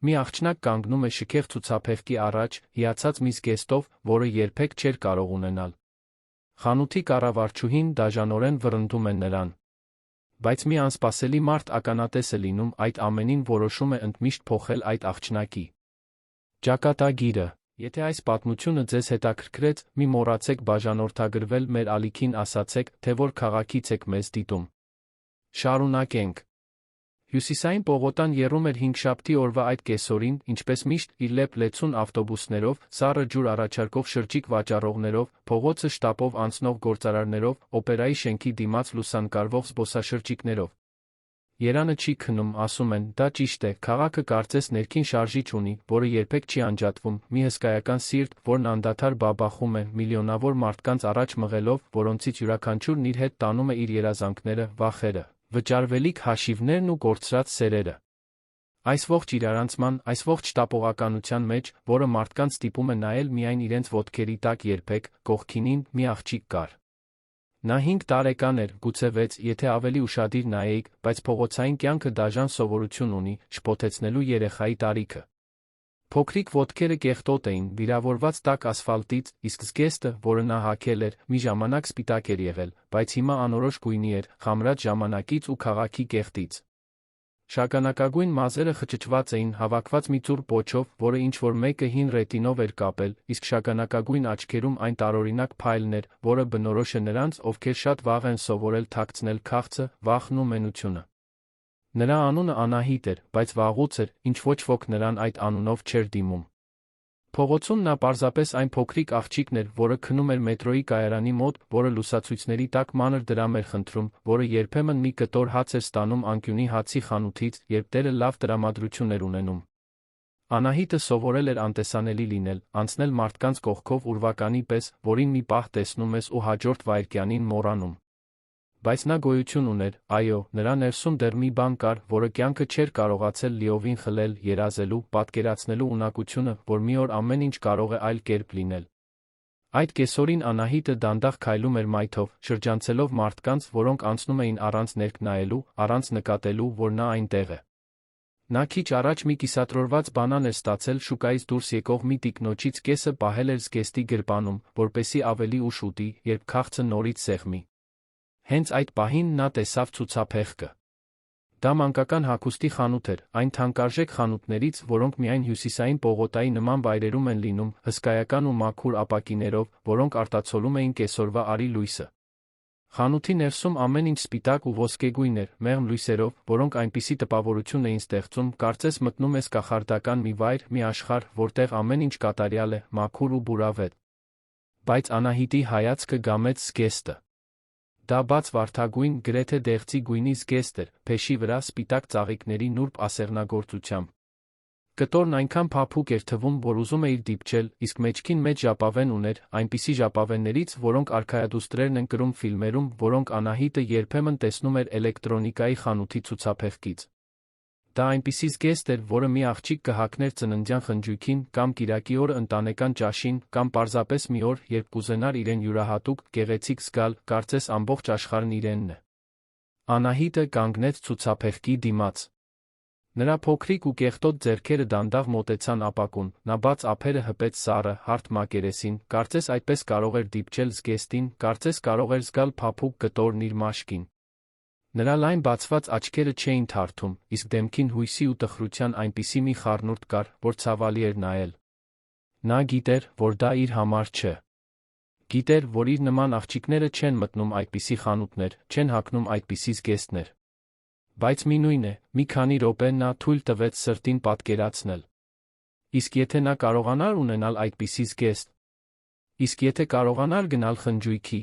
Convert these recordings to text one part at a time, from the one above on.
Մի աղջնակ կանգնում է շքեղ ցուցափեղկի առաջ, հիացած մի զգեստով, որը երբեք չէր կարող ունենալ։ Խանութի կառավարչուհին դաժանորեն վռնդում է նրան։ Բայց մի անսպասելի մարդ ականատես է լինում այդ ամենին, որոշում է ընդմիշտ փոխել այդ աղջնակի ճակատագիրը։ Եթե այս պատմությունը ձեզ հետաքրքրեց, մի մոռացեք բաժանորդագրվել մեր ալիքին, ասացեք, թե որ քաղաքից եք մեզ դիտում։ Շարունակենք։ Հյուսիսային պողոտան եռում էր հինգշաբթի օրվա այդ կեսօրին, ինչպես միշտ, իր լեփ-լեցուն ավտոբուսներով, սառը ջուր առաջարկող շրջիկ վաճառողներով, փողոցը շտապով անցնող գործարարներով, օպերայի շենքի դիմաց լուսանկարվող զբոսաշրջիկներով։ Երանը չի քնում, ասում են, դա ճիշտ է, քաղաքը կարծես ներքին շարժիչ ունի, որը երբեք չի անջատվում, մի հսկայական սիրտ, որն անդադար բաբախում է, միլիոնավոր մարդկանց առաջ մղելով, որոնցից յուրաքանչյուրն իր հետ տանում է իր երազանքները, վախերը, վճարվելիք հաշիվներն ու կորցրած սերերը։ Այս ողջ իրարանցման, այս ողջ շտապողականության մեջ, որը մարդկանց ստիպում է նայել միայն իրենց ոտքերի տակ երբեք, կողքինին մի աղջիկ կար։ Նա 5 տարեկան էր, գուցե 6, եթե ավելի ուշադիր նայեիք, բայց փողոցային կյանքը դաժան սովորություն ունի, շփոթեցնելու երեխայի տարիքը։ Փոքրիկ ոտքերը կեղտոտ էին, վիրավորված տաք ասֆալտից, իսկ զգեստը, որը նա հագել էր, մի ժամանակ սպիտակ էր եղել, բայց հիմա անորոշ գույնի էր, խամրած ժամանակից ու քաղաքի կեղտից։ Շագանակագույն մազերը խճճված էին, հավաքված մի ծուռ պոչով, որը ինչ-որ մեկը հին ռետինով էր կապել, իսկ շագանակագույն աչքերում այն տարօրինակ փայլն էր, որը բնորոշ է նրանց, ովքեր շատ վաղ են սովորել թաքցնել քաղցը, վախն ու մենությունը։ Նրա անունը Անահիտ էր, բայց վաղուց էր, ինչ ոչ ոք նրան այդ անունով չէր դիմում։ Փողոցում նա պարզապես այն փոքրիկ աղջիկն էր, որը քնում էր մետրոյի կայարանի մոտ, որը լուսացույցների տակ մանր դրամ էր խնդրում, որը երբեմն մի կտոր հաց էր ստանում անկյունի հացի խանութից, երբ տերը լավ տրամադրություն էր ունենում։ Անահիտը սովորել էր անտեսանելի լինել, անցնել մարդկանց կողքով ուրվականի պես, որին մի պահ տեսնում ես ու հաջորդ վայրկյանին մոռանում։ Բայց նա գոյություն ուներ, այո, նրա ներսում դեռ մի բան կար, որը կյանքը չէր կարողացել լիովին խլել, երազելու, պատկերացնելու ունակությունը, որ մի օր ամեն ինչ կարող է այլ կերպ լինել։ Այդ կեսօրին Անահիտը դանդաղ քայլում էր մայթով, շրջանցելով մարդկանց, որոնք անցնում էին առանց ներք նայելու, առանց նկատելու, որ նա այնտեղ է։ Նա քիչ առաջ մի կիսատրորված բանան էր ստացել շուկայից դուրս եկող մի տիկնոջից, կեսը պահել էր զգեստի գրպանում, որպեսզի ավելի ուշ ուտի, երբ քաղցը նորից սեղմի։ Հենց այդ պահին նա տեսավ ցուցափեղկը։ Դա մանկական հագուստի խանութ էր, այն թանկարժեք խանութներից, որոնք միայն հյուսիսային պողոտայի նման վայրերում են լինում, հսկայական ու մաքուր ապակիներով, որոնք արտացոլում էին կեսօրվա արի լույսը։ Խանութի ներսում ամեն ինչ սպիտակ ու ոսկեգույն էր, մեղմ լույսերով, որոնք այնպիսի տպավորություն էին ստեղծում, կարծես մտնում ես կախարդական մի վայր, մի աշխարհ, որտեղ ամեն ինչ կատարյալ է, մաքուր ու բուրավետ։ Բայց Անահիտի հայացքը գամեց զգեստը։ Դա բաց վարդագույն, գրեթե դեղցի գույնի զգեստ էր, փեշի վրա սպիտակ ծաղիկների նուրբ ասեղնագործությամբ։ Կտորն այնքան փափուկ էր թվում, որ ուզում էիր դիպչել, իսկ մեջքին մեջ ժապավեն ուներ, այնպիսի ժապավեններից, որոնք արքայադուստրերն են կրում ֆիլմերում, որոնք Անահիտը երբեմն տեսնում էր էլեկտրոնիկայի խանութի ցուցափեղկից։ Դա այնպիսի զգեստ էր, որը մի աղջիկ կհագներ ծննդյան խնջույքին, կամ կիրակի օրը ընտանեկան ճաշին, կամ պարզապես մի օր, երբ կուզենար իրեն յուրահատուկ, գեղեցիկ զգալ, կարծես ամբողջ աշխարհն իրենն է։ Անահիտը կանգնեց ցուցափեղկի դիմաց։ Նրա փոքրիկ ու կեղտոտ ձեռքերը դանդաղ մոտեցան ապակուն, նա բաց ափերը հպեց սառը, հարթ մակերեսին, կարծես այդպես կարող էր դիպչել զգեստին, կարծես կարող էր զգալ փափուկ կտորն իր մաշկին։ Նրա լայն բացված աչքերը չէին թարթում, իսկ դեմքին հույսի ու տխրության այնպիսի մի խառնուրդ կար, որ ցավալի էր նայել։ Նա գիտեր, որ դա իր համար չէ։ Գիտեր, որ իր նման աղջիկները չեն մտնում այդպիսի խանութներ, չեն հագնում այդպիսի զգեստներ։ Բայց միևնույն է, մի քանի րոպե նա թույլ տվեց սրտին պատկերացնել։ Իսկ եթե նա կարողանար ունենալ այդպիսի զգեստ։ Իսկ եթե կարողանար գնալ խնջույքի։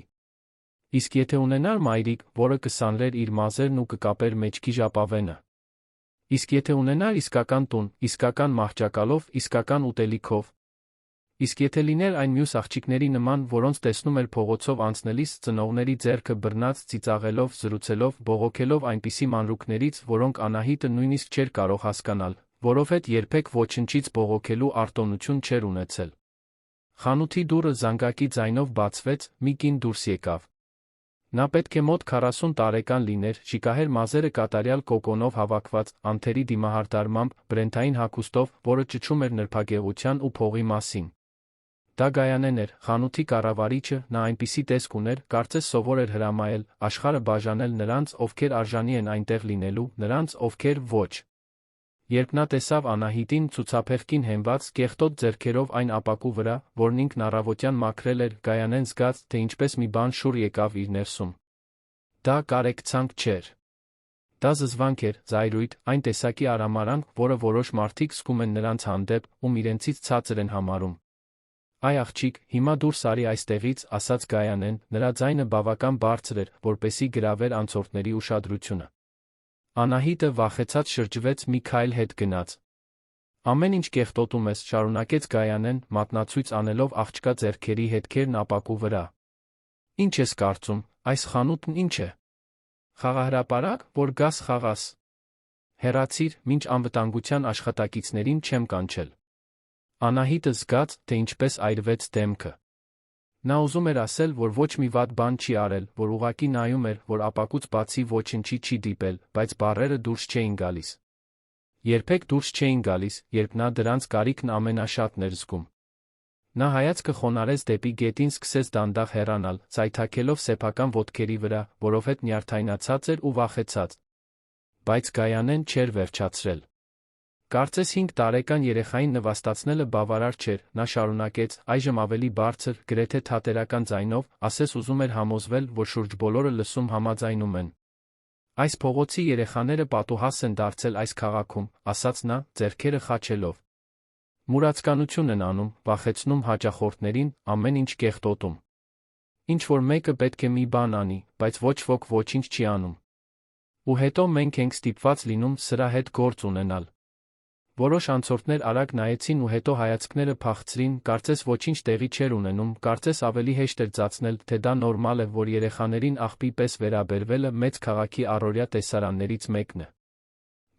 Իսկ եթե ունենար մայրիկ, որը կսանրեր իր մազերն ու կկապեր մեջքի ժապավենը։ Իսկ եթե ունենար իսկական տուն, իսկական մահճակալով, իսկական ուտելիքով։ Իսկ եթե լիներ այն մյուս աղջիկների նման, որոնց տեսնում էր փողոցով անցնելիս, ծնողների ձեռքը բռնած, ծիծաղելով, զրուցելով, բողոքելով այնպիսի մանրուքներից, որոնք Անահիտը նույնիսկ չէր կարող հասկանալ, որովհետև երբեք ոչնչից բողոքելու արտոնություն չէր ունեցել։ Խանութի դուռը զանգակի ձայնով բացվեց, մի կին դուրս եկավ։ Նա պետք է մոտ 40 տարեկան լիներ, շիկահեր մազերը կատարյալ կոկոնով հավաքված, անթերի դիմահարդարմամբ, բրենթային հագուստով, որը ճչում էր նրբագեղության ու փողի մասին։ Դա Գայանեն էր, խանութի կառավարիչը, նա այնպիսի տեսք ուներ, կարծես սովոր էր հրամայել, աշխարհը բաժանել նրանց, ովքեր արժանի են այնտեղ լինելու, նրանց, ովքեր ոչ։ Երբ նա տեսավ Անահիտին ցուցափեղկին հենված կեղտոտ ձեռքերով այն ապակու վրա, որն ինքն առավոտյան մաքրել էր, Գայանեն զգաց, թե ինչպես մի բան շուռ եկավ իր ներսում։ Դա կարեկցանք չէր։ Դա զզվանք էր, զայրույթ, այն տեսակի արամարանք, որը որոշ մարդիկ զգում են նրանց հանդեպ, ում իրենցից ցածր են համարում։ Այ աղջիկ, հիմա դուրս արի այստեղից, ասաց Գայանեն, նրա ձայնը բավական բարձր էր, որպեսզի գրավեր անցորդների ուշադրությունը։ Անահիտը վախեցած շրջվեց մի քայլ հետ գնաց։ Ամեն ինչ կեղտոտում ես, շարունակեց Գայանեն, մատնացույց անելով աղջկա ձեռքերի հետքերն ապակու վրա։ Ինչ ես կարծում, այս խանութն ինչ է։ Խաղահրապարակ, որ գաս խաղաս։ Հեռացիր, մինչ անվտանգության աշխատակիցներին չեմ կանչել։ Անահիտը զգաց, թե ինչպես այրվեց դեմքը։ Նա ուզում էր ասել, որ ոչ մի վատ բան չի արել, որ ուղղակի նայում էր, որ ապակուց բացի ոչնչի չի դիպել, բայց բառերը դուրս չէին գալիս։ Երբեք դուրս չէին գալիս, երբ նա դրանց կարիքն ամենաշատն էր զգում։ Նա հայացքը խոնարհեց դեպի գետին, սկսեց դանդաղ հեռանալ, ցայթաքելով սեփական ոտքերի վրա, որովհետև նյարդայնացած էր ու վախեցած։ Բայց Գայանեն չէր վերջացրել։ Կարծես 5 տարեկան երեխային նվաստացնելը բավարար չէր, նա շարունակեց, այժմ ավելի բարձր, գրեթե թատերական ձայնով, ասես ուզում էր համոզվել, որ շուրջ բոլորը լսում համաձայնում են։ Այս փողոցի երեխաները պատուհաս են դարձել այս քաղաքում, ասաց նա, ձեռքերը խաչելով։ Մուրացկանություն են անում, վախեցնում հաճախորդներին, ամեն ինչ կեղտոտում։ Ինչ որ մեկը պետք է մի բան անի, բայց ոչ ոք ոչինչ չի անում։ Ու հետո մենք ենք ստիպված լինում սրա հետ գործ ունենալ։ Որոշ անցորդներ արագ նայեցին ու հետո հայացքները փախցրին, կարծես ոչինչ տեղի չէր ունենում, կարծես ավելի հեշտ էր ծածնել, թե դա նորմալ է, որ երեխաներին աղբի պես վերաբերվելը մեծ քաղաքի առօրյա տեսարաններից մեկն է։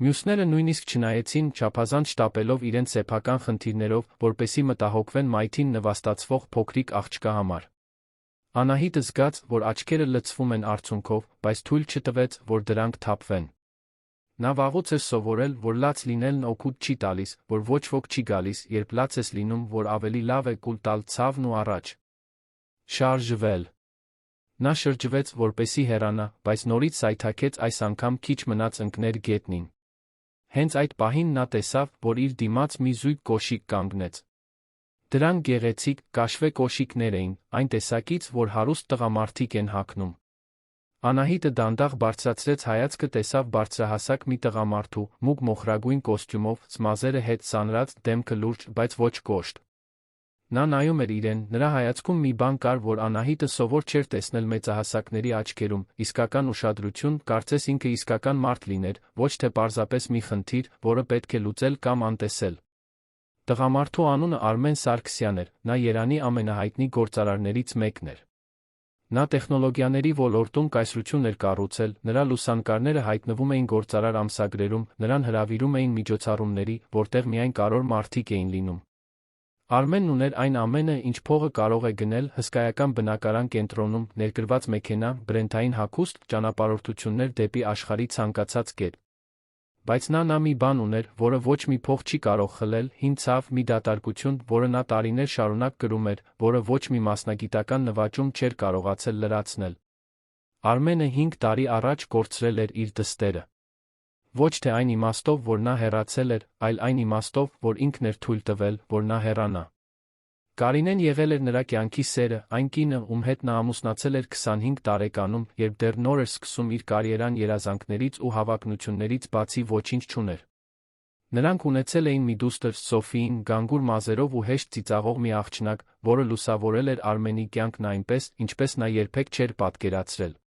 Մյուսները նույնիսկ չնայեցին, չափազանց շտապելով իրենց սեփական խնդիրներով, որպեսզի մտահոգվեն մայթին նվաստացվող փոքրիկ աղջկա համար։ Անահիտը զգաց, որ աչքերը լցվում են արցունքով, բայց թույլ չտվեց, որ դրանք թափվեն։ Նա վաղուց էր սովորել, որ լաց լինելն օգուտ չի տալիս, որ ոչ ոք չի գալիս, երբ լաց ես լինում, որ ավելի լավ է կուլ տալ ցավն ու առաջ շարժվել։ Նա շրջվեց, որպեսի հեռանա, բայց նորից սայթաքեց, այս անգամ քիչ մնաց ընկներ գետնին։ Հենց այդ պահին նա տեսավ, որ իր դիմաց մի զույգ կոշիկ կանգնեց։ Դրանք գեղեցիկ, կաշվե կոշիկներ էին, այն տեսակից, որ հարուստ տղամարդիկ են հագնում։ Անահիտը դանդաղ բարձրացրեց հայացքը, տեսավ բարձրահասակ մի տղամարդու, մուգ մոխրագույն կոստյումով, ծմազերը հետ սանրած, դեմքը լուրջ, բայց ոչ կոշտ։ Նա նայում էր իրեն, նրա հայացքում մի բան կար, որ Անահիտը սովոր չէր տեսնել մեծահասակների աչքերում, իսկական ուշադրություն, կարծես ինքը իսկական մարդ լիներ, ոչ թե պարզապես մի խնդիր, որը պետք է լուծել կամ անտեսել։ Տղամարդու անունը Արմեն Սարգսյան էր, նա Երանի ամենահայտնի գործարարներից մեկն էր։ Նա տեխնոլոգիաների ոլորտում կայսրություն էր կառուցել, նրա լուսանկարները հայտնվում էին գործարար ամսագրերում, նրան հրավիրում էին միջոցառումների, որտեղ միայն կարևոր մարդիկ էին լինում։ Արմենն ուներ այն ամենը, ինչ փողը կարող է գնել, հսկայական բնակարան կենտրոնում, ներկրված մեքենա, բրենթային հագուստ, ճանապարհորդություններ դեպի աշխարհի ցանկացած կետ։ Բայց նա մի բան ուներ, որը ոչ մի փող չի կարող խլել, հին ցավ, մի դատարկություն, որը նա տարիներ շարունակ կրում էր, որը ոչ մի մասնագիտական նվաճում չէր կարողացել լրացնել։ Արմենը 5 տարի առաջ կորցրել էր իր դստերը։ Ոչ թե այն իմաստով, որ նա հեռացել էր, այլ այն իմաստով, որ ինքն էր թույլ տվել, որ նա հեռանա։ Կարինեն եղել էր նրա կյանքի սերը, այն կինը, ում հետ նա ամուսնացել էր 25 տարեկանում, երբ դեռ նոր էր սկսում իր կարիերան, երազանքներից ու հավակնություններից բացի ոչինչ չուներ։ Նրանք ունեցել էին մի դուստր, Սոֆիին, գանգուր մազերով ու հեշտ ծիծաղող մի աղջնակ, որը լուսավորել էր Արմենի կյանքն այնպես, ինչպես նա երբեք չէր պատկերացրել։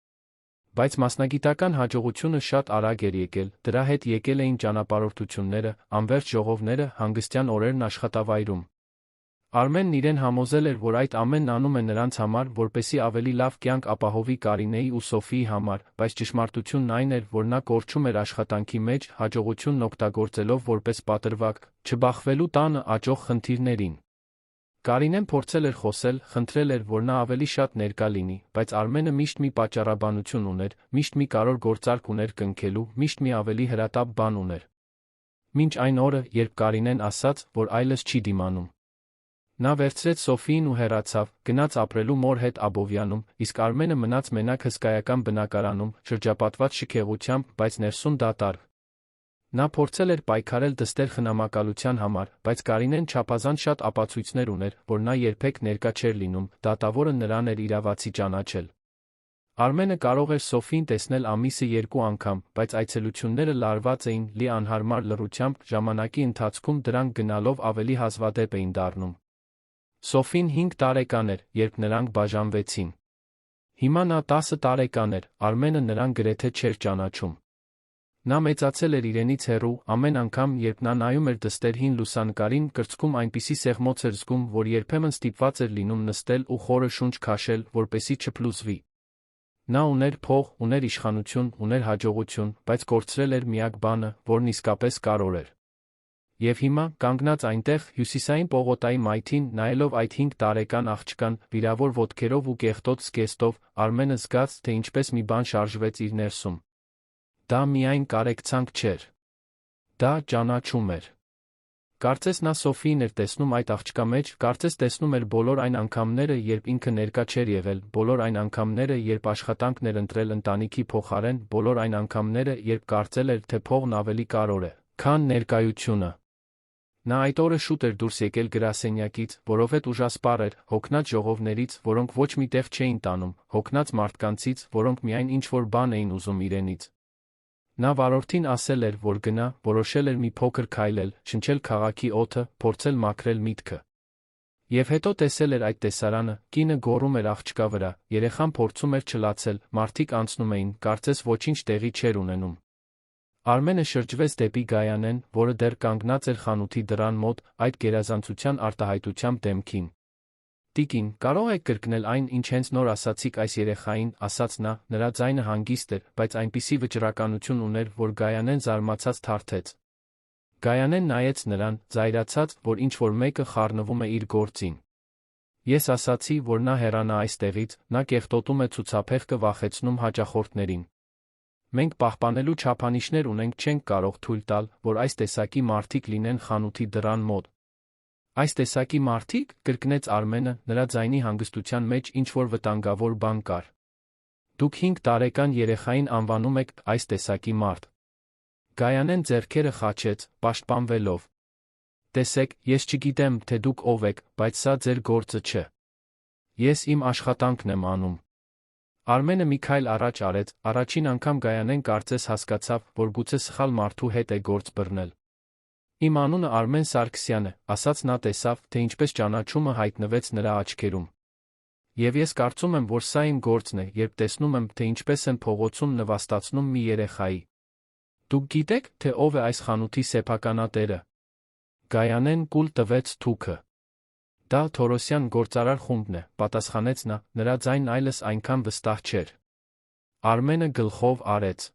Բայց մասնագիտական հաջողությունը շատ արագ էր եկել, դրա հետ եկել էին ճանապարհորդությունները, անվերջ ժողովները, հանգստյան օրերն աշխատավայրում։ Արմենն իրեն համոզել էր, որ այդ ամենն անում է նրանց համար, որպեսզի ավելի լավ կյանք ապահովի Կարինեի ու Սոֆիի համար, բայց ճշմարտությունն այն էր, որ նա կորչում էր աշխատանքի մեջ, հաջողությունն օգտագործելով որպես պատրվակ, չբախվելու տանը աճող խնդիրներին։ Կարինեն փորձել էր խոսել, խնդրել էր, որ նա ավելի շատ ներկա լինի, բայց Արմենը միշտ մի պատճառաբանություն ուներ, միշտ մի կարևոր գործարք ուներ կնքելու, միշտ մի ավելի հրատապ բան ուներ։ Մինչ այն օրը, երբ Կարինեն ասաց, որ այլս չի դիմանում։ Նա վերցրեց Սոֆիին ու հեռացավ, գնաց ապրելու մոր հետ Աբովյանում, իսկ Արմենը մնաց մենակ հսկայական բնակարանում, շրջապատված շքեղությամբ, բայց ներսում դատարկ։ Նա փորձել էր պայքարել դստեր խնամակալության համար, բայց Կարինեն չափազանց շատ ապացույցներ ուներ, որ նա երբեք ներկա չէր լինում, դատավորը նրան էր իրավացի ճանաչել։ Արմենը կարող էր Սոֆիին տեսնել ամիսը 2 անգամ, բայց այցելությունները լարված էին լի անհարմար լռությամբ, ժամանակի ընթացքում դրանք գնալով ավելի հազվադեպ էին դառնում։ Սոֆին 5 տարեկան էր, երբ նրանք բաժանվեցին։ Հիմա նա 10 տարեկան էր, Արմենը նրան գրեթե չէր ճանաչում։ Նա մեծացել էր իրենից հեռու, ամեն անգամ, երբ նա նայում էր դստեր հին լուսանկարին, կրծքում այնպիսի սեղմոց էր զգում, որ երբեմն ստիպված էր լինում նստել ու խորը շունչ քաշել, որպեսզի չփլուզվի։ Նա ուներ փող, ուներ իշխանություն, ուներ հաջողություն, բայց կորցրել էր միակ բանը, որն իսկապես կարևոր էր։ Եվ հիմա, կանգնած այնտեղ, հյուսիսային պողոտայի մայթին, նայելով այդ 5 տարեկան աղջկան, վիրավոր ոտքերով ու կեղտոտ զգեստով, Արմենը զգաց, թե ինչպես մի բան շարժվեց իր ներսում։ Դա միայն կարեկցանք չէր։ Դա ճանաչում էր։ Կարծես նա Սոֆիին էր տեսնում այդ աղջկա մեջ, կարծես տեսնում էր բոլոր այն անգամները, երբ ինքը ներկա չէր եղել, բոլոր այն անգամները, երբ աշխատանքն էր ընտրել ընտանիքի փոխարեն, բոլոր այն անգամները, երբ կարծել էր, թե փողն ավելի կարևոր է, քան ներկայությունը։ Նա այդ օրը շուտ էր դուրս եկել գրասենյակից, որովհետև ուժասպառ էր, հոգնած ժողովներից, որոնք ոչ մի տեղ չէին տանում, հոգնած մարդկանցից, որոնք միայն ինչ-որ բան էին ուզում իրենից։ Նա վարորդին ասել էր, որ գնա, որոշել էր մի փոքր քայլել, շնչել քաղաքի օդը, փորձել մաքրել միտքը։ Եվ հետո տեսել էր այդ տեսարանը, կինը գոռում էր աղջկա վրա, երեխան փորձում էր չլացել, մարդիկ անցնում էին, կարծես ոչինչ տեղի չէր ունենում։ Արմենը շրջվեց դեպի Գայանեն, որը դեռ կանգնած էր խանութի դռան մոտ, այդ գերազանցության արտահայտությամբ դեմքին։ Տիկին, կարող եք կրկնել այն, ինչ հենց նոր ասացիք այս երեխային, ասաց նա, նրա ձայնը հանգիստ էր, բայց այնպիսի վճռականություն ուներ, որ Գայանեն զարմացած թարթեց։ Գայանեն նայեց նրան, զայրացած, որ ինչ-որ մեկը խառնվում է իր գործին։ Ես ասացի, որ նա հեռանա այստեղից, նա կեղտոտում է ցուցափեղկը վախեցնում հաճախորդներին։ Մենք պահպանելու չափանիշներ ունենք, չենք կարող թույլ տալ, որ այս տեսակի մարդիկ լինեն խանութի դռան մոտ։ Այս տեսակի մարդիկ, կրկնեց Արմենը, նրա ձայնի հանգստության մեջ ինչ-որ վտանգավոր բան կար։ Դուք 5 տարեկան երեխային անվանում եք այս տեսակի մարդ։ Գայանեն ձեռքերը խաչեց, պաշտպանվելով։ Տեսեք, ես չգիտեմ, թե դուք ով եք, բայց սա ձեր գործը չէ։ Ես իմ աշխատանքն եմ անում։ Արմենը մի քայլ առաջ արեց, առաջին անգամ Գայանեն կարծես հասկացավ, որ գուցե սխալ մարդու հետ է գործ բռնել։ Իմ անունը Արմեն Սարգսյան է, ասաց նա տեսավ, թե ինչպես ճանաչումը հայտնվեց նրա աչքերում։ Եվ ես կարծում եմ, որ սա իմ գործն է, երբ տեսնում եմ, թե ինչպես են փողոցում նվաստացնում մի երեխայի։ Դուք գիտեք, թե ով է այս խանութի սեփականատերը։ Գայանեն կուլ տվեց թուքը։ Դա Թորոսյան գործարար խումբն է, պատասխանեց նա, նրա ձայնն այլս այնքան վստահ չէր։ Արմենը գլխով արեց։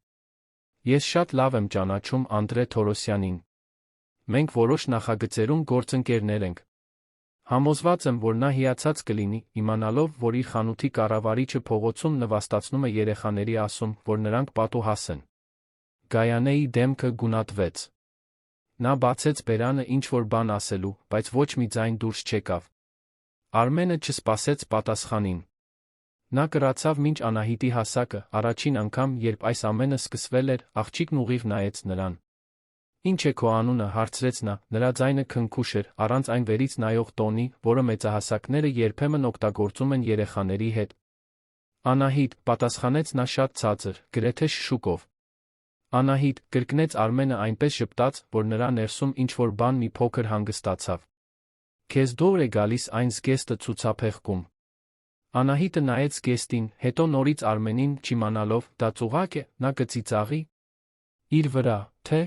Ես շատ լավ եմ ճանաչում Անդրե Թորոսյանին։ Մենք որոշ նախագծերում գործընկերներ ենք։ Համոզված եմ, որ նա հիացած կլինի, իմանալով, որ իր խանութի կառավարիչը փողոցում նվաստացնում է երեխաների ասում, որ նրանք պատուհաս են։ Գայանեի դեմքը գունատվեց։ Նա բացեց բերանը ինչ-որ բան ասելու, բայց ոչ մի ձայն դուրս չեկավ։ Արմենը չսպասեց պատասխանին։ Նա կրացավ մինչ Անահիտի հասակը, առաջին անգամ, երբ այս ամենը սկսվել էր, աղջիկն ուղիղ նայեց նրան։ Ինչ է քո անունը, հարցրեց նա, նրա ձայնը քնքուշ էր, առանց այն վերից նայող տոնի, որը մեծահասակները երբեմն օգտագործում են երեխաների հետ։ Անահիտ, պատասխանեց նա շատ ցածր, գրեթե շշուկով։ Անահիտ, կրկնեց Արմենը այնպես ժպտաց, որ նրա ներսում ինչ-որ բան մի փոքր հանգստացավ։ Քեզ դուր է գալիս այն զգեստը ցուցափեղկում։ Անահիտը նայեց զգեստին, հետո նորից Արմենին, չիմանալով, դա ծուղակ է, նա կծիծաղի իր վրա, թե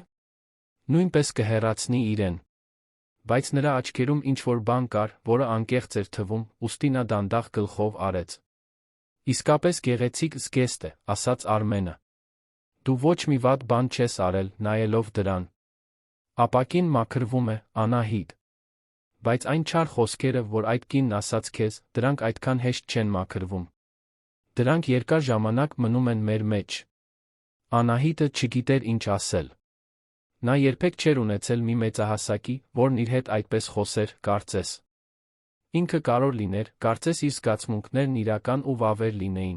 նույնպես կհեռացնի իրեն։ Բայց նրա աչքերում ինչ-որ բան կար, որը անկեղծ էր թվում, ուստի նա դանդաղ գլխով արեց։ Իսկապես գեղեցիկ զգեստ է, ասաց Արմենը։ Դու ոչ մի վատ բան չես արել, նայելով դրան։ Ապակին մաքրվում է, Անահիտ։ Բայց այն չար խոսքերը, որ այդ կինն ասաց քեզ, դրանք այդքան հեշտ չեն մաքրվում։ Դրանք երկար ժամանակ մնում են մեր մեջ։ Անահիտը չգիտեր ինչ ասել։ Նա երբեք չէր ունեցել մի մեծահասակի, որն իր հետ այդպես խոսեր, կարծես։ Ինքը կարող լիներ, կարծես իր զգացմունքներն իրական ու վավեր լինեին։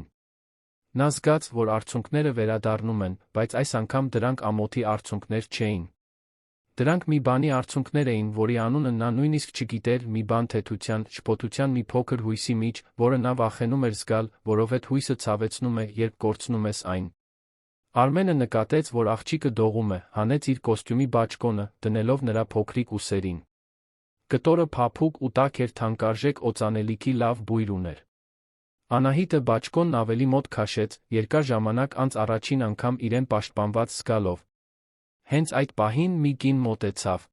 Նա զգաց, որ արցունքները վերադառնում են, բայց այս անգամ դրանք ամոթի արցունքներ չէին։ Դրանք մի բանի արցունքներ էին, որի անունը նա նույնիսկ չգիտեր, մի բան թեթության, շփոթության մի փոքր հույսի միջ, որը նա վախենում էր զգալ, որովհետև հույսը ցավեցնում է, երբ կորցնում ես այն։ Արմենը նկատեց, որ աղջիկը դողում է, հանեց իր կոստյումի բաճկոնը, դնելով նրա փոքրիկ ուսերին։ Կտորը փափուկ ու տաք էր, թանկարժեք օծանելիքի լավ բույր ուներ։ Անահիտը բաճկոնն ավելի մոտ քաշեց, երկար ժամանակ անց առաջին անգամ իրեն պաշտպանված զգալով։ Հենց այդ պահին մի կին մոտեցավ։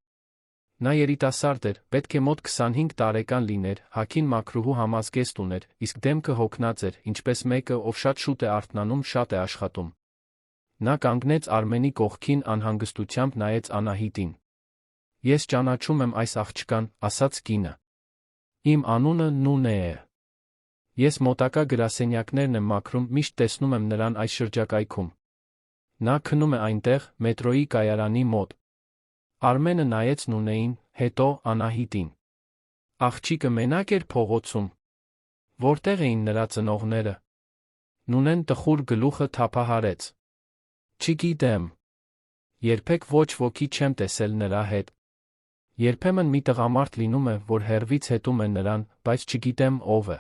Նա երիտասարդ էր, պետք է մոտ 25 տարեկան լիներ, հագին մաքրուհու համազգեստ ուներ, իսկ դեմքը հոգնած էր, ինչպես մեկը, ով շատ շուտ է արթնանում, շատ է աշխատում։ Նա կանգնեց Արմենի կողքին, անհանգստությամբ նայեց Անահիտին։ Ես ճանաչում եմ այս աղջկան, ասաց կինը։ Իմ անունը Նունե է։ Ես մոտակա գրասենյակներն եմ մաքրում, միշտ տեսնում եմ նրան այս շրջակայքում։ Նա քնում է այնտեղ, մետրոյի կայարանի մոտ։ Արմենը նայեց Նունեին, հետո Անահիտին։ Աղջիկը մենակ էր փողոցում։ Որտեղ էին նրա ծնողները։ Նունեն տխուր գլուխը թափահարեց։ Չգիտեմ։ Երբեք ոչ ոքի չեմ տեսել նրա հետ։ Երբեմն մի տղամարդ լինում է, որ հեռվից հետում է նրան, բայց չգիտեմ ով է։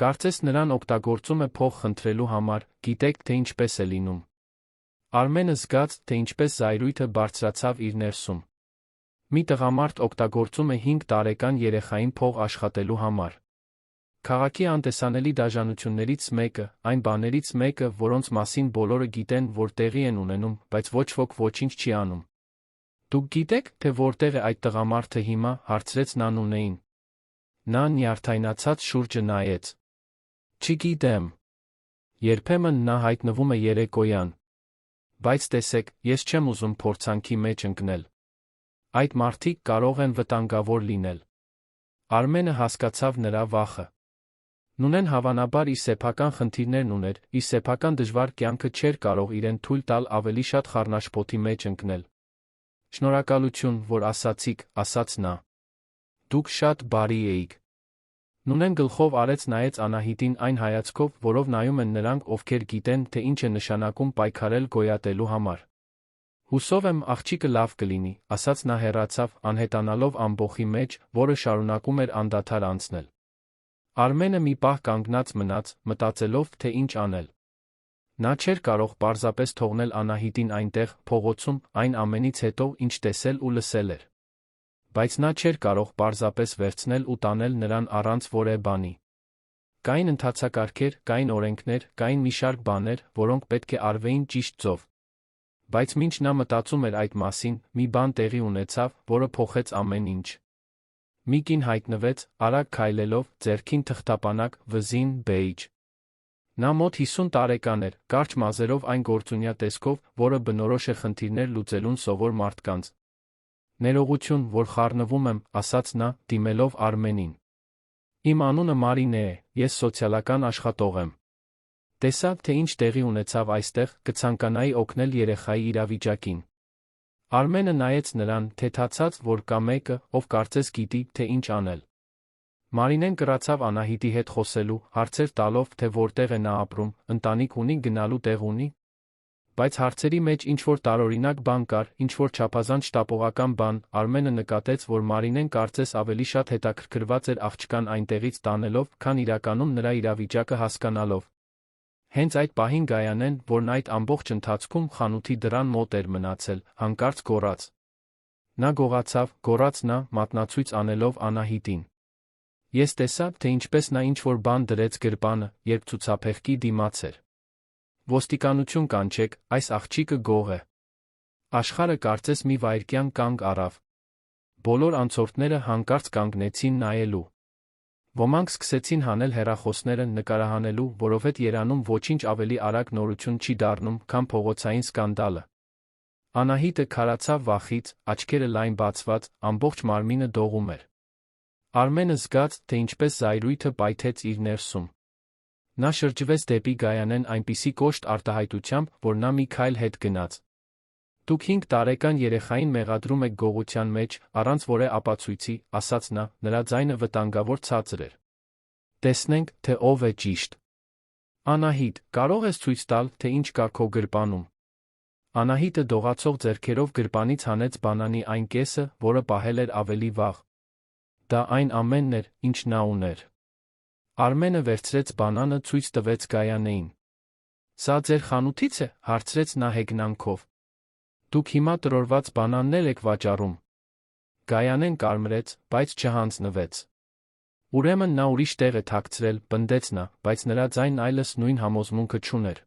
Կարծես նրան օգտագործում է փող խնդրելու համար, գիտեք, թե ինչպես է լինում։ Արմենը զգաց, թե ինչպես զայրույթը բարձրացավ իր ներսում։ Մի տղամարդ օգտագործում է 5 տարեկան երեխային փող աշխատելու համար։ Քաղաքի անտեսանելի դաժանություններից մեկը, այն բաներից մեկը, որոնց մասին բոլորը գիտեն, որ տեղի են ունենում, բայց ոչ ոք ոչինչ չի անում։ Դուք գիտեք, թե որտեղ է այդ տղամարդը հիմա, հարցրեց նա Նունեին։ Նա նյարդայնացած շուրջը նայեց։ Չգիտեմ։ Երբեմն նա հայտնվում է երեկոյան։ Բայց տեսեք, ես չեմ ուզում փորձանքի մեջ ընկնել։ Այդ մարդիկ կարող են վտանգավոր լինել։ Արմենը հասկացավ նրա վախը։ Նունեն հավանաբար իր սեփական խնդիրներն ուներ, իր սեփական դժվար կյանքը չէր կարող իրեն թույլ տալ ավելի շատ խառնաշփոթի մեջ ընկնել։ Շնորհակալություն, որ ասացիք, ասաց նա։ Դուք շատ բարի էիք։ Նունեն գլխով արեց նայեց Անահիտին այն հայացքով, որով նայում են նրանք, ովքեր գիտեն, թե ինչ է նշանակում պայքարել գոյատելու համար։ Հուսով եմ, աղջիկը լավ կլինի, ասաց նա հեռացավ, անհետանալով ամբոխի մեջ, որը շարունակում էր անդադար անցնել։ Արմենը մի պահ կանգնած մնաց, մտածելով, թե ինչ անել։ Նա չէր կարող պարզապես թողնել Անահիտին այնտեղ, փողոցում, այն ամենից հետո, ինչ տեսել ու լսել էր։ Բայց նա չէր կարող պարզապես վերցնել ու տանել նրան առանց որևէ բանի։ Կային ընթացակարգեր, կային օրենքներ, կային մի շարք բաներ, որոնք պետք է արվեին ճիշտ ձով։ Բայց մինչ նա մտածում էր այդ մասին, մի բան տեղի ունեցավ, որը փոխեց ամեն ինչ։ Մի կին հայտնվեց, արագ քայլելով, ձեռքին թղթապանակ, վզին, բեյջ։ Նա մոտ 50 տարեկան էր, կարճ մազերով այն գործունյա տեսքով, որը բնորոշ է խնդիրներ լուծելուն սովոր մարդկանց։ Ներողություն, որ խառնվում եմ, ասաց նա, դիմելով Արմենին։ Իմ անունը Մարինե է, ես սոցիալական աշխատող եմ։ Տեսա, թե ինչ տեղի ունեցավ այստեղ, կցանկանայի օգնել երեխայի իրավիճակին։ Արմենը նայեց նրան, թեթացած, որ կա մեկը, ով կարծես գիտի, թե ինչ անել։ Մարինեն կրացավ Անահիտի հետ խոսելու, հարցեր տալով, թե որտեղ է նա ապրում, ընտանիք ունի, գնալու տեղ ունի։ Բայց հարցերի մեջ ինչ-որ տարօրինակ բան կար, ինչ-որ չափազանց շտապողական բան, Արմենը նկատեց, որ Մարինեն կարծես ավելի շատ հետաքրքրված էր աղջկան այնտեղից տանելով, քան իրականում նրա իրավիճակը հասկանալով։ Հենց այդ պահին Գայանեն, որն այդ ամբողջ ընթացքում խանութի դռան մոտ էր մնացել, հանկարծ գոռաց։ Նա գողացավ, գոռաց նա, մատնացույց անելով Անահիտին։ Ես տեսա, թե ինչպես նա ինչ-որ բան դրեց գրպանը, երբ ցուցափեղկի դիմաց էր։ Ոստիկանություն կանչեք, այս աղջիկը գող է։ Աշխարհը կարծես մի վայրկյան կանգ առավ։ Բոլոր անցորդները հանկարծ կանգնեցին նայելու։ Ոմանք սկսեցին հանել հեռախոսները, նկարահանելու, որովհետև Երանում ոչինչ ավելի արագ նորություն չի դառնում, քան փողոցային սկանդալը։ Անահիտը քարացավ վախից, աչքերը լայն բացված, ամբողջ մարմինը դողում էր։ Արմենը զգաց, թե ինչպես զայրույթը պայթեց իր ներսում։ Նա շրջվեց դեպի Գայանեն այնպիսի կոշտ արտահայտությամբ, որ նա մի քայլ հետ գնաց։ «Դուք 5 տարեկան երեխային մեղադրում եք գողության մեջ, առանց որե ապացույցի», ասաց նա, նրա ձայնը վտանգավոր ցածր էր։ «Տեսնենք, թե ով է ճիշտ։ Անահիտ, կարող ես ցույց տալ, թե ինչ կա քո գրպանում»։ Անահիտը դողացող ձեռքերով գրպանից հանեց բանանի այն կեսը, որը պահել էր ավելի վաղ։ Դա այն ամենն էր, ինչ նա ուներ։ Արմենը վերցրեց բանանը, ցույց տվեց Գայանեին։ «Սա ձեր խանութից է», հարցրեց նա հեգնանքով։ «Դուք հիմա տրորված բանաններ եք վաճառում»։ Գայանեն կարմրեց, բայց չհանձնվեց։ «Ուրեմն նա ուրիշ տեղ է թաքցրել», պնդեց նա, բայց նրա ձայնն այլս նույն համոզմունքը չուներ։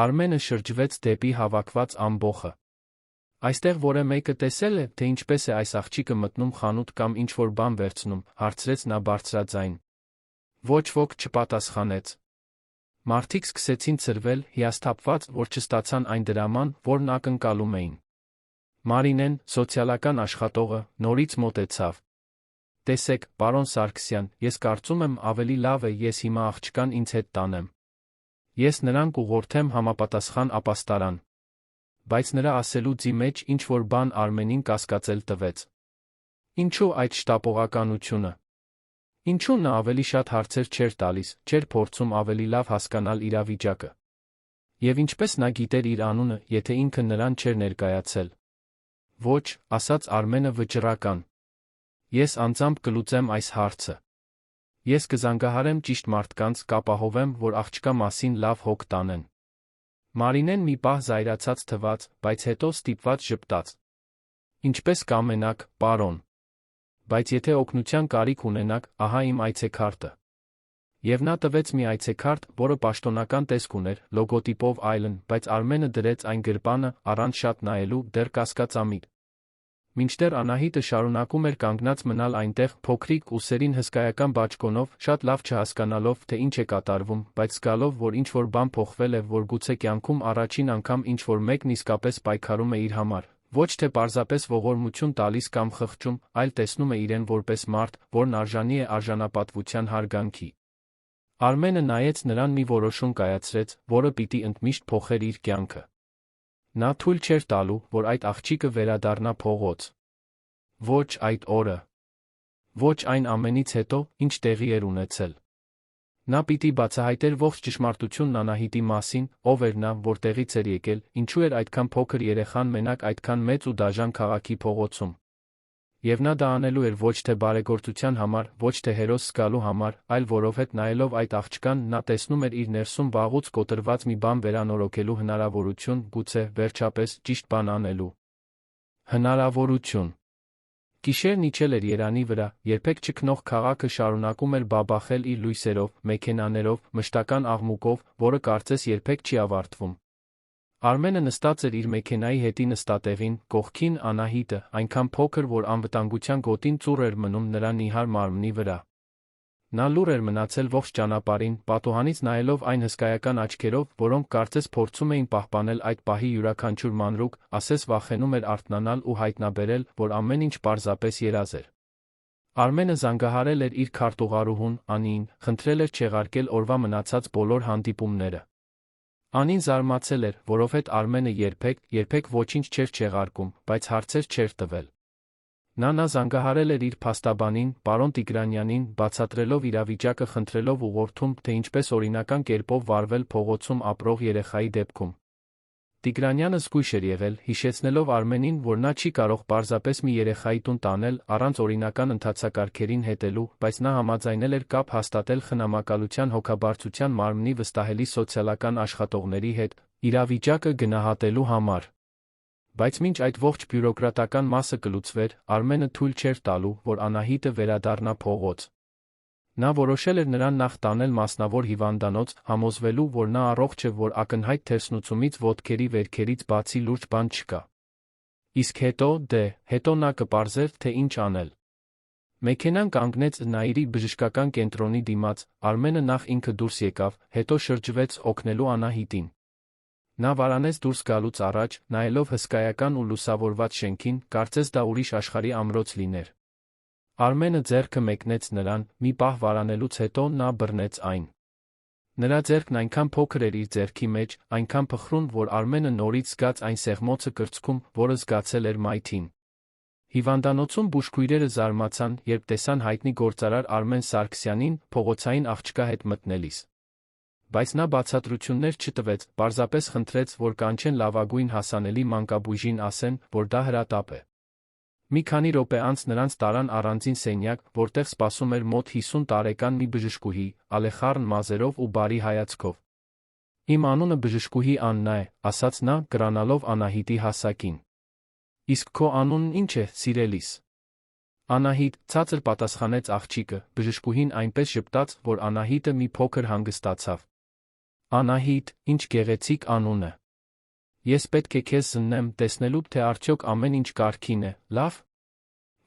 Արմենը շրջվեց դեպի հավաքված ամբոխը։ «Այստեղ որե մեկը տեսել է, թե ինչպես է այս աղջիկը մտնում խանութ կամ ինչ-որ բան վերցնում», հարցրեց նա բարձրաձայն։ Ոչ ոք չպատասխանեց։ Մարդիկ սկսեցին ցրվել, հիասթափված, որ չստացան այն դրաման, որն ակնկալում էին։ Մարինեն, սոցիալական աշխատողը, նորից մոտեցավ։ «Տեսեք, պարոն Սարգսյան, ես կարծում եմ ավելի լավ է ես հիմա աղջկան ինձ հետ տանեմ։ Ես նրան կուղղորդեմ համապատասխան ապաստարան»։ Բայց նրա ասելուձի մեջ ինչ-որ բան Արմենին կասկածել տվեց։ Ինչու այդ շտապողականությունը։ Ինչու նա ավելի շատ հարցեր չէր տալիս, չէր փորձում ավելի լավ հասկանալ իրավիճակը։ Եվ ինչպես նա գիտեր իր անունը, եթե ինքը նրան չէր ներկայացել։ Ոչ, ասաց Արմենը վճռական։ Ես անձամբ կլուծեմ այս հարցը։ Ես կզանգահարեմ ճիշտ մարդկանց, կապահովեմ, որ աղջկա մասին լավ հոգ տանեն։ Մարինեն մի պահ զայրացած թվաց, բայց հետո ստիպված ժպտաց։ Ինչպես կամենաք, պարոն։ Բայց եթե օգնության կարիք ունենաք, ահա իմ այցեքարտը։ Եվ նա տվեց մի այցեքարտ, որը պաշտոնական տեսք ուներ, լոգոտիպով այլն, բայց Արմենը դրեց այն գրպանը, առանց շատ նայելու, դեռ կասկածամիտ։ Մինչդեռ Անահիտը շարունակում էր կանգնած մնալ այնտեղ, փոքրիկ ուսերին հսկայական բաճկոնով, շատ լավ չհասկանալով, թե ինչ է կատարվում, բայց զգալով, որ ինչ-որ բան փոխվել է, որ գուցե կյանքում առաջին անգամ ինչ-որ մեկն իսկապես պայքարում է իր համար, ոչ թե պարզապես ողորմություն տալիս կամ խղճում, այլ տեսնում է իրեն որպես մարդ, որն արժանի է արժանապատվության հարգանքի։ Արմենը նայեց նրան մի որոշում կայացրեց, որը պիտի ընդմիշտ փոխեր իր կյանքը։ Նա թույլ չէր տալու, որ այդ աղջիկը վերադառնա փողոց։ Ոչ այդ օրը։ Ոչ այն ամենից հետո, ինչ տեղի էր ունեցել։ Նա պիտի բացահայտեր ողջ ճշմարտությունն Անահիտի մասին, ով էր նա, որտեղից էր եկել, ինչու էր այդքան փոքր երեխան մենակ այդքան մեծ ու դաժան քաղաքի փողոցում։ Եվ նա դա անելու էր ոչ թե բարեգործության համար, ոչ թե հերոս զգալու համար, այլ որովհետև նայելով այդ աղջկան, նա տեսնում էր իր ներսում վաղուց կոտրված մի բան վերանորոգելու հնարավորություն, գուցե, վերջապես, ճիշտ բան անելու հնարավորություն։ Գիշերն իջել էր Երանի վրա, երբեք չքնող քաղաքը շարունակում էր բաբախել իր լույսերով, մեքենաներով, մշտական աղմուկով, որը կարծես երբեք չի ավարտվում։ Արմենը նստած էր իր մեքենայի հետի նստատեղին, կողքին Անահիտը, այնքան փոքր, որ անվտանգության գոտին ծուռ էր մնում նրա նիհար մարմնի վրա։ Նա լուռ էր մնացել ողջ ճանապարհին, պատուհանից նայելով այն հսկայական աչքերով, որոնք կարծես փորձում էին պահպանել այդ պահի յուրաքանչյուր մանրուք, ասես վախենում էր արթնանալ ու հայտնաբերել, որ ամեն ինչ պարզապես երազ էր։ Արմենը զանգահարել էր իր քարտուղարուհուն, Անիին, խնդրել էր չեղարկել օրվա մնացած բոլոր հանդիպումները։ Անին զարմացել էր, որովհետև Արմենը երբեք ոչինչ չէր չեղարկում, բայց հարցեր չէր տվել։ Նա զանգահարել էր իր փաստաբանին, պարոն Տիգրանյանին, բացատրելով իրավիճակը, խնդրելով ուղղորդում, թե ինչպես օրինական կերպով վարվել փողոցում ապրող երեխայի դեպքում։ Տիգրանյանը զգույշ էր եղել, հիշեցնելով Արմենին, որ նա չի կարող պարզապես մի երեխայի տուն տանել, առանց օրինական ընթացակարգերին հետելու, բայց նա համաձայնել էր կապ հաստատել խնամակալության հոգաբարձության մարմնի վստահելի սոցիալական աշխատողների հետ, իրավիճակը գնահատելու համար։ Բայց մինչ այդ ողջ բյուրոկրատական մասը կլուծվեր, Արմենը թույլ չէր տալու, որ Անահիտը վերադառնա փողոց։ Նա որոշել էր նրան նախ տանել մասնավոր հիվանդանոց, համոզվելու, որ նա առողջ է, որ ակնհայտ թերսնուցումից, ոտքերի վերքերից բացի լուրջ բան չկա։ Իսկ հետո նա կպարզեր, թե ինչ անել։ Մեքենան կանգնեց Նաիրի բժշկական կենտրոնի դիմաց, Արմենը նախ ինքը դուրս եկավ, հետո շրջվեց օգնելու Անահիտին։ Նա վարանեց դուրս գալուց առաջ, նայելով հսկայական ու լուսավորված շենքին, կարծես դա ուրիշ աշխարհի ամրոց լիներ։ Արմենը ձեռքը մեկնեց նրան, մի պահ վարանելուց հետո նա բռնեց այն։ Նրա ձեռքն այնքան փոքր էր իր ձեռքի մեջ, այնքան փխրուն, որ Արմենը նորից զգաց այն սեղմոցը կրծքում, որը զգացել էր մայթին։ Հիվանդանոցում բուժքույրերը զարմացան, երբ տեսան հայտնի գործարար Արմեն Սարգսյանին փողոցային աղջկա հետ մտնելիս։ Բայց նա բացատրություններ չտվեց, պարզապես խնդրեց, որ կանչեն լավագույն հասանելի մանկաբույժին, ասեն, որ դա հրատապ է։ Մի քանի րոպե անց նրանց տարան առանձին սենյակ, որտեղ սպասում էր մոտ 50 տարեկան մի բժշկուհի, ալեխառն մազերով ու բարի հայացքով։ «Իմ անունը բժշկուհի Աննա է», ասաց նա, կրանալով Անահիտի հասակին։ «Իսկ քո անունն ի՞նչ է, սիրելիս»։ Անահիտ, ցածր պատասխանեց աղջիկը, բժշկուհին այնպես ժպտաց, որ Անահիտը մի փոքր հանգստացավ։ «Անահիտ, ինչ գեղեցիկ անուն է։ Ես պետք է քեզ զննեմ, տեսնելու, թե արդյոք ամեն ինչ կարգին է, լավ։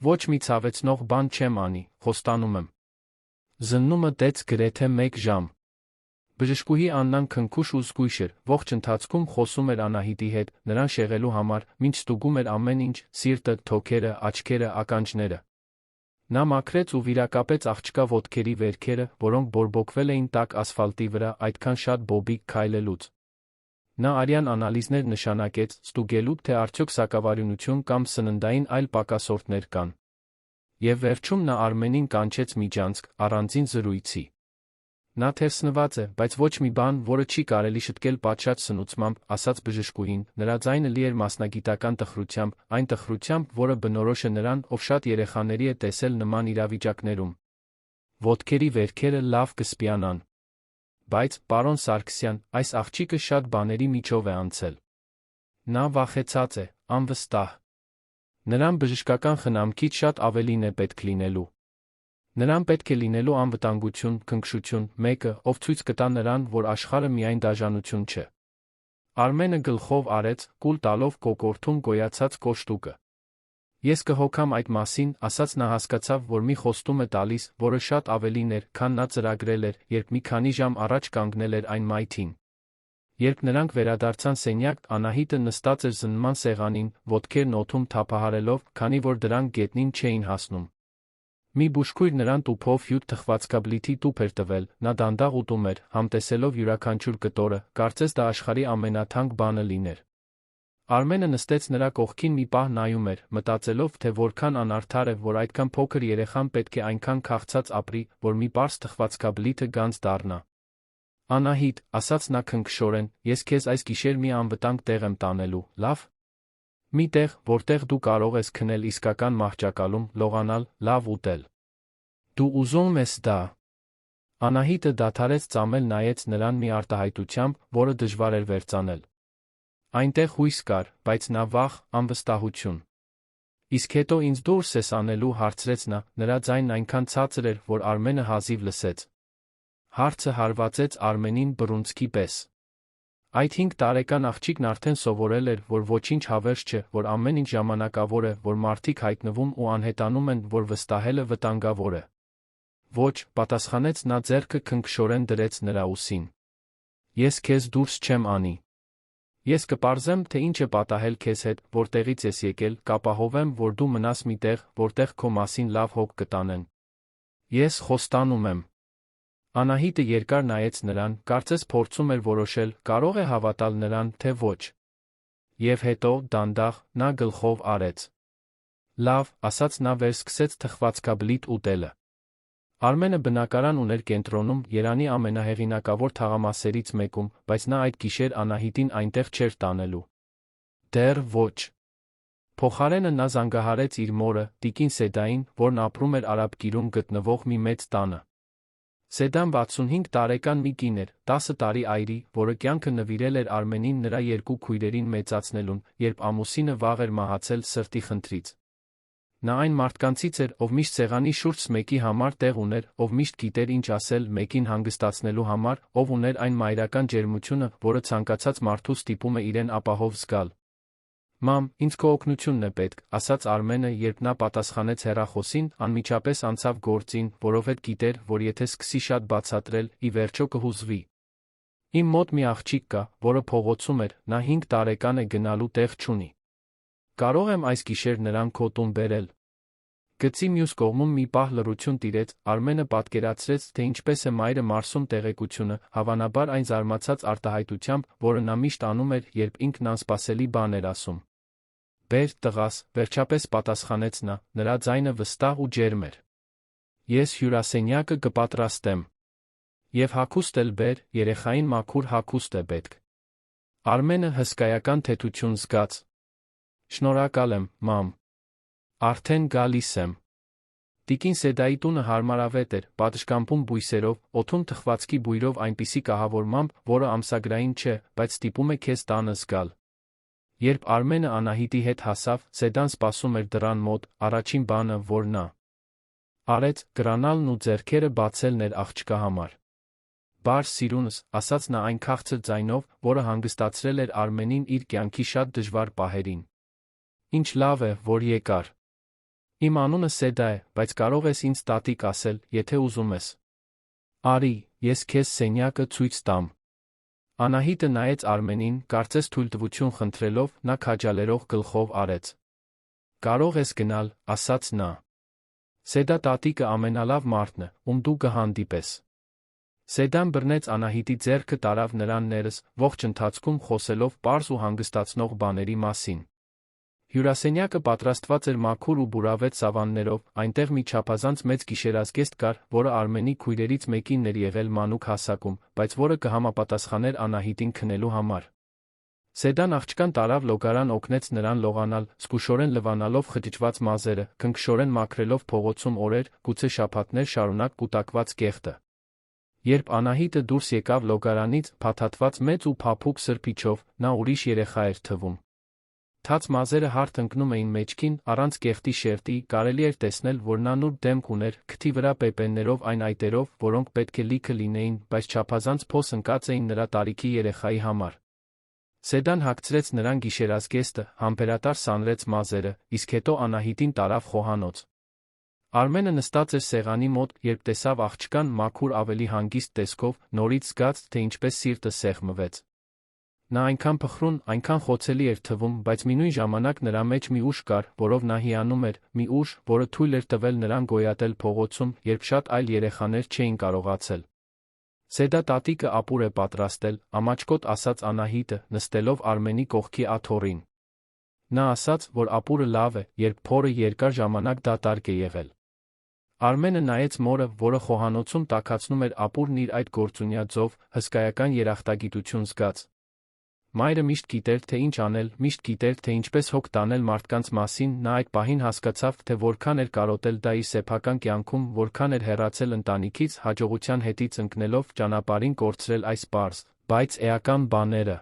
Ոչ մի ցավեցնող բան չեմ անի, խոստանում եմ»։ Զննումը տեց գրեթե 1 ժամ։ Բժշկուհի Աննան քնքուշ ու զգույշ էր, ողջ ընթացքում խոսում էր Անահիտի հետ, նրան շեղելու համար, մինչ ստուգում էր ամեն ինչ՝ սիրտը, թոքերը, աչքերը, ականջները։ Նա մաքրեց ու վիրակապեց աղջկա ոտքերի վերքերը, որոնք բորբոքվել էին տաք ասֆալտի վրա այդքան շատ բոբիկ քայլելուց։ Նա արյան անալիզներ նշանակեց, ստուգելու, թե արդյոք սակավարյունություն կամ սննդային այլ պակասորտներ կան։ Եվ վերջում նա Արմենին կանչեց միջանցք, առանձին զրույցի։ Նա թերսնված է, բայց ոչ մի բան, որը չի կարելի շտկել պատշաճ սնուցմամբ, ասաց բժշկուհին, նրա ձայնը լի էր մասնագիտական տխրությամբ, այն տխրությամբ, որը բնորոշ է նրան, ով շատ երեխաների է տեսել նման իրավիճակներում։ Ոտքերի վերքերը լավ կսպիանան։ Բայց, պարոն Սարգսյան, այս աղջիկը շատ բաների միջով է անցել։ Նա վախեցած է, անվստահ։ Նրան բժշկական խնամքից շատ ավելին է պետք լինելու։ Նրան պետք է լինելու անվտանգություն, քնքշություն, մեկը, ով ցույց կտա նրան, որ աշխարհը միայն դաժանություն չէ։ Արմենը գլխով արեց, կուլ տալով կոկորդում գոյացած կոշտուկը։ Ես կհոգամ այդ մասին, ասաց նա հասկացավ, որ մի խոստում է տալիս, որը շատ ավելին էր, քան նա ծրագրել էր, երբ մի քանի ժամ առաջ կանգնել էր այն մայթին։ Երբ նրանք վերադարձան սենյակ, Անահիտը նստած էր զննման սեղանին, ոտքերն օդում թափահարելով, քանի որ դրանք գետնին չէին հասնում։ Մի բուժքույր նրան տուփով հյութ թխվածքաբլիթի տուփ էր տվել, նա դանդաղ ուտում էր, համտեսելով յուրաքանչյուր կտորը, կարծես դա աշխարհի ամենաթանկ բանը լիներ։ Արմենը նստեց նրա կողքին մի պահ նայում էր, մտածելով, թե որքան անարդար է, որ այդքան փոքր երեխան պետք է այնքան քաղցած ապրի, որ մի պարզ թխվածքաբլիթը գանձ դառնա։ Անահիտ, ասաց նա քնքշորեն, ես քեզ այս գիշեր մի անվտանգ տեղ եմ տանելու, լավ։ Մի տեղ, որտեղ դու կարող ես քնել իսկական մահճակալում, լողանալ, լավ ուտել։ Դու ուզում ես դա։ Անահիտը դադարեց ծամել, նայեց նրան մի արտահայտությամբ, որը դժվար էր վերծանել։ Այնտեղ հույս կար, բայց նա վախ, անվստահություն։ Իսկ հետո ինձ դուրս ես անելու, հարցրեց նա, նրա ձայնն այնքան ցածր էր, որ Արմենը հազիվ լսեց։ Հարցը հարվածեց Արմենին բռունցքի պես։ Այդ 5 տարեկան աղջիկն արդեն սովորել էր, որ ոչինչ հավերժ չէ, որ ամեն ինչ ժամանակավոր է, որ մարդիկ հայտնվում ու անհետանում են, որ վստահելը վտանգավոր է։ Ոչ, պատասխանեց նա, ձեռքը քնքշորեն դրեց նրա ուսին։ Ես քեզ դուրս չեմ անի։ Ես կպարզեմ, թե ինչ է պատահել քեզ հետ, որտեղից ես եկել, կապահովեմ, որ դու մնաս մի տեղ, որտեղ քո մասին լավ հոգ կտանեն։ Ես խոստանում եմ։ Անահիտը երկար նայեց նրան, կարծես փորձում էր որոշել, կարող է հավատալ նրան, թե ոչ։ Եվ հետո, դանդաղ, նա գլխով արեց։ Լավ, ասաց նա, վերսկսեց թխվածքաբլիթ ուտելը։ Արմենը բնակարան ուներ կենտրոնում, Երանի ամենահեղինակավոր թաղամասերից մեկում, բայց նա այդ գիշեր Անահիտին այնտեղ չէր տանելու։ Դեռ ոչ։ Փոխարենը նա զանգահարեց իր մորը, տիկին Սեդային, որն ապրում էր Արաբկիրում գտնվող մի մեծ տանը։ Սեդան 65 տարեկան մի կին էր, 10 տարի այրի, որը կյանքը նվիրել էր Արմենին նրա 2 քույրերին մեծացնելուն, երբ ամուսինը վաղ էր մահացել սրտի խնդրից։ Նա այն մարդկանցից էր, ով միշտ սեղանի շուրջս մեկի համար տեղ ուներ, ով միշտ գիտեր ինչ ասել մեկին հանգստացնելու համար, ով ուներ այն մայրական ջերմությունը, որը ցանկացած մարդու ստիպում է իրեն ապահով զգալ։ Մամ, ինձ քո օգնությունն է պետք, ասաց Արմենը, երբ նա պատասխանեց հեռախոսին, անմիջապես անցավ գործին, որովհետև գիտեր, որ եթե սկսի շատ բացատրել, ի վերջո կհուզվի։ Իմ մոտ մի աղջիկ կա, որը փողոցում էր, նա 5 տարեկան է, գնալու տեղ չունի։ Կարող եմ այս գիշեր նրան քո տուն բերել։ Գծի մյուս կողմում մի պահ լռություն տիրեց, Արմենը պատկերացրեց, թե ինչպես է մայրը Մարսում տեղեկությունը, հավանաբար այն զարմացած արտահայտությամբ, որը նա միշտ անում էր, երբ ինքն անսպասելի բան էր ասում։ «Բեր, տղաս», վերջապես պատասխանեց նա, նրա ձայնը վստահ ու ջերմ էր։ «Ես հյուրասենյակը կպատրաստեմ։ Եվ հագուստ էլ բեր, երեխային մաքուր հագուստ է պետք»։ Արմենը հսկայական թեթություն զգաց։ «Շնորհակալ եմ, մամ։ Արդեն գալիս եմ»։ Տիկին Սեդայի տունը հարմարավետ էր, պատշգամբում բույսերով, օդում թխվածքի բույրով այնպիսի կահավորմամբ, որը ամսագրային չէ, բայց ստիպում է քեզ տանը զգալ։ Երբ Արմենը Անահիտի հետ հասավ, Սեդան սպասում էր դռան մոտ, առաջին բանը, որ նա արեց, կրանալն ու ձեռքերը բացելն էր աղջկա համար։ «Բար սիրունս», ասաց նա այն քաղցր ձայնով, որը հանգստացրել էր Արմենին իր կյանքի շատ դժվար պահերին։ «Ինչ լավ է, որ եկար։ Իմ անունը Սեդա է, բայց կարող ես ինձ տատիկ ասել, եթե ուզում ես։ Արի, ես քեզ սենյակը ցույց տամ»։ Անահիտը նայեց Արմենին, կարծես թույլտվություն խնդրելով, նա քաջալերող գլխով արեց։ «Կարող ես գնալ», ասաց նա։ «Սեդա տատիկը ամենալավ մարդն է, ում դու կհանդիպես»։ Սեդան բռնեց Անահիտի ձեռքը, տարավ նրան ներս, ողջ ընթացքում խոսելով պարզ ու հանգստացնող բաների մասին։ Հյուրասենյակը պատրաստված էր մաքուր ու բուրավետ սավաններով, այնտեղ մի չափազանց մեծ գիշերազգեստ կար, որը Արմենի քույրերից մեկինն էր եղել մանուկ հասակում, բայց որը կհամապատասխաներ Անահիտին քնելու համար։ Սեդան աղջկան տարավ լոգարան, օգնեց նրան լողանալ, զգուշորեն լվանալով խճճված մազերը, քնքշորեն մաքրելով փողոցում օրեր, գուցե շաբաթներ շարունակ կուտակված կեղտը։ Երբ Անահիտը դուրս եկավ լոգարանից, փաթաթված մեծ ու փափուկ սրբիչով, նա ուրիշ երեխա էր թվում։ Թաց մազերը հարթ ընկնում էին մեջքին, առանց կեղտի շերտի, կարելի էր տեսնել, որ նա նուրբ դեմք ուներ, քթի վրա պեպեններով, այն այտերով, որոնք պետք է լիքը լինեին, բայց չափազանց փոս ընկած էին նրա տարիքի երեխայի համար։ Սեդան հագցրեց նրան գիշերազգեստը, համբերատար սանրեց մազերը, իսկ հետո Անահիտին տարավ խոհանոց։ Արմենը նստած էր սեղանի մոտ, երբ տեսավ աղջկան մաքուր, ավելի հանգիստ տեսքով, նորից զգաց, թե ինչպես սիրտը սեղմվեց։ Նա այնքան փխրուն, այնքան խոցելի էր թվում, բայց միևնույն ժամանակ նրա մեջ մի ուժ կար, որով նա հիանում էր, մի ուժ, որը թույլ էր տվել նրան գոյատել փողոցում, երբ շատ այլ երեխաներ չէին կարողացել։ «Սեդա տատիկը ապուր է պատրաստել», ամաչկոտ ասաց Անահիտը, նստելով Արմենի կողքի աթոռին։ Նա ասաց, որ ապուրը լավ է, երբ փորը երկար ժամանակ դատարկ է եղել։ Արմենը նայեց մորը, որը խոհանոցում տաքացնում էր ապուրն իր այդ գործունյա ձով, հսկայական երախտագիտություն զգաց։ Մայրը միշտ գիտեր, թե ինչ անել, միշտ գիտեր, թե ինչպես հոգ տանել մարդկանց մասին, նա այդ պահին հասկացավ, թե որքան էր կարոտել դա իր սեփական կյանքում, որքան էր հեռացել ընտանիքից, հաջողության հետից ընկնելով, ճանապարհին կորցրել այս պարզ, բայց էական բաները։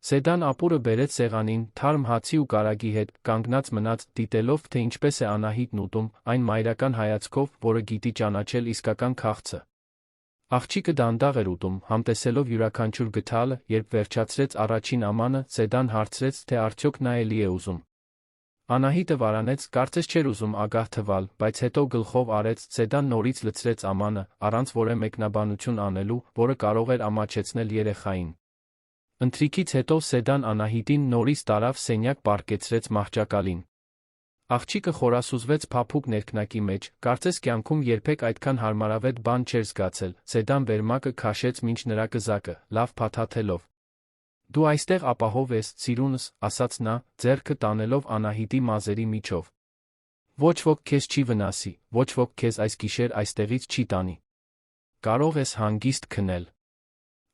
Սեդան ապուրը բերեց սեղանին, թարմ հացի ու կարագի հետ, կանգնած մնաց, դիտելով, թե ինչպես է Անահիտն ուտում, այն մայրական հայացքով, որը գիտի ճանաչել իսկական քաղցը։ Աղջիկը դանդաղ էր ուտում, համտեսելով յուրաքանչյուր գթալը, երբ վերջացրեց առաջին ամանը, Սեդան հարցրեց, թե արդյոք նա էլի է ուզում։ Անահիտը վարանեց, կարծես չէր ուզում ագահ թվալ, բայց հետո գլխով արեց, Սեդան նորից լցրեց ամանը, առանց որևէ մեկնաբանություն անելու, որը կարող էր ամաչեցնել երեխային։ Ընթրիքից հետո Սեդան Անահիտին նորից տարավ սենյակ, պառկեցրեց մահճակալին։ Աղջիկը խորասուզվեց փափուկ ներքնակի մեջ, կարծես կյանքում երբեք այդքան հարմարավետ բան չէր զգացել։ Սեդան վերմակը քաշեց մինչ նրա կզակը, լավ փաթաթելով։ «Դու այստեղ ապահով ես, սիրունս», ասաց նա, ձեռքը տանելով Անահիտի մազերի միջով։ «Ոչ ոք քեզ չի վնասի, ոչ ոք քեզ այս գիշեր այստեղից չի տանի։ Կարող ես հանգիստ քնել»։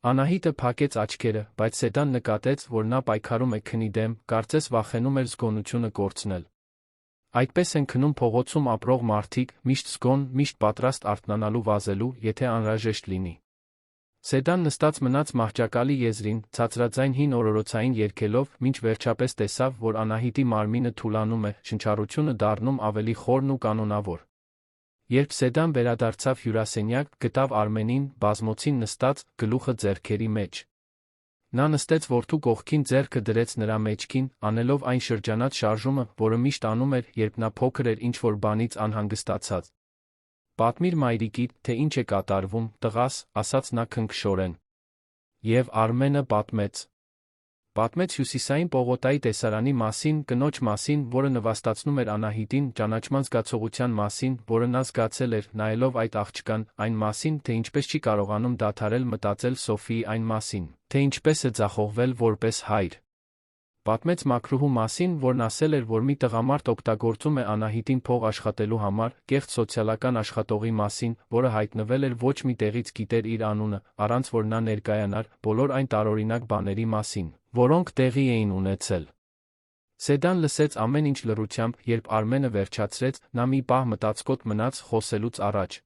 Անահիտը փակեց աչքերը, բայց Սեդան նկատեց, որ նա պայքարում է քնի դեմ, կարծես վախենում էր զգոնությունը կորցնել։ Այդպես են քնում փողոցում ապրող մարդիկ, միշտ զգոն, միշտ պատրաստ արթնանալու վազելու, եթե անհրաժեշտ լինի։ Սեդան նստած մնաց մահճակալի եզրին, ցածրաձայն հին օրորոցային երգելով, մինչ վերջապես տեսավ, որ Անահիտի մարմինը թուլանում է, շնչառությունը դառնում ավելի խորն ու կանոնավոր։ Երբ Սեդան վերադարձավ հյուրասենյակ, գտավ Արմենին, բազմոցին նստած, գլուխը ձեռքերի մեջ։ Նա նստեց որդու կողքին, ձեռքը դրեց նրա մեջքին, անելով այն շրջանած շարժումը, որը միշտ անում էր, երբ նա փոքր էր ինչ-որ բանից անհանգստացած։ «Պատմիր մայրիկիդ, թե ինչ է կատարվում, տղաս», ասաց նա քնքշորեն։ Եվ Արմենը պատմեց։ Պատմեց Հյուսիսային պողոտայի տեսարանի մասին, կնոջ մասին, որը նվաստացնում էր Անահիտին, ճանաչման զգացողության մասին, որը նա զգացել էր, նայելով այդ աղջկան, այն մասին, թե ինչպես չի կարողանում դադարել մտածել Սոֆիի այն մասին, թե ինչպես է ձախողվել որպես հայր։ Պատմեց մաքրուհու մասին, որն ասել էր, որ մի տղամարդ օգտագործում է Անահիտին փող աշխատելու համար, կեղծ սոցիալական աշխատողի մասին, որը հայտնվել էր ոչ մի տեղից գիտեր իր անունը, առանց որ նա ներկայանար, բոլոր այն տարօրինակ բաների մասին, որոնք տեղի էին ունեցել։ Սեդան լսեց ամեն ինչ լռությամբ, երբ Արմենը վերջացրեց, նա մի պահ մտածկոտ մնաց խոսելուց առաջ։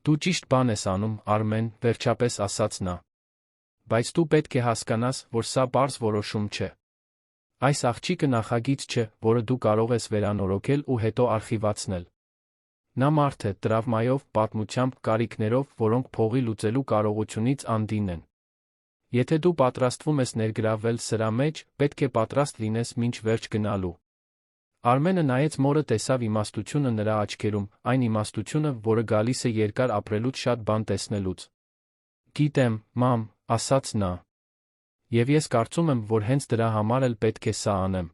Դու ճիշտ բան ես անում, Արմեն, վերջապես ասաց նա։ Բայց դու պետք է հասկանաս, որ սա պարզ որոշում չէ։ Այս աղջիկը նախագիծ չէ, որը դու կարող ես վերանորոգել ու հետո արխիվացնել։ Նա մարդ է, տրավմայով, պատմությամբ, կարիքներով, որոնք փողի լուծելու կարողությունից անդին են։ Եթե դու պատրաստվում ես ներգրավվել սրա մեջ, պետք է պատրաստ լինես մինչ վերջ գնալու։ Արմենը նայեց մորը, տեսավ իմաստությունը նրա աչքերում, այն իմաստությունը, որը գալիս է երկար ապրելուց շատ բան տեսնելուց։ Գիտեմ, մամ, ասաց նա։ Եվ ես կարծում եմ, որ հենց դրա համար էլ պետք է սա անեմ։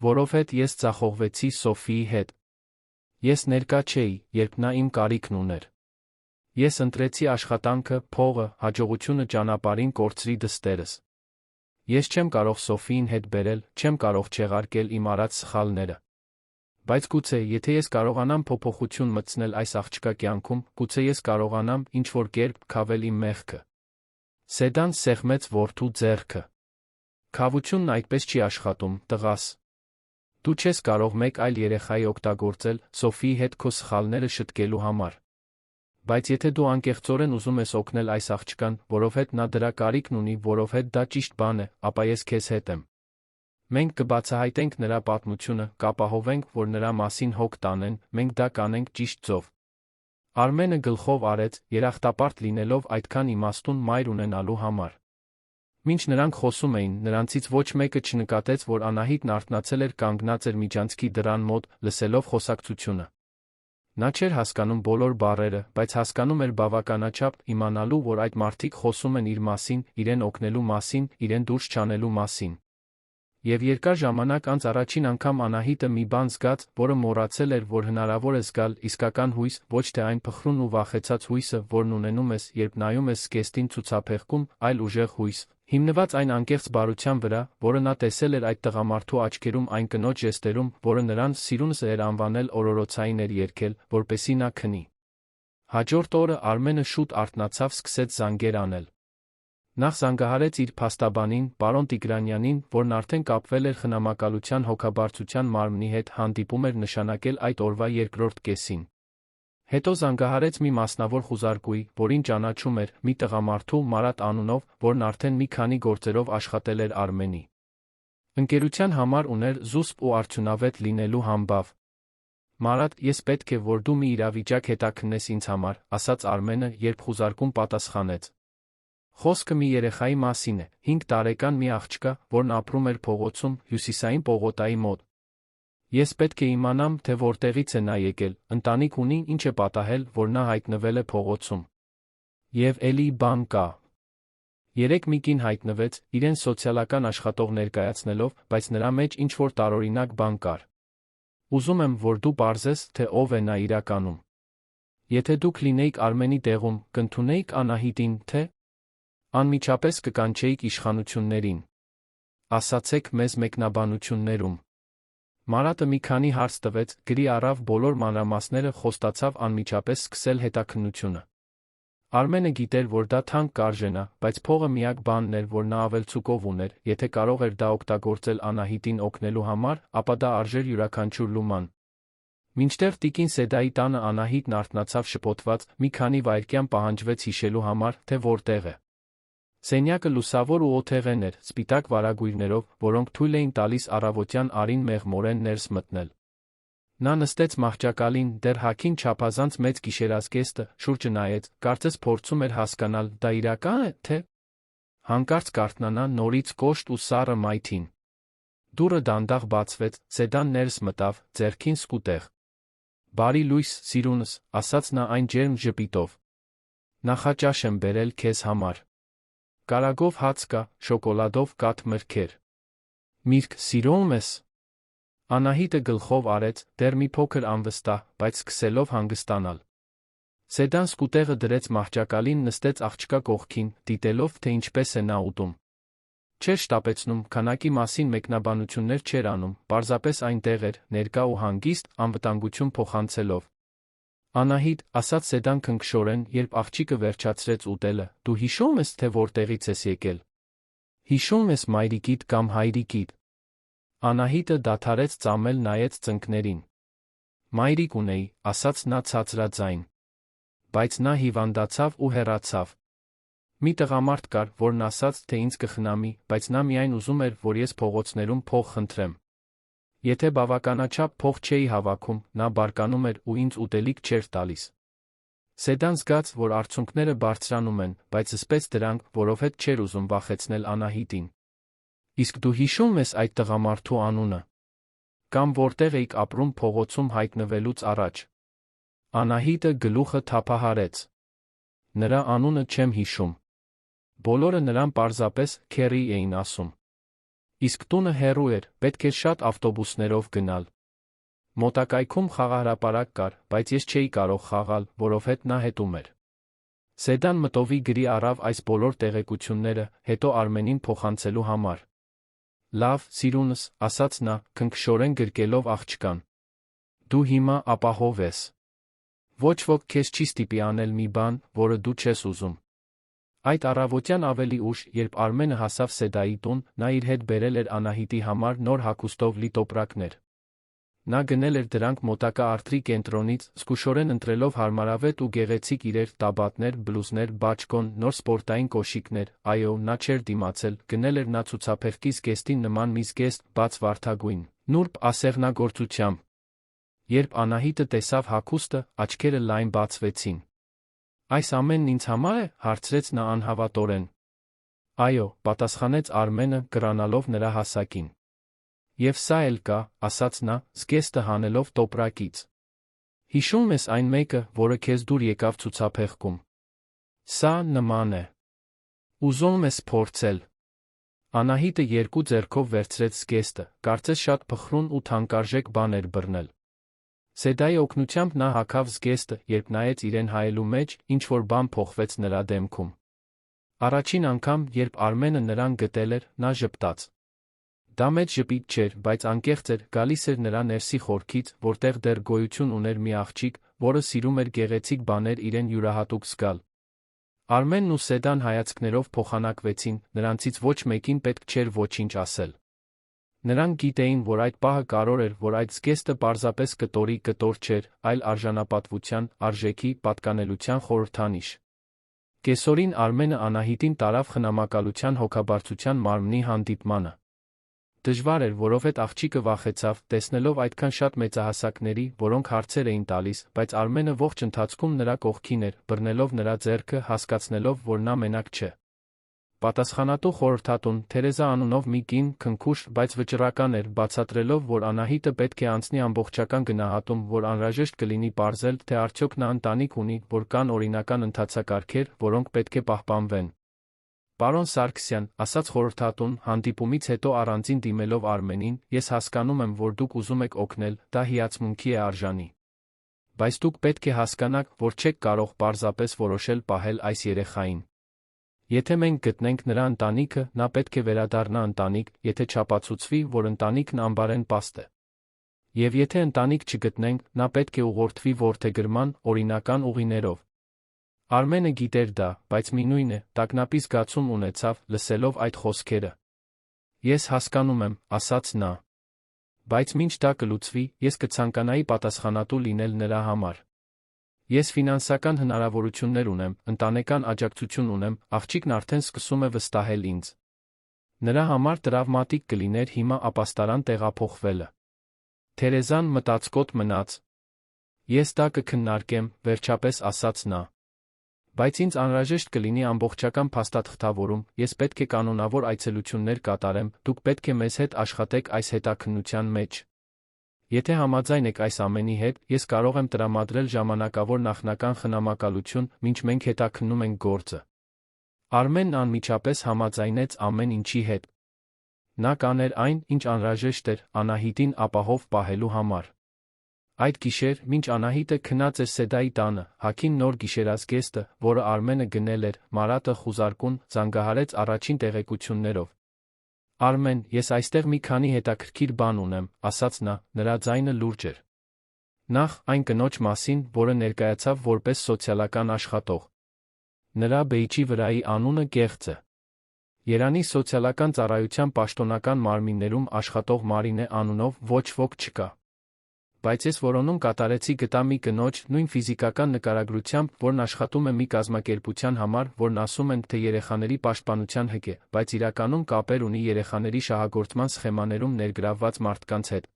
Որովհետև ես ձախողվեցի Սոֆիի հետ։ Ես ներկա չէի, երբ նա իմ կարիքն ուներ։ Ես ընտրեցի աշխատանքը, փողը, հաջողությունը ճանապարհին կորցրի դստերս։ Ես չեմ կարող Սոֆիին հետ բերել, չեմ կարող չեղարկել իմ արած սխալները։ Բայց գուցե, եթե ես կարողանամ փոփոխություն մտցնել այս աղջկա կյանքում, գուցե ես կարողանամ ինչ-որ կերպ քավել իմ մեղքը։ Սեդան սեղմեց որդու ձեռքը։ Քավությունն այդպես չի աշխատում, տղաս։ Դու չես կարող մեկ այլ երեխայի օգտագործել Սոֆիի հետ քո սխալները շտկելու համար։ Բայց եթե դու անկեղծորեն ուզում ես օգնել այս աղջկան, որովհետև նա դրա կարիքն ունի, որովհետև դա ճիշտ բան է, ապա ես քեզ հետ եմ։ Մենք կբացահայտենք նրա պատմությունը, կապահովենք, որ նրա մասին հոգ տանեն, մենք դա կանենք ճիշտ ձով։ Արմենը գլխով արեց, երախտապարտ լինելով այդքան իմաստուն մայր ունենալու համար։ Մինչ նրանք խոսում էին, նրանցից ոչ մեկը չնկատեց, որ Անահիտն արթնացել էր, կանգնած էր միջանցքի դռան մոտ, լսելով խոսակցությունը։ Նա չէր հասկանում բոլոր բառերը, բայց հասկանում էր բավականաչափ իմանալու, որ այդ մարդիկ խոսում են իր մասին, իրեն օգնելու մասին, իրեն դուրս չանելու մասին։ Եվ երկար ժամանակ անց առաջին անգամ Անահիտը մի բան զգաց, որը մոռացել էր, որ հնարավոր է զգալ, իսկական հույս, ոչ թե այն փխրուն ու վախեցած հույսը, որն ունենում ես, երբ նայում ես զգեստին ցուցափեղկում, այլ ուժեղ հույս, հիմնված այն անկեղծ բարության վրա, որը նա տեսել էր այդ տղամարդու աչքերում, այն կնոջ ժեստերում, որը նրան սիրունս էր անվանել, օրորոցային էր երգել, որպեսզի նա քնի։ Հաջորդ օրը Արմենը շուտ արթնացավ, սկսեց զանգեր անել։ Նախ զանգահարեց իր փաստաբանին, պարոն Տիգրանյանին, որն արդեն կապվել էր խնամակալության հոգաբարձության մարմնի հետ, հանդիպում էր նշանակել այդ օրվա երկրորդ կեսին։ Հետո զանգահարեց մի մասնավոր խուզարկուի, որին ճանաչում էր, մի տղամարդու, Մարատ անունով, որն արդեն մի քանի գործերով աշխատել էր Արմենի ընկերության համար, ուներ զուսպ ու արդյունավետ լինելու համբավ։ Մարատ, ես պետք է, որ դու մի իրավիճակ հետաքննես ինձ համար, ասաց Արմենը, երբ խուզարկուն պատասխանեց։ Խոսքը մի երեխայի մասին է, 5 տարեկան մի աղջկա, որն ապրում էր փողոցում, Հյուսիսային պողոտայի մոտ։ Ես պետք է իմանամ, թե որտեղից է նա եկել, ընտանիք ունի, ինչ է պատահել, որ նա հայտնվել է փողոցում։ Եվ էլի բան կա։ Երեք մի կին հայտնվեց, իրեն սոցիալական աշխատող ներկայացնելով, բայց նրա մեջ ինչ-որ տարօրինակ բան կար։ Ուզում եմ, որ դու պարզես, թե ով է նա իրականում։ Եթե դուք լինեիք Արմենի տեղում, կընդունեիք Անահիտին, թե անմիջապես կկանչեիք իշխանություններին։ Ասացեք մեզ մեկնաբանություններում։ Մարատը մի քանի հարց տվեց, գրի առավ բոլոր մանրամասները, խոստացավ անմիջապես սկսել հետաքննությունը։ Արմենը գիտեր, որ դա թանկ կարժենա, բայց փողը միակ բանն էր, որ նա ավելցուկով ուներ, եթե կարող էր դա օգտագործել Անահիտին օգնելու համար, ապա դա արժեր յուրաքանչյուր լուման։ Մինչդեռ տիկին Սեդայի տանը Անահիտն արթնացավ շփոթված, մի քանի վայրկյան պահանջվեց հիշելու համար, թե որտեղ է։ Սենյակը լուսավոր ու օթեղեն էր, սպիտակ վարագույրներով, որոնք թույլ էին տալիս առավոտյան արին մեղմորեն ներս մտնել։ Նա նստեց մահճակալին, դեռ հագին չափազանց մեծ գիշերազգեստը, շուրջը նայեց, կարծես փորձում էր հասկանալ, դա իրական է, թե հանկարծ կարթնանա նորից կոշտ ու սառը մայթին։ Դուռը դանդաղ բացվեց, Սեդան ներս մտավ, ձեռքին սկուտեղ։ Բարի լույս, սիրունս, ասաց նա այն ջերմ ժպիտով։ Նախաճաշ եմ բերել քեզ համար։ Կարագով հաց կա, շոկոլադով կաթ մրգեր։ Միրգ սիրում ես։ Անահիտը գլխով արեց, դեռ մի փոքր անվստահ, բայց սկսելով հանգստանալ։ Սեդան սկուտեղը դրեց մահճակալին, նստեց աղջկա կողքին, դիտելով, թե ինչպես է նա ուտում։ Չէր շտապեցնում, քանակի մասին մեկնաբանություններ չէր անում, պարզապես այնտեղ էր, ներկա ու հանգիստ, անվտանգություն փոխանցելով։ Անահիտ, ասաց Սեդան քնքշորեն, երբ աղջիկը վերջացրեց ուտելը, դու հիշում ես, թե որտեղից ես եկել։ Հիշում ես մայրիկիդ կամ հայրիկիդ։ Անահիտը դադարեց ծամել, նայեց ծնկներին։ Մայրիկ ունեի, ասաց նա ցածրաձայն։ Բայց նա հիվանդացավ ու հեռացավ։ Մի տղամարդ կար, որն ասաց, թե ինձ կխնամի, բայց նա միայն ուզում էր, որ ես փողոցներում փող խնդրեմ։ Եթե բավականաչափ փող չէի հավաքում, նա բարկանում էր ու ինձ ուտելիք չէր տալիս։ Սեդան զգաց, որ արցունքները բարձրանում են, բայց զսպեց դրանք, որովհետև չէր ուզում վախեցնել Անահիտին։ Իսկ դու հիշում ես այդ տղամարդու անունը։ Կամ որտեղ էիք ապրում փողոցում հայտնվելուց առաջ։ Անահիտը գլուխը թափահարեց։ Նրա անունը չեմ հիշում։ Բոլորը նրան պարզապես Քերի էին ասում։ Իսկ տունը հեռու էր, պետք էր շատ ավտոբուսներով գնալ։ Մոտակայքում խաղահրապարակ կար, բայց ես չէի կարող խաղալ, որովհետև նա հետում էր։ Սեդան մտովի գրի առավ այս բոլոր տեղեկությունները, հետո Արմենին փոխանցելու համար։ Լավ, սիրունս, ասաց նա, քնքշորեն գրկելով աղջկան։ Դու հիմա ապահով ես։ Ոչ ոք քեզ չի ստիպի անել մի բան, որը դու չես ուզում։ Այդ առավոտյան ավելի ուշ, երբ Արմենը հասավ Սեդայի տուն, նա իր հետ բերել էր Անահիտի համար նոր հագուստով լի տոպրակներ։ Նա գնել էր դրանք մոտակա արթրի կենտրոնից, զգուշորեն ընտրելով հարմարավետ ու գեղեցիկ իրեր, տաբատներ, բլուզներ, բաճկոն, նոր սպորտային կոշիկներ, այո, նա չէր դիմացել, գնել էր նա ցուցափեղկի զգեստին նման մի զգեստ, բաց վարդագույն, նուրբ ասեղնագործությամբ։ Երբ Անահիտը տեսավ հագուստը, աչքերը լայն բացվեցին։ Այս ամենն ինձ համար է, հարցրեց նա անհավատորեն։ Այո, պատասխանեց Արմենը, կռանալով նրա հասակին։ Եվ սա էլ կա, ասաց նա, զգեստը հանելով տոպրակից։ Հիշում ես այն մեկը, որը քեզ դուր եկավ ցուցափեղկում։ Սա նման է։ Ուզում ես փորձել։ Անահիտը երկու ձեռքով վերցրեց զգեստը, կարծես շատ փխրուն ու թանկարժեք բան էր բռնել։ Սեդայի օգնությամբ նա հագավ զգեստը, երբ նայեց իրեն հայելու մեջ, ինչ-որ բան փոխվեց նրա դեմքում։ Առաջին անգամ, երբ Արմենը նրան գտել էր, նա ժպտաց։ Դա մեծ ժպիտ չէր, բայց անկեղծ էր, գալիս էր նրա ներսի խորքից, որտեղ դեռ գոյություն ուներ մի աղջիկ, որը սիրում էր գեղեցիկ բաներ իրեն յուրահատուկ զգալ։ Արմենն ու Սեդան հայացքներով փոխանակվեցին, նրանցից ոչ մեկին պետք չէր ոչինչ ասել։ Նրանք գիտեին, որ այդ պահը կարող էր, որ այդ զգեստը պարզապես կտորի կտոր չէր, այլ արժանապատվության, արժեքի, պատկանելության խորհրդանիշ։ Կեսօրին Արմենը Անահիտին տարավ խնամակալության հոգաբարձության մարմնի հանդիպմանը։ Դժվար էր, որովհետև աղջիկը վախեցավ, տեսնելով այդքան շատ մեծահասակների, որոնք հարցեր էին տալիս, բայց Արմենը ողջ ընթացքում նրա կողքին էր, բռնելով նրա ձեռքը, հասկացնելով, որ նա մենակ չէ։ Պատասխանատու խորհրդատուն, Թերեզա անունով մի կին, քնքուշ, բայց վճռական էր, բացատրելով, որ Անահիտը պետք է անցնի ամբողջական գնահատում, որ անհրաժեշտ կլինի պարզել, թե արդյոք նա ընտանիք ունի, որ կան օրինական ընթացակարգեր, որոնք պետք է պահպանվեն։ Պարոն Սարգսյան, ասաց խորհրդատուն, հանդիպումից հետո առանձին դիմելով Արմենին, ես հասկանում եմ, որ դուք ուզում եք օգնել, դա հիացմունքի է արժանի։ Բայց դուք պետք է հասկանաք, որ չեք կարող պարզապես որոշել պահել այս երեխային։ Եթե մենք գտնենք նրա ընտանիքը, նա պետք է վերադառնա ընտանիք, եթե չապացուցվի, որ ընտանիքն անբարեն պաստ է։ Եվ եթե ընտանիք չգտնենք, նա պետք է ուղղորդվի որդեգրման, օրինական ուղիներով։ Արմենը գիտեր դա, բայց մինույն է, տագնապի զգացում ունեցավ, լսելով այդ խոսքերը։ Ես հասկանում եմ, ասաց նա։ Բայց մինչ դա կլուծվի, ես կցանկանայի պատասխանատու լինել նրա համար։ Ես ֆինանսական հնարավորություններ ունեմ, ընտանեկան աջակցություն ունեմ, աղջիկն արդեն սկսում է վստահել ինձ։ Նրա համար տրավմատիկ կլիներ հիմա ապաստարան տեղափոխվելը։ Թերեզան մտածկոտ մնաց։ Ես դա կքննարկեմ, վերջապես ասաց նա։ Բայց ինձ անհրաժեշտ կլինի ամբողջական փաստաթղթավորում, ես պետք է կանոնավոր այցելություններ կատարեմ, դուք պետք է մեզ հետ աշխատեք այս հետաքննության մեջ։ Եթե համաձայն եք այս ամենի հետ, ես կարող եմ տրամադրել ժամանակավոր նախնական խնամակալություն, մինչ մենք հետաքննում ենք գործը։ Արմենն անմիջապես համաձայնեց ամեն ինչի հետ։ Նա կաներ այն, ինչ անհրաժեշտ էր Անահիտին ապահով պահելու համար։ Այդ գիշեր, մինչ Անահիտը քնած էր Սեդայի տանը, հագին նոր գիշերազգեստը, որը Արմենը գնել էր, Մարատը խուզարկուն, զանգահարեց առաջին տեղեկություններով։ Արմեն, ես այստեղ մի քանի հետաքրքիր բան ունեմ, ասաց նա, նրա ձայնը լուրջ էր։ Նախ, այն կնոջ մասին, որը ներկայացավ որպես սոցիալական աշխատող։ Նրա բեյջի վրայի անունը Գեղձ է։ Երանի սոցիալական ծառայության պաշտոնական մարմիններում աշխատող Մարինե անունով ոչ ոք չկա։ Բայց ես որոնում կատարեցի գտա մի կնոջ նույն ֆիզիկական նկարագրությամբ, որն աշխատում է մի կազմակերպության համար, որն ասում են, թե երեխաների պաշտպանության հկ է, բայց իրականում կապեր ունի երեխաների շահագործման սխեմաներում ներգրավված մարդկանց հետ։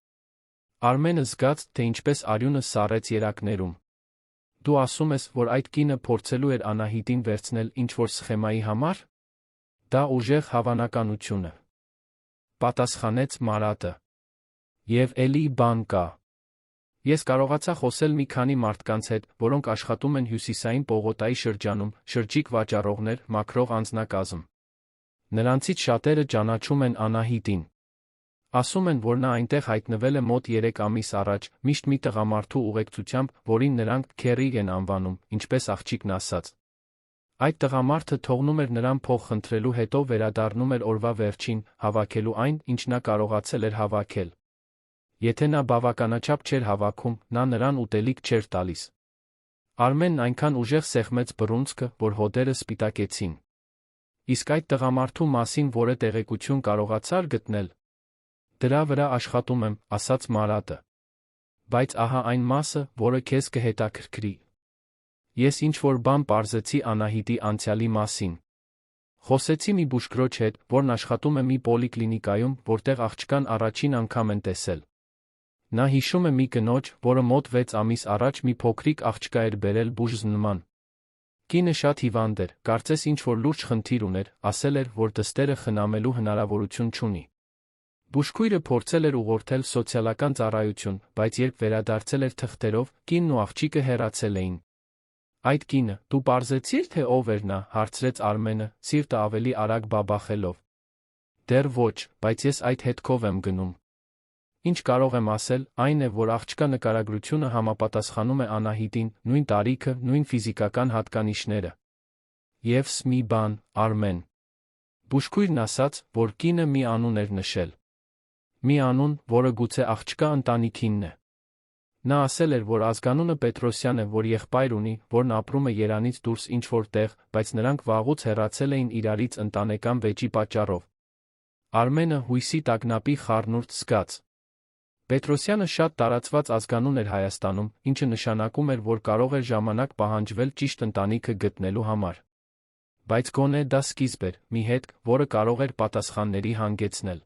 Արմենը զգաց, թե ինչպես արյունը սառեց երակներում։ Դու ասում ես, որ այդ կինը փորձելու էր Անահիտին վերցնել ինչ-որ սխեմայի համար։ Դա ուժեղ հավանականություն է, պատասխանեց Մարատը։ Եվ էլի բան կա։ Ես կարողացա խոսել մի քանի մարդկանց հետ, որոնք աշխատում են Հյուսիսային պողոտայի շրջանում, շրջիկ վաճառողներ, մաքրող անձնակազմ։ Նրանցից շատերը ճանաչում են Անահիտին։ Ասում են, որ նա այնտեղ հայտնվել է մոտ 3 ամիս առաջ, միշտ մի տղամարդու ուղեկցությամբ, որին նրանք Քերի են անվանում, ինչպես աղջիկն ասաց։ Այդ տղամարդը թողնում էր նրան փող խնդրելու, հետո վերադառնում էր օրվա վերջին, հավաքելու այն, ինչ նա կարողացել էր հավաքել։ Եթե նա բավականաչափ չէր հավաքում, նա նրան ուտելիք չէր տալիս։ Արմենն այնքան ուժեղ սեղմեց բռունցքը, որ հոդերը սպիտակեցին։ Իսկ այդ տղամարդու մասին որը տեղեկություն կարողացար գտնել։ Դրա վրա աշխատում եմ, ասաց Մարատը։ Բայց ահա այն մասը, որը քեզ կհետաքրքրի։ Ես ինչ-որ բան պարզեցի Անահիտի անցյալի մասին։ Խոսեցի մի բուժքրոջ հետ, որն աշխատում է մի պոլիկլինիկայում, որտեղ աղջկան առաջին անգամ են տեսել։ Նա հիշում է մի կնոջ, որը մոտ 6 ամիս առաջ մի փոքրիկ աղջկա էր բերել բուժզնման։ Կինը շատ հիվանդ էր, կարծես ինչ-որ լուրջ խնդիր ուներ, ասել էր, որ դստերը խնամելու հնարավորություն չունի։ Բուժքույրը փորձել էր ուղղորդել սոցիալական ծառայություն, բայց երբ վերադարձել էր թղթերով, կինն ու աղջիկը հեռացել էին։ Այդ կինը, դու պարզեցի՞ր, թե ով էր նա, հարցրեց Արմենը, սիրտը ավելի արագ բաբախելով։ Դեռ ոչ, բայց ես այդ հետքով եմ գնում։ Ինչ կարող եմ ասել, այն է, որ աղջկա նկարագրությունը համապատասխանում է Անահիտին, նույն տարիքը, նույն ֆիզիկական հատկանիշները։ Եվս մի բան, Արմեն։ Բուժքույրն ասաց, որ կինը մի անուն էր նշել։ Մի անուն, որը գուցե աղջկա ընտանիքինն է։ Նա ասել էր, որ ազգանունը Պետրոսյան է, որ եղբայր ունի, որն ապրում է Երանից դուրս ինչ-որ տեղ, բայց նրանք վաղուց հեռացել էին իրարից ընտանեկան վեճի պատճառով։ Արմենը հույսի տագնապի խառնուրդ զգաց։ Պետրոսյանը շատ տարածված ազգանուն էր Հայաստանում, ինչը նշանակում էր, որ կարող էր ժամանակ պահանջվել ճիշտ ընտանիքը գտնելու համար։ Բայց գոնե դա սկիզբ էր, մի հետք, որը կարող էր պատասխանների հանգեցնել։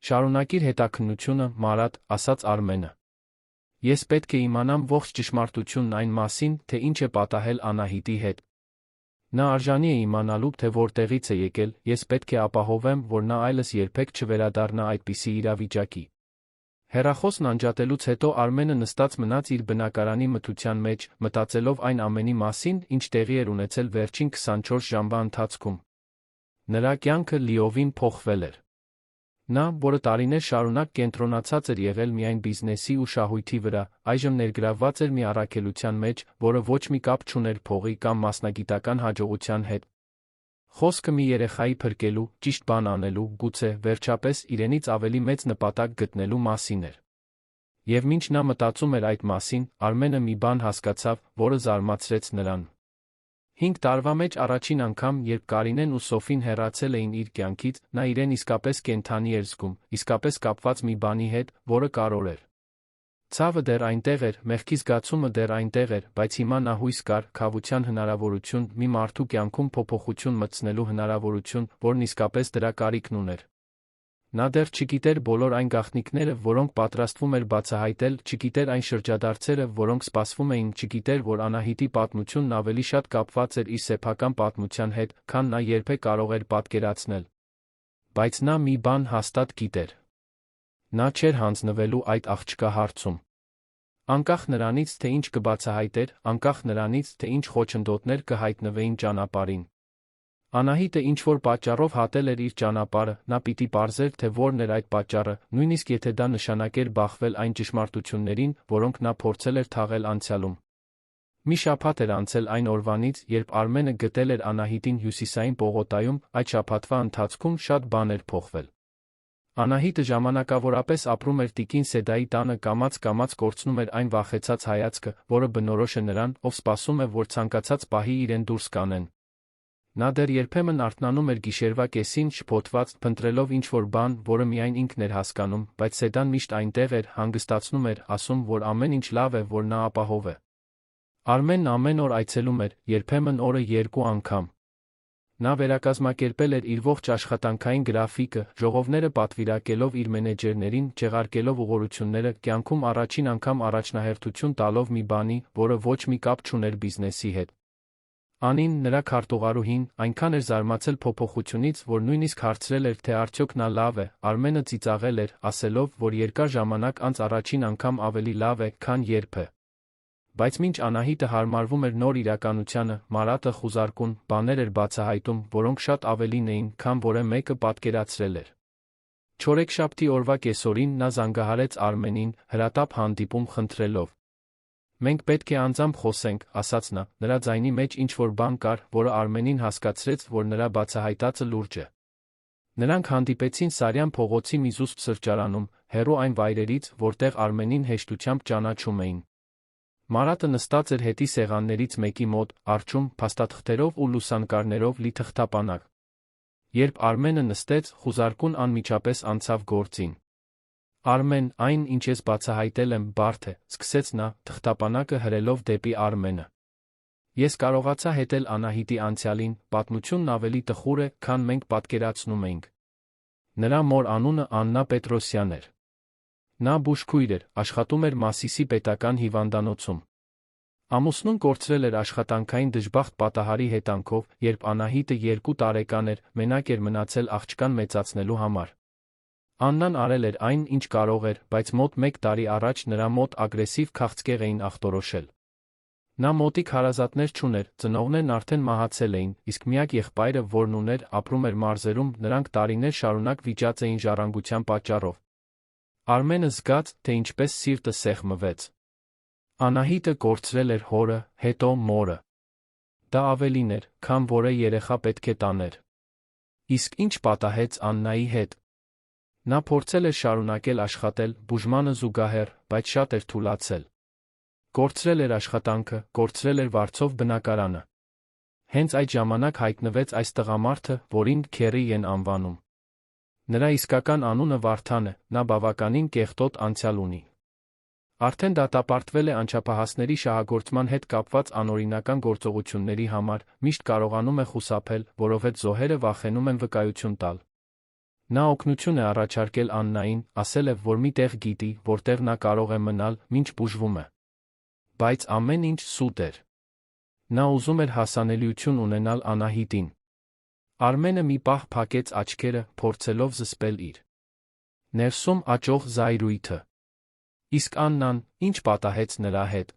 Շարունակիր հետաքննությունը, Մարատ, ասաց Արմենը։ Ես պետք է իմանամ ողջ ճշմարտությունն այն մասին, թե ինչ է պատահել Անահիտի հետ։ Նա արժանի է իմանալու, թե որտեղից է եկել, ես պետք է ապահովեմ, որ նա այլս երբեք չվերադառնա այդպիսի իրավիճակի։ Հեռախոսն անջատելուց հետո Արմենը նստած մնաց իր բնակարանի մթության մեջ, մտածելով այն ամենի մասին, ինչ տեղի էր ունեցել վերջին 24 ժամվա ընթացքում։ Նրա կյանքը լիովին փոխվել էր։ Նա, որը տարիներ շարունակ կենտրոնացած էր եղել միայն բիզնեսի ու շահույթի վրա, այժմ ներգրավված էր մի առաքելության մեջ, որը ոչ մի կապ չուներ փողի կամ մասնագիտական հաջողության հետ։ Խոսքը մի երեխայի փրկելու, ճիշտ բան անելու, գուցե, վերջապես, իրենից ավելի մեծ նպատակ գտնելու մասին էր։ Եվ մինչ նա մտածում էր այդ մասին, Արմենը մի բան հասկացավ, որը զարմացրեց նրան։ 5 տարվա մեջ առաջին անգամ, երբ Կարինեն ու Սոֆին հեռացել էին իր կյանքից, նա իրեն իսկապես կենդանի էր զգում, իսկապես կապված մի բանի հետ, որը կարևոր էր։ Ցավը դեռ այնտեղ էր, մեղքի զգացումը դեռ այնտեղ էր, բայց հիմա նա հույս կար, քավության հնարավորություն, մի մարդու կյանքում փոփոխություն մտցնելու հնարավորություն, որն իսկապես դրա կարիքն ուներ։ Նա դեռ չգիտեր բոլոր այն գաղտնիքները, որոնք պատրաստվում էր բացահայտել, չգիտեր այն շրջադարձերը, որոնք սպասվում էին, չգիտեր, որ Անահիտի պատմությունն ավելի շատ կապված էր իր սեփական պատմության հետ, քան նա երբեք կարող էր պատկերացնել։ Բայց նա մի բան հաստատ գիտեր։ Նա չէր հանձնվելու այդ աղջկա հարցում։ Անկախ նրանից, թե ինչ կբացահայտեր, անկախ նրանից, թե ինչ խոչընդոտներ կհայտնվեին ճանապարհին։ Անահիտը ինչ-որ պատճառով հատել էր իր ճանապարհը, նա պիտի պարզեր, թե որն էր այդ պատճառը, նույնիսկ եթե դա նշանակեր բախվել այն ճշմարտություններին, որոնք նա փորձել էր թաղել անցյալում։ Մի շաբաթ էր անցել այն օրվանից, երբ Արմենը գտել էր Անահիտին Հյուսիսային պողոտայում, այդ շաբաթվա ընթացքում շատ բան էր փոխվել։ Անահիտը ժամանակավորապես ապրում էր տիկին Սեդայի տանը, կամաց-կամաց կորցնում էր այն վախեցած հայացքը, որը բնորոշ է նրան, ով սպասում է, որ ցանկացած պահի իրեն դուրս կանեն։ Նա դեռ երբեմն արթնանում էր գիշերվա կեսին շփոթված, փնտրելով ինչ-որ բան, որը միայն ինքն էր հասկանում, բայց Սեդան միշտ այնտեղ էր, հանգստացնում էր, ասում, որ ամեն ինչ լավ է, որ նա ապահով է։ Արմենն ամեն օր այցելում էր, երբեմն օրը 2 անգամ։ Նա վերակազմակերպել էր իր ողջ աշխատանքային գրաֆիկը, ժողովները պատվիրակելով իր մենեջերներին, չեղարկելով ուղղությունները, կյանքում առաջին անգամ առաջնահերթություն տալով մի բանի, որը ոչ մի կապ չուներ բիզնեսի հետ։ Անին, նրա քարտուղարուհին, այնքան էր զարմացել փոփոխությունից, որ նույնիսկ հարցրել էր, թե արդյոք նա լավ է։ Արմենը ծիծաղել էր, ասելով, որ երկար ժամանակ անց առաջին անգամ ավելի լավ է, քան երբը։ Բայց մինչ Անահիտը հարմարվում էր նոր իրականությանը, Մարատը խուզարկուն բաներ էր բացահայտում, որոնք շատ ավելին էին, քան որը մեկը պատկերացրել էր։ Չորեքշաբթի օրվա կեսօրին նա զանգահարեց Արմենին, հրատապ հանդիպում խնդրելով։ «Մենք պետք է անձամբ խոսենք», ասաց նա, նրա ձայնի մեջ ինչ-որ բան կար, որը Արմենին հասկացրեց, որ նրա բացահայտածը լուրջ է։ Նրանք հանդիպեցին Սարյան փողոցի մի զուսպ սրճարանում, հեռու այն վայրերից, որտեղ Արմենին հեշտությամբ ճանաչում էին։ Մարատը նստած էր հետի սեղաններից մեկի մոտ, առջում, փաստաթղթերով ու լուսանկարներով լի թղթապանակ։ Երբ Արմենը նստեց, խուզարկուն անմիջապես անցավ գործին։ «Արմեն, այն, ինչ ես բացահայտել եմ, բարդ է», սկսեց նա, թղթապանակը հրելով դեպի Արմենը։ «Ես կարողացա հետել Անահիտի անցյալին, պատմությունն ավելի տխուր է, քան մենք պատկերացնում էինք։ Նրա մոր անունը Աննա Պետրոսյան էր։ Նա բուժքույր էր, աշխատում էր Մասիսի պետական հիվանդանոցում։ Ամուսնուն կորցրել էր աշխատանքային դժբախտ պատահարի հետանքով, երբ Անահիտը 2 տարեկան էր, մենակ էր մնացել աղջկան մեծացնելու համար։ Աննան արել էր այն, ինչ կարող էր, բայց մոտ 1 տարի առաջ նրա մոտ ագրեսիվ քաղցկեղ էին ախտորոշել։ Նա մոտիկ հարազատներ չուներ, ծնողներն արդեն մահացել էին, իսկ միակ եղբայրը, որն ուներ, ապրում էր մարզերում, նրանք տարիներ շարունակ վիճած էին ժառանգության պատճառով։ Արմենը զգաց, թե ինչպես սիրտը սեղմվեց։ Անահիտը կորցրել էր հորը, հետո մորը։ Դա ավելին էր, քան որը երեխա պետք է տաներ։ Իսկ ինչ պատահեց Աննայի հետ։ Նա փորձել էր շարունակել աշխատել, բուժմանը զուգահեռ, բայց շատ էր թուլացել։ Կորցրել էր աշխատանքը, կորցրել էր վարձով բնակարանը։ Հենց այդ ժամանակ հայտնվեց այս տղամարդը, որին Քերի են անվանում։ Նրա իսկական անունը Վարդան է, նա բավականին կեղտոտ անցյալ ունի։ Արդեն դատապարտվել է անչափահասների շահագործման հետ կապված անօրինական գործողությունների համար, միշտ կարողանում է խուսափել, որովհետև զոհերը վախենում են վկայություն տալ։ Նա օգնություն է առաջարկել Աննային, ասել է, որ մի տեղ գիտի, որտեղ նա կարող է մնալ, մինչ բուժվում է։ Բայց ամեն ինչ սուտ էր։ Նա ուզում էր հասանելիություն ունենալ Անահիտին։ Արմենը մի պահ փակեց աչքերը, փորձելով զսպել իր ներսում աճող զայրույթը։ Իսկ Աննան, ինչ պատահեց նրա հետ։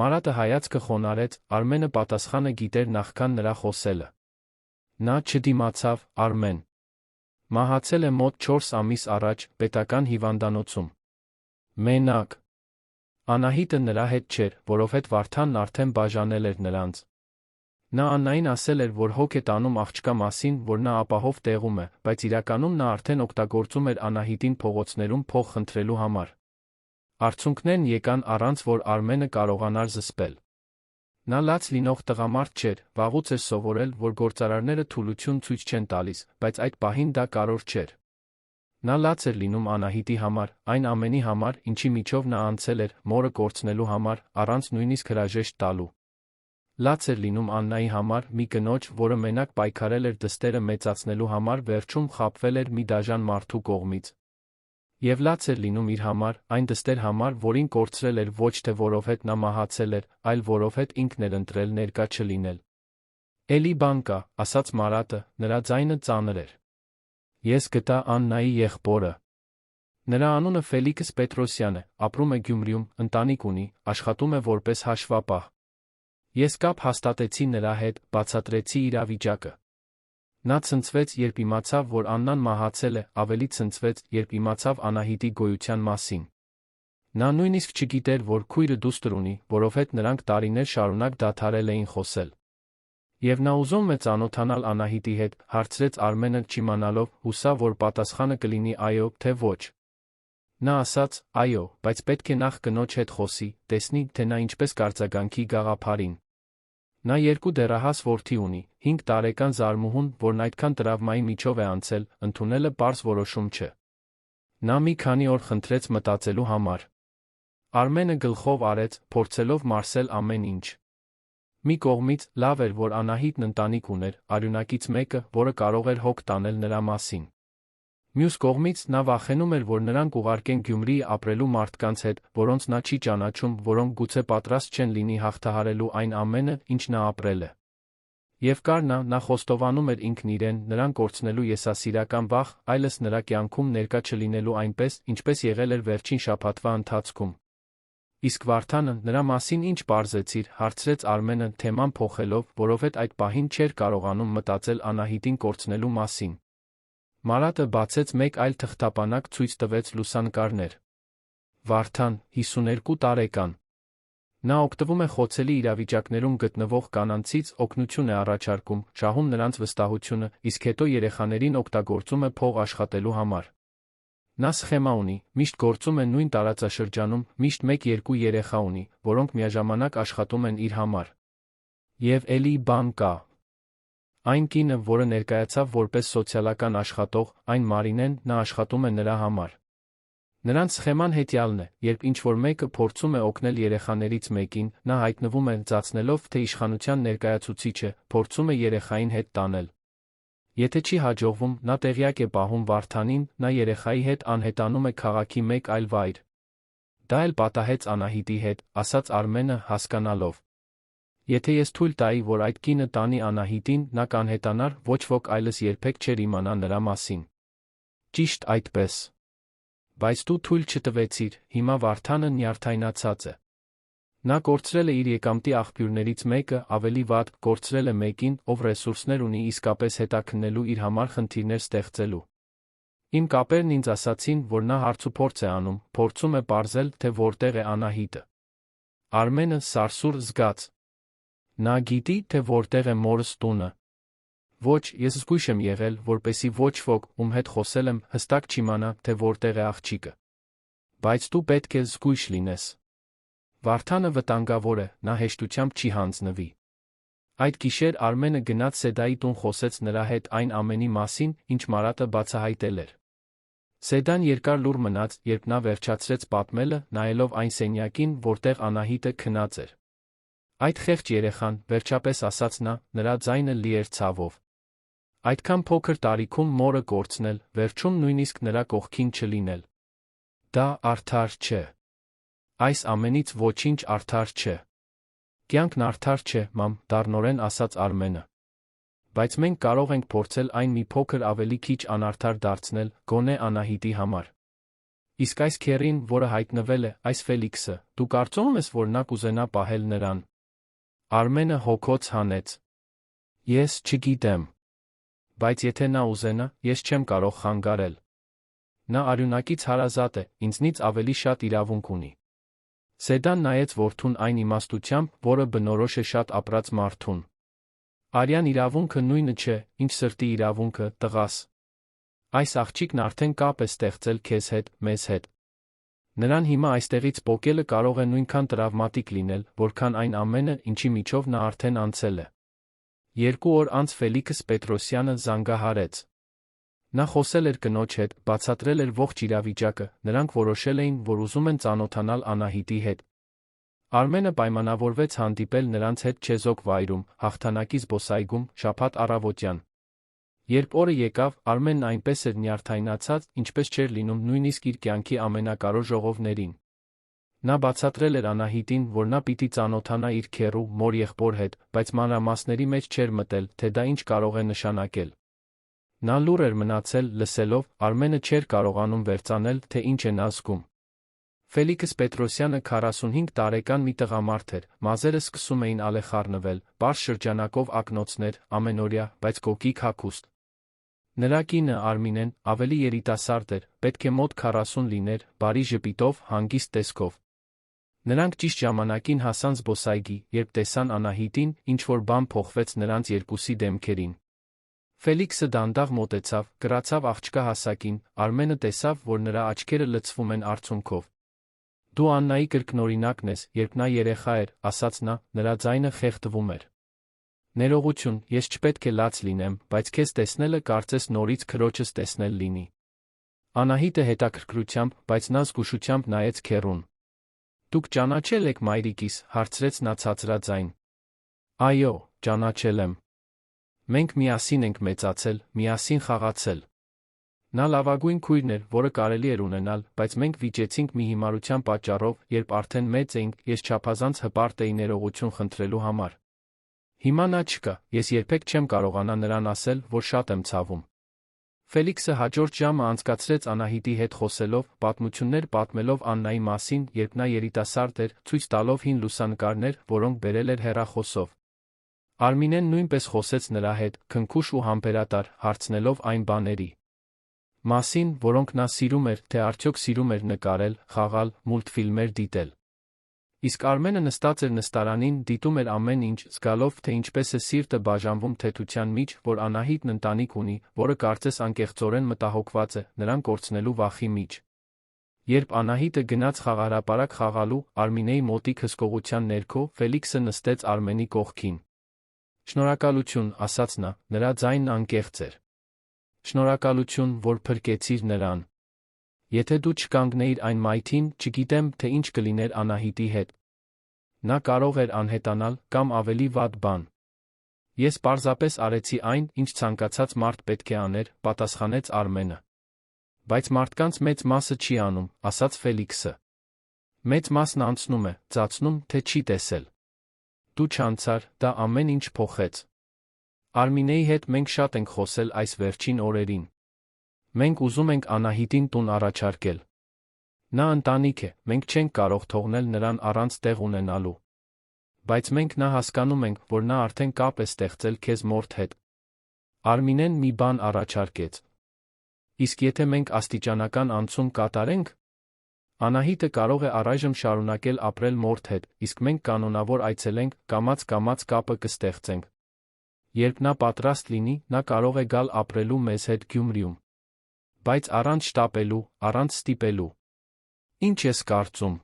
Մարատը հայացքը խոնարհեց, Արմենը պատասխանը գիտեր նախքան նրա խոսելը։ Նա չդիմացավ, Արմեն։ Մահացել է մոտ 4 ամիս առաջ, պետական հիվանդանոցում։ Մենակ։ Անահիտը նրա հետ չէր, որովհետև Վարդանն արդեն բաժանել էր նրանց։ Նա Աննային ասել էր, որ հոգ է տանում աղջկա մասին, որ նա ապահով տեղում է, բայց իրականում նա արդեն օգտագործում էր Անահիտին փողոցներում փող խնդրելու համար։ Արդյունքներն եկան առանց որ Արմենը կարողանար զսպել։ Նա լաց լինող տղամարդ չէր, վաղուց էր սովորել, որ գործարարները թուլություն ցույց չեն տալիս, բայց այդ պահին դա կարևոր չէր։ Նա լաց էր լինում Անահիտի համար, այն ամենի համար, ինչի միջով նա անցել էր, մորը կորցնելու համար, առանց նույնիսկ հրաժեշտ տալու։ Լաց էր լինում Աննայի համար, մի կնոջ, որը մենակ պայքարել էր դստերը մեծացնելու համար, վերջում խաբվել էր մի դաժան մարդու կողմից։ Եվ լաց էր լինում իր համար, այն դստեր համար, որին կորցրել էր ոչ թե որովհետև նա մահացել էր, այլ որովհետև ինքն էր ընտրել ներկա չլինել։ Էլի բան կա, ասաց Մարատը, նրա ձայնը ծանր էր։ Ես գտա Աննայի եղբորը։ Նրա անունը Ֆելիքս Պետրոսյան է, ապրում է Գյումրիում, ընտանիք ունի, աշխատում է որպես հաշվապահ։ Ես կապ հաստատեցի նրա հետ, բացատրեցի իրավիճակը։ Նա ցնցվեց, երբ իմացավ, որ Աննան մահացել է, ավելի ցնցվեց, երբ իմացավ Անահիտի գոյության մասին։ Նա նույնիսկ չգիտեր, որ քույրը դուստր ունի, որովհետև նրանք տարիներ շարունակ դադարել էին խոսել։ Եվ նա ուզում է ծանոթանալ Անահիտի հետ, հարցրեց Արմենը չիմանալով, հուսա, որ պատասխանը կլինի այո, թե ոչ։ Նա ասաց. այո, բայց պետք է նախ կնոջ հետ խոսի, տեսնի, թե նա ինչպես կարձագանքի գաղափարին։ Նա 2 դեռահաս որդի ունի, 5 տարեկան Զարմուհուն, որն այդքան տրավմայի միջով է անցել, ընդունելը պարզ որոշում չէ։ Նա մի քանի օր խնդրեց մտածելու համար։ Արմենը գլխով արեց, փորձելով մարսել ամեն ինչ։ Մի կողմից, լավ էր, որ Անահիտն ընտանիք ուներ, արյունակից մեկը, որը կարող էր հոգ տանել նրա մասին։ Մյուս կողմից, նա վախենում էր, որ նրանք ուղարկեն Գյումրի ապրելու մարդկանց հետ, որոնց նա չի ճանաչում, որոնք գուցե պատրաստ չեն լինի հաղթահարելու այն ամենը, ինչ նա ապրել է։ Եվ կար նա խոստովանում էր ինքն իրեն, նրան կորցնելու եսասիրական վախ, այլս նրա կյանքում ներկա չլինելու այնպես, ինչպես եղել էր վերջին շաբաթվա ընթացքում։ Իսկ Վարդանը, նրա մասին ինչ պարզեցիր, հարցրեց Արմենը թեման փոխելով, որովհետև այդ պահին չէր կարողանում մտածել Անահիտին կորցնելու մասին։ Մարատը բացեց մեկ այլ թղթապանակ, ցույց տվեց լուսանկարներ։ Վարդան, 52 տարեկան։ Նա օգտվում է խոցելի իրավիճակներում գտնվող կանանցից, օգնություն է առաջարկում, շահում նրանց վստահությունը, իսկ հետո երեխաներին օգտագործում է փող աշխատելու համար։ Նա սխեմա ունի, միշտ գործում է նույն տարածաշրջանում, միշտ 1-2 երեխա ունի, որոնք միաժամանակ աշխատում են իր համար։ Եվ էլի բան կա։ Այն կինը, որը ներկայացավ որպես սոցիալական աշխատող, այն Մարինեն, նա աշխատում է նրա համար։ Նրանց սխեման հետյալն է, երբ ինչ-որ մեկը փորձում է օգնել երեխաներից մեկին, նա հայտնվում է, ծածնելով, թե իշխանության ներկայացուցիչ է, փորձում է երեխային հետ տանել։ Եթե չի հաջողվում, նա տեղյակ է պահում Վարդանին, նա երեխայի հետ անհետանում է քաղաքի մեկ այլ վայր։ Դա էլ պատահեց Անահիտի հետ, ասաց Արմենը, հասկանալով։ Եթե ես թույլ տայի, որ այդ կինը տանի Անահիտին, նա կանհետանար, ոչ ոք այլս երբեք չէր իմանա նրա մասին։ Ճիշտ այդպես։ Բայց դու թույլ չտվեցիր, հիմա Վարդանը նյարդայնացած է։ Նա կորցրել է իր եկամտի աղբյուրներից մեկը, ավելի վատ, կորցրել է մեկին, ով ռեսուրսներ ունի իսկապես հետաքննելու իր համար խնդիրներ ստեղծելու։ Իմ կապերն ինձ ասացին, որ նա հարցուփորձ է անում, փորձում է պարզել, թե որտեղ է Անահիտը։ Արմենը սարսուռ զգաց։ Նա գիտի, թե որտեղ է մորս տունը։ Ոչ, ես զգույշ եմ եղել, որպեսզի ոչ ոք, ում հետ խոսել եմ, հստակ չիմանա, թե որտեղ է աղջիկը։ Բայց դու պետք է զգույշ լինես։ Վարդանը վտանգավոր է, նա հեշտությամբ չի հանձնվի։ Այդ գիշեր Արմենը գնաց Սեդայի տուն, խոսեց նրա հետ այն ամենի մասին, ինչ Մարատը բացահայտել էր։ Սեդան երկար լուռ մնաց, երբ նա վերջացրեց պատմելը, նայելով այն սենյակին, որտեղ Անահիտը քնած էր։ Այդ խեղճ երեխան, վերջապես ասաց նա, նրա ձայնը լի էր ցավով։ Այդքան փոքր տարիքում մորը կորցնել, վերջում նույնիսկ նրա կողքին չլինել։ Դա արդար չէ։ Այս ամենից ոչինչ արդար չէ։ Կյանքն արդար չէ, մամ, դառնորեն ասաց Արմենը։ Բայց մենք կարող ենք փորձել այն մի փոքր ավելի քիչ անարդար դարձնել, գոնե Անահիտի համար։ Իսկ այս քեռին, որը հայտնվել է, այս Ֆելիքսը, դու կարծում ես, որ նա կուզենա պահել նրան։ Արմենը հոգոց հանեց։ Ես չգիտեմ։ Բայց եթե նա ուզենա, ես չեմ կարող խանգարել։ Նա արյունակից հարազատ է, ինձնից ավելի շատ իրավունք ունի։ Սեդան նայեց որդուն այն իմաստությամբ, որը բնորոշ է շատ ապրած մարդուն։ Արյան իրավունքը նույնը չէ, ինչ սրտի իրավունքը, տղաս։ Այս աղջիկն արդեն կապ է ստեղծել քեզ հետ, մեզ հետ։ Նրան հիմա այստեղից պոկելը կարող է նույնքան տրավմատիկ լինել, որքան այն ամենը, ինչի միջով նա արդեն անցել է։ 2 օր անց Ֆելիքս Պետրոսյանը զանգահարեց։ Նա խոսել էր կնոջ հետ, բացատրել էր ողջ իրավիճակը, նրանք որոշել էին, որ ուզում են ծանոթանալ Անահիտի հետ։ Արմենը պայմանավորվեց հանդիպել նրանց հետ Չեզոք վայրում, հաղթանակի զբոսայգում, շաբաթ առավոտյան։ Երբ օրը եկավ, Արմենն այնպես էր նյարդայնացած, ինչպես չէր լինում նույնիսկ իր կյանքի ամենակարո ժողովներին։ Նա բացատրել էր Անահիտին, որ նա պիտի ծանոթանա իր քեռու, մոր-եղբոր հետ, բայց մանրամասների մեջ չէր մտել, թե դա ինչ կարող է նշանակել։ Նա լուռ էր մնացել, լսելով, Արմենը չէր կարողանում վերծանել, թե ինչ է նա զգում։ Ֆելիքս Պետրոսյանը 45 տարեկան մի տղամարդ էր, մազերը սկսում էին ալեխառնվել, պարզ շրջանակով ակնոցներ, ամենօրյա, բայց կոկիկ հագուստ։ Նրա կինը Արմինեն ավելի երիտասարդ էր, պետք է մոտ 40 լիներ, բարի ժպիտով, հանգիստ տեսքով։ Նրանք ճիշտ ժամանակին հասան զբոսայգի, երբ տեսան Անահիտին, ինչ-որ բան փոխվեց նրանց երկուսի դեմքերին։ Ֆելիքսը դանդաղ մոտեցավ, կրացավ աղջկա հասակին, Արմենը տեսավ, որ նրա աչքերը լցվում են արցունքով։ Դու Աննայի կրկնօրինակն ես, երբ նա երեխա էր, ասաց նա, նրա ձայնը խեղդվում էր։ Ներողություն, ես չպետք է լաց լինեմ, բայց քեզ տեսնելը կարծես նորից քրոջս տեսնել լինի։ Անահիտը հետաքրքրությամբ, բայց նա զգուշությամբ նայեց քեռուն։ Դուք ճանաչել եք մայրիկիս, հարցրեց նա ցածրաձայն։ Այո, ճանաչել եմ։ Մենք միասին ենք մեծացել, միասին խաղացել։ Նա լավագույն քույրն էր, որը կարելի էր ունենալ, բայց մենք վիճեցինք մի հիմարության պատճառով, երբ արդեն մեծ էինք, ես չափազանց հպարտ էի ներողություն խնդրելու համար։ Հիմա նա չկա, ես երբեք չեմ կարողանա նրան ասել, որ շատ եմ ցավում։ Ֆելիքսը հաջորդ ժամը անցկացրեց Անահիտի հետ խոսելով, պատմություններ պատմելով Աննայի մասին, երբ նա երիտասարդ էր, ցույց տալով հին լուսանկարներ, որոնք բերել էր հեռախոսով։ Արմինեն նույնպես խոսեց նրա հետ, քնքուշ ու համբերատար, հարցնելով այն բաների մասին, որոնք նա սիրում էր, թե արդյոք սիրում էր նկարել, խաղալ, մուլտֆիլմեր դիտել։ Իսկ Արմենը նստած էր նստարանին, դիտում էր ամեն ինչ, զգալով, թե ինչպես է սիրտը բաժանվում թեթության մեջ, որ Անահիտն ընտանիք ունի, որը կարծես անկեղծորեն մտահոգված է, նրան կորցնելու վախի մեջ։ Երբ Անահիտը գնաց խաղահրապարակ խաղալու, Արմինեի մոտիկ հսկողության ներքո, Ֆելիքսը նստեց Արմենի կողքին։ Շնորհակալություն, ասաց նա, նրա ձայնն անկեղծ էր։ Շնորհակալություն, որ փրկեցիր նրան։ Եթե դու չկանգնեիր այն մայթին, չգիտեմ, թե ինչ կլիներ Անահիտի հետ։ Նա կարող էր անհետանալ, կամ ավելի վատ բան։ Ես պարզապես արեցի այն, ինչ ցանկացած մարդ պետք է աներ, պատասխանեց Արմենը։ Բայց մարդկանց մեծ մասը չի անում, ասաց Ֆելիքսը։ Մեծ մասն անցնում է, ծածնում, թե չի տեսել։ Դու չանցար, դա ամեն ինչ փոխեց։ Արմինեի հետ մենք շատ ենք խոսել այս վերջին օրերին։ Մենք ուզում ենք Անահիտին տուն առաջարկել։ Նա ընտանիք է, մենք չենք կարող թողնել նրան առանց տեղ ունենալու։ Բայց մենք նա հասկանում ենք, որ նա արդեն կապ է ստեղծել քեզ մորդ հետ։ Արմինեն մի բան առաջարկեց։ Իսկ եթե մենք աստիճանական անցում կատարենք, Անահիտը կարող է առայժմ շարունակել ապրել մորդ հետ, իսկ մենք կանոնավոր այցելենք, կամաց-կամաց կապը կստեղծենք։ Երբ նա պատրաստ լինի, նա կարող է գալ ապրելու մեզ հետ Գյումրիում։ Բայց առանց շտապելու, առանց ստիպելու։ Ինչ ես կարծում։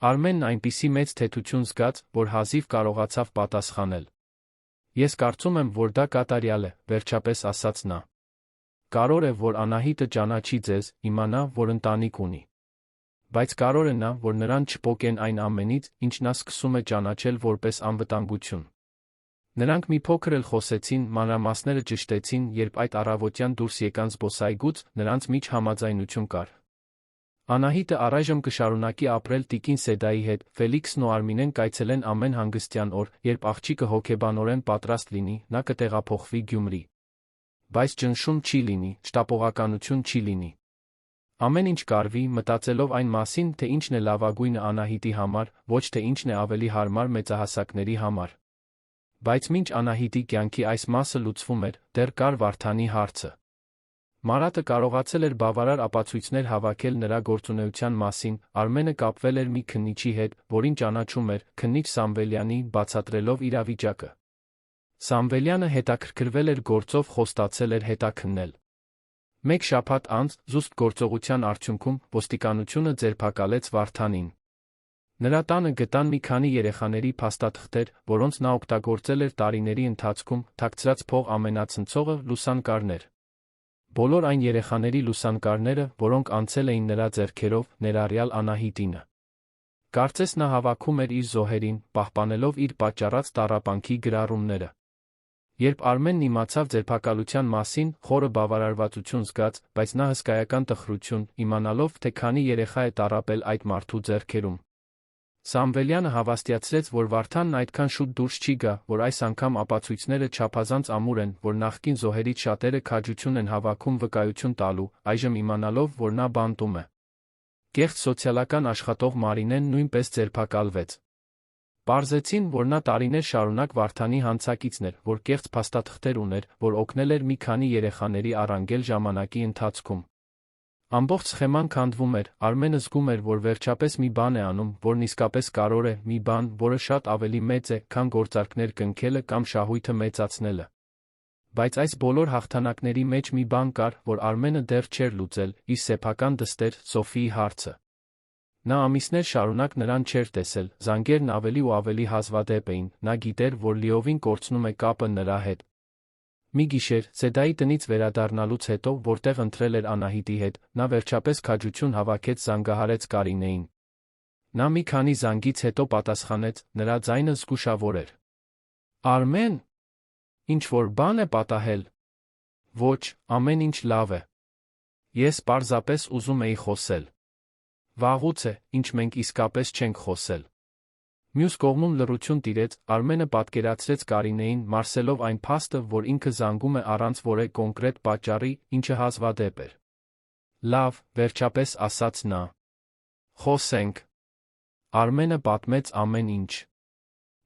Արմենն այնպիսի մեծ թեթություն զգաց, որ հազիվ կարողացավ պատասխանել։ Ես կարծում եմ, որ դա կատարյալ է, վերջապես ասաց նա։ Կարող է, որ Անահիտը ճանաչի ձեզ, իմանա, որ ընտանիք ունի։ Բայց կարող է նա, որ նրան չփոկեն այն ամենից, ինչ նա սկսում է ճանաչել որպես անվտանգություն։ Նրանք մի փոքր էլ խոսեցին, մանրամասները ճշտեցին, երբ այդ առավոտյան դուրս եկան զբոսայգուց, նրանց միջ համաձայնություն կար։ Անահիտը առայժմ կշարունակի ապրել տիկին Սեդայի հետ, Ֆելիքսն ու Արմինեն կայցելեն ամեն հանգստյան օր, երբ աղջիկը հոգեբանորեն պատրաստ լինի, նա կտեղափոխվի Գյումրի։ Բայց ճնշում չի լինի, շտապողականություն չի լինի։ Ամեն ինչ կարվի, մտածելով այն մասին, թե ինչն է լավագույնը Անահիտի համար, ոչ թե ինչն է ավելի հարմար մեծահասակների համար։ Բայց մինչ Անահիտի կյանքի այս մասը լուծվում էր, դեռ կար Վարդանի հարցը։ Մարատը կարողացել էր բավարար ապացույցներ հավաքել նրա գործունեության մասին, Արմենը կապվել էր մի քննիչի հետ, որին ճանաչում էր, քննիչ Սամվելյանի, բացատրելով իրավիճակը։ Սամվելյանը հետաքրքրվել էր գործով, խոստացել էր հետաքննել։ Մեկ շաբաթ անց, զուսպ գործողության արդյունքում, ոստիկանությունը ձերբակալեց Վարդանին։ Նրա տանը գտան մի քանի երեխաների փաստաթղթեր, որոնց նա օգտագործել էր տարիների ընթացքում, թաքցրած փող ամենացնցողը, լուսանկարներ։ Բոլոր այն երեխաների լուսանկարները, որոնք անցել էին նրա ձեռքերով, ներառյալ Անահիտինը։ Կարծես նա հավաքում էր իր զոհերին, պահպանելով իր պատճառած տառապանքի գրառումները։ Երբ Արմենն իմացավ ձերբակալության մասին, խորը բավարարվածություն զգաց, բայց նա հսկայական տխրություն, իմանալով, թե քանի երեխա է տառապել այդ մարդու ձեռքերում։ Սամվելյանը հավաստիացրեց, որ Վարդանն այդքան շուտ դուրս չի գա, որ այս անգամ ապացույցները չափազանց ամուր են, որ նախկին զոհերից շատերը քաջություն են հավաքում վկայություն տալու, այժմ իմանալով, որ նա բանտում է։ Կեղծ սոցիալական աշխատող Մարինեն նույնպես ձերբակալվեց։ Պարզեցին, որ նա տարիներ շարունակ Վարդանի հանցակիցն էր, որ կեղծ փաստաթղթեր ուներ, որ օգնել էր մի քանի երեխաների առանգել ժամանակի ընթացքում։ Ամբողջ սխեման քանդվում էր, Արմենը զգում էր, որ վերջապես մի բան է անում, որն իսկապես կարող է, մի բան, որը շատ ավելի մեծ է, քան գործարքներ կնքելը կամ շահույթը մեծացնելը։ Բայց այս բոլոր հաղթանակների մեջ մի բան կար, որ Արմենը դեռ չէր լուծել, իր սեփական դստեր Սոֆիի հարցը։ Նա ամիսներ շարունակ նրան չէր տեսել, զանգերն ավելի ու ավելի հազվադեպ էին, նա գիտեր, որ լիովին կորցնում է կապը նրա հետ։ Մի գիշեր, Սեդայի տնից վերադառնալուց հետո, որտեղ ընթրել էր Անահիտի հետ, նա վերջապես քաջություն հավաքեց, զանգահարեց Կարինեին։ Նա մի քանի զանգից հետո պատասխանեց, նրա ձայնը զգուշավոր էր։ Արմեն, ինչ-որ բան է պատահել։ Ոչ, ամեն ինչ լավ է։ Ես պարզապես ուզում էի խոսել։ Վաղուց է, ինչ մենք իսկապես չենք խոսել։ Մյուս կողմում լռություն տիրեց, Արմենը պատկերացրեց Կարինեին, մարսելով այն փաստը, որ ինքը զանգում է առանց որևէ կոնկրետ պատճառի, ինչը հազվադեպ էր։ Լավ, վերջապես ասաց նա։ Խոսենք։ Արմենը պատմեց ամեն ինչ։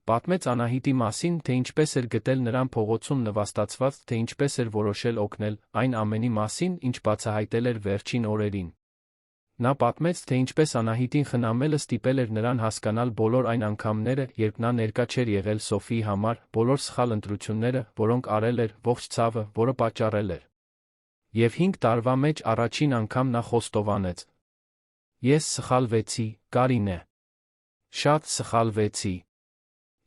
Պատմեց Անահիտի մասին, թե ինչպես էր գտել նրան փողոցում նվաստացված, թե ինչպես էր որոշել օգնել, այն ամենի մասին, ինչ բացահայտել էր վերջին օրերին։ Նա պատմեց, թե ինչպես Անահիտին խնամելը ստիպել էր նրան հասկանալ բոլոր այն անգամները, երբ նա ներկա չէր եղել Սոֆիի համար, բոլոր սխալ ընտրությունները, որոնք արել էր, ողջ ցավը, որը պատճառել էր։ Եվ 5 տարվա մեջ առաջին անգամ նա խոստովանեց. Ես սխալվեցի, Կարինե։ Շատ սխալվեցի։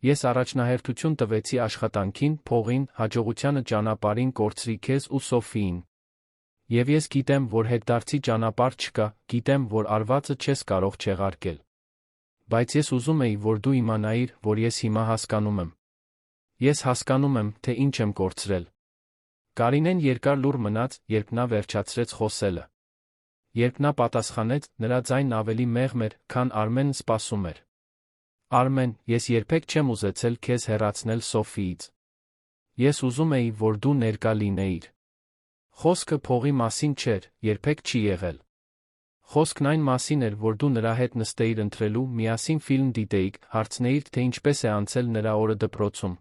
Ես առաջնահերթություն տվեցի աշխատանքին, փողին, հաջողությանը, ճանապարհին, կորցրի քեզ ու Սոֆիին։ Եվ ես գիտեմ, որ հետդարձի ճանապարհ չկա, գիտեմ, որ արվածը չես կարող չեղարկել։ Բայց ես ուզում էի, որ դու իմանայիր, որ ես հիմա հասկանում եմ։ Ես հասկանում եմ, թե ինչ եմ կորցրել։ Կարինեն երկար լուռ մնաց, երբ նա վերջացրեց խոսելը։ Երբ նա պատասխանեց, նրա ձայնն ավելի մեղմ էր, քան Արմենն սպասում էր։ Արմեն, ես երբեք չեմ ուզեցել քեզ հեռացնել Սոֆիից։ Ես ուզում էի, որ դու ներկա լինեիր։ Խոսքը փողի մասին չէր, երբեք չի եղել։ Խոսքն այն մասին էր, որ դու նրա հետ նստեիր ընթրելու, միասին ֆիլմ դիտեիք, հարցնեիր, թե ինչպես է անցել նրա օրը դպրոցում։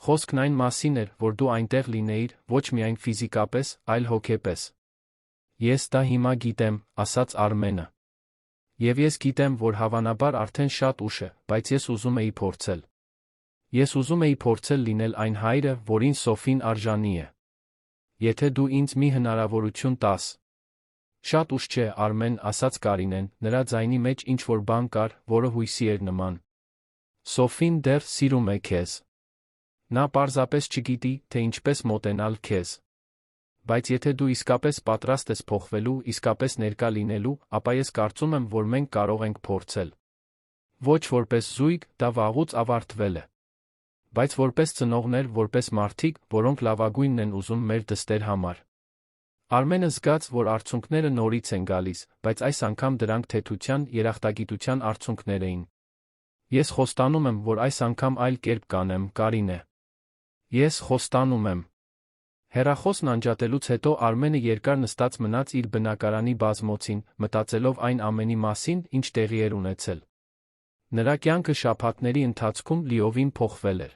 Խոսքն այն մասին էր, որ դու այնտեղ լինեիր, ոչ միայն ֆիզիկապես, այլ հոգեպես։ Ես դա հիմա գիտեմ, ասաց Արմենը։ Եվ ես գիտեմ, որ հավանաբար արդեն շատ ուշ է, բայց ես ուզում էի փորձել։ Ես ուզում էի փորձել լինել այն հայրը, որին Սոֆին արժանի է։ Եթե դու ինձ մի հնարավորություն տաս։ Շատ ուշ չէ, Արմեն, ասաց Կարինեն, նրա ձայնի մեջ ինչ-որ բան կար, որը հույսի էր նման։ Սոֆին դեռ սիրում է քեզ։ Նա պարզապես չգիտի, թե ինչպես մոտենալ քեզ։ Բայց եթե դու իսկապես պատրաստ ես փոխվելու, իսկապես ներկա լինելու, ապա ես կարծում եմ, որ մենք կարող ենք փորձել։ Ոչ որպես զույգ, դա վաղուց ավարտվել է։ Բայց որպես ծնողներ, որպես մարդիկ, որոնք լավագույնն են ուզում մեր դստեր համար։ Արմենը զգաց, որ արցունքները նորից են գալիս, բայց այս անգամ դրանք թեթության, երախտագիտության արցունքներ էին։ Ես խոստանում եմ, որ այս անգամ այլ կերպ կանեմ, Կարինե։ Ես խոստանում եմ։ Հեռախոսն անջատելուց հետո Արմենը երկար նստած մնաց իր բնակարանի բազմոցին, մտածելով այն ամենի մասին, ինչ տեղի էր ունեցել։ Նրա կյանքը շաբաթների ընթացքում լիովին փոխվել էր։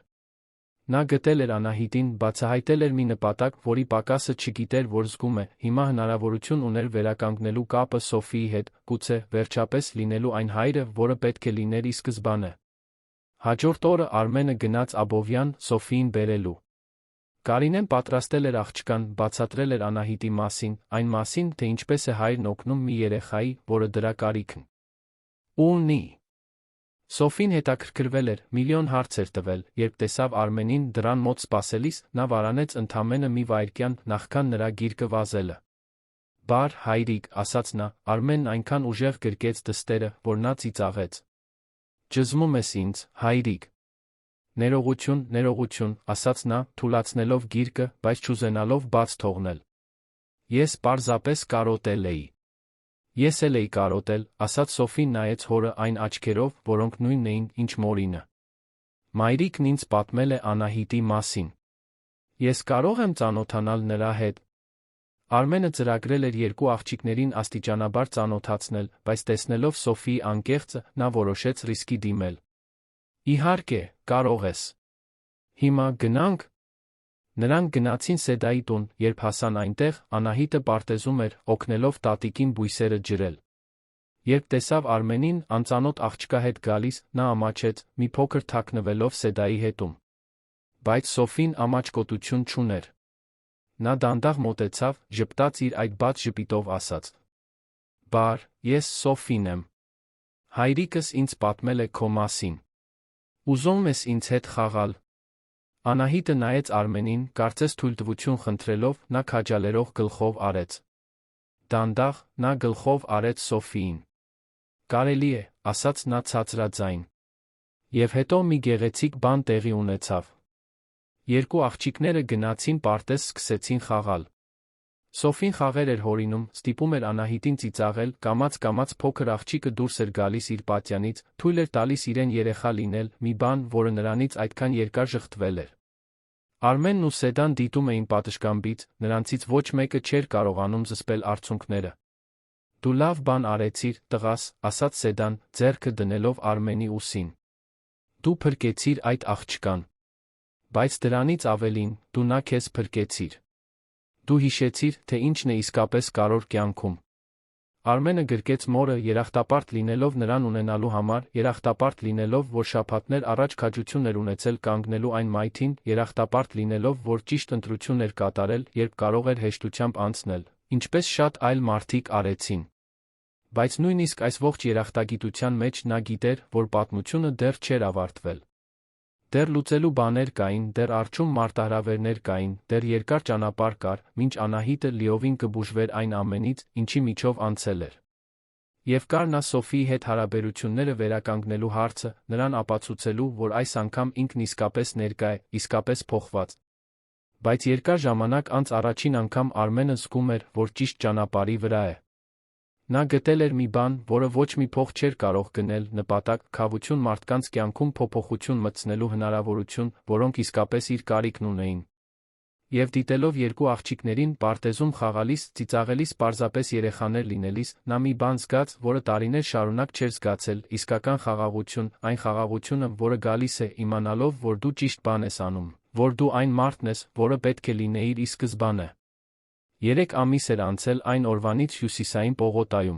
Նա գտել էր Անահիտին, բացահայտել էր մի նպատակ, որի պակասը չգիտեր, որ զգում է, հիմա հնարավորություն ուներ վերականգնելու կապը Սոֆիի հետ, գուցե, վերջապես լինելու այն հայրը, որը պետք է լիներ ի սկզբանե։ Հաջորդ օրը Արմենը գնաց Աբովյան, Սոֆիին բերելու։ Կարինեն պատրաստել էր աղջկան, բացատրել էր Անահիտի մասին, այն մասին, թե ինչպես է հայրն օգնում մի երեխայի, որը դրա կարիքն ունի։ Սոֆին հետաքրքրվել էր, միլիոն հարց էր տվել, երբ տեսավ Արմենին դռան մոտ սպասելիս, նա վարանեց ընդամենը մի վայրկյան, նախքան նրա գիրկը վազելը։ Բար, հայրիկ, ասաց նա, Արմենն այնքան ուժեղ գրկեց դստերը, որ նա ծիծաղեց։ Ջզմում ես ինձ, հայրիկ։ Ներողություն, ասաց նա, թուլացնելով գիրկը, բայց չուզենալով բաց թողնել։ Ես պարզապես կարոտել էի։ Ես էլ էի կարոտել, ասաց Սոֆին, նայեց հորը այն աչքերով, որոնք նույնն էին, ինչ մորինը։ Մայրիկն ինձ պատմել է Անահիտի մասին։ Ես կարող եմ ծանոթանալ նրա հետ։ Արմենը ծրագրել էր երկու աղջիկներին աստիճանաբար ծանոթացնել, բայց տեսնելով Սոֆիի անկեղծը, նա որոշեց ռիսկի դիմել։ Իհարկե, կարող ես։ Հիմա գնանք։ Նրանք գնացին Սեդայի տուն, երբ հասան այնտեղ, Անահիտը պարտեզում էր, օգնելով տատիկին բույսերը ջրել։ Երբ տեսավ Արմենին անծանոթ աղջկա հետ գալիս, նա ամաչեց, մի փոքր թաքնվելով Սեդայի հետում։ Բայց Սոֆին ամաչկոտություն չուներ։ Նա դանդաղ մոտեցավ, ժպտաց իր այդ բաց ժպիտով ասաց. «Բար, ես Սոֆին եմ։ Հայրիկս ինձ պատմել է քո մասին։ Ուզում ես ինձ հետ խաղալ»։ Անահիտը նայեց Արմենին, կարծես թույլտվություն խնդրելով, նա քաջալերող գլխով արեց։ Դանդաղ, նա գլխով արեց Սոֆիին։ «Կարելի է», ասաց նա ցածրաձայն։ Եվ հետո մի գեղեցիկ բան տեղի ունեցավ։ Երկու աղջիկները գնացին պարտեզ սկսեցին խաղալ։ Սոֆին խաղեր էր հորինում, ստիպում էր Անահիտին ծիծաղել, կամաց-կամաց փոքր աղջիկը դուրս էր գալիս իր պատյանից, թույլ էր տալիս իրեն երեխա լինել, մի բան, որը նրանից այդքան երկար ժխտվել էր։ Արմենն ու Սեդան դիտում էին պատշգամբից, նրանցից ոչ մեկը չէր կարողանում զսպել արցունքները։ «Դու լավ բան արեցիր, տղաս», ասաց Սեդան, ձեռքը դնելով Արմենի ուսին։ «Դու փրկեցիր այդ աղջկան։ Բայց դրանից ավելին, դու նա քեզ փրկեցիր։ Դու հիշեցիր, թե ինչն է իսկապես կարևոր կյանքում»։ Արմենը գրկեց մորը, երախտապարտ լինելով նրան ունենալու համար, երախտապարտ լինելով, որ շաբաթներ առաջ քաջություն էր ունեցել կանգնելու այն մայթին, երախտապարտ լինելով, որ ճիշտ ընտրություն էր կատարել, երբ կարող էր հեշտությամբ անցնել, ինչպես շատ այլ մարդիկ արեցին։ Բայց նույնիսկ այս ողջ երախտագիտության մեջ նա գիտեր, որ պատմությունը դեռ չէր ավարտվել։ Դեռ լուծելու բաներ կային, դեռ առջում մարտահրավերներ կային, դեռ երկար ճանապարհ կար, մինչ Անահիտը լիովին կբուժվեր այն ամենից, ինչի միջով անցել էր։ Եվ կար նա Սոֆիի հետ հարաբերությունները վերականգնելու հարցը, նրան ապացուցելու, որ այս անգամ ինքն իսկապես ներկա է, իսկապես փոխված։ Բայց երկար ժամանակ անց առաջին անգամ Արմենը զգում էր, որ ճիշտ ճանապարհի վրա է։ Նա գտել էր մի բան, որը ոչ մի փող չէր կարող գնել, նպատակ, քավություն, մարդկանց կյանքում փոփոխություն մտցնելու հնարավորություն, որոնք իսկապես իր կարիքն ունեին։ Եվ դիտելով երկու աղջիկներին պարտեզում խաղալիս, ծիծաղելիս, պարզապես երեխաներ լինելիս, նա մի բան զգաց, որը տարիներ շարունակ չէր զգացել, իսկական խաղաղություն, այն խաղաղությունը, որը գալիս է իմանալով, որ դու ճիշտ բան ես անում, որ դու այն մարդն ես, որը պետք է լինեիր ի սկզբանե։ 3 ամիս էր անցել այն օրվանից Հյուսիսային պողոտայում։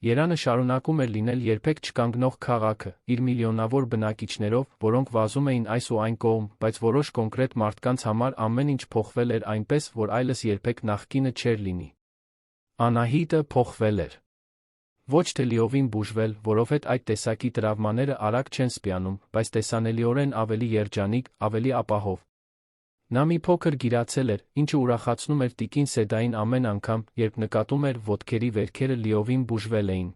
Երանը շարունակում էր լինել երբեք չկանգնող քաղաքը, իր միլիոնավոր բնակիչներով, որոնք վազում էին այս ու այն կողմ, բայց որոշ կոնկրետ մարդկանց համար ամեն ինչ փոխվել էր այնպես, որ այլս երբեք նախկինը չէր լինի։ Անահիտը փոխվել էր։ Ոչ թե լիովին բուժվել, որովհետև այդ տեսակի տրավմաները արագ չեն սպյանում, բայց տեսանելիորեն ավելի երջանիկ, ավելի ապահով։ Նա մի փոքր գիրացել էր, ինչը ուրախացնում էր տիկին Սեդային ամեն անգամ, երբ նկատում էր ոտքերի վերքերը լիովին բուժվել էին։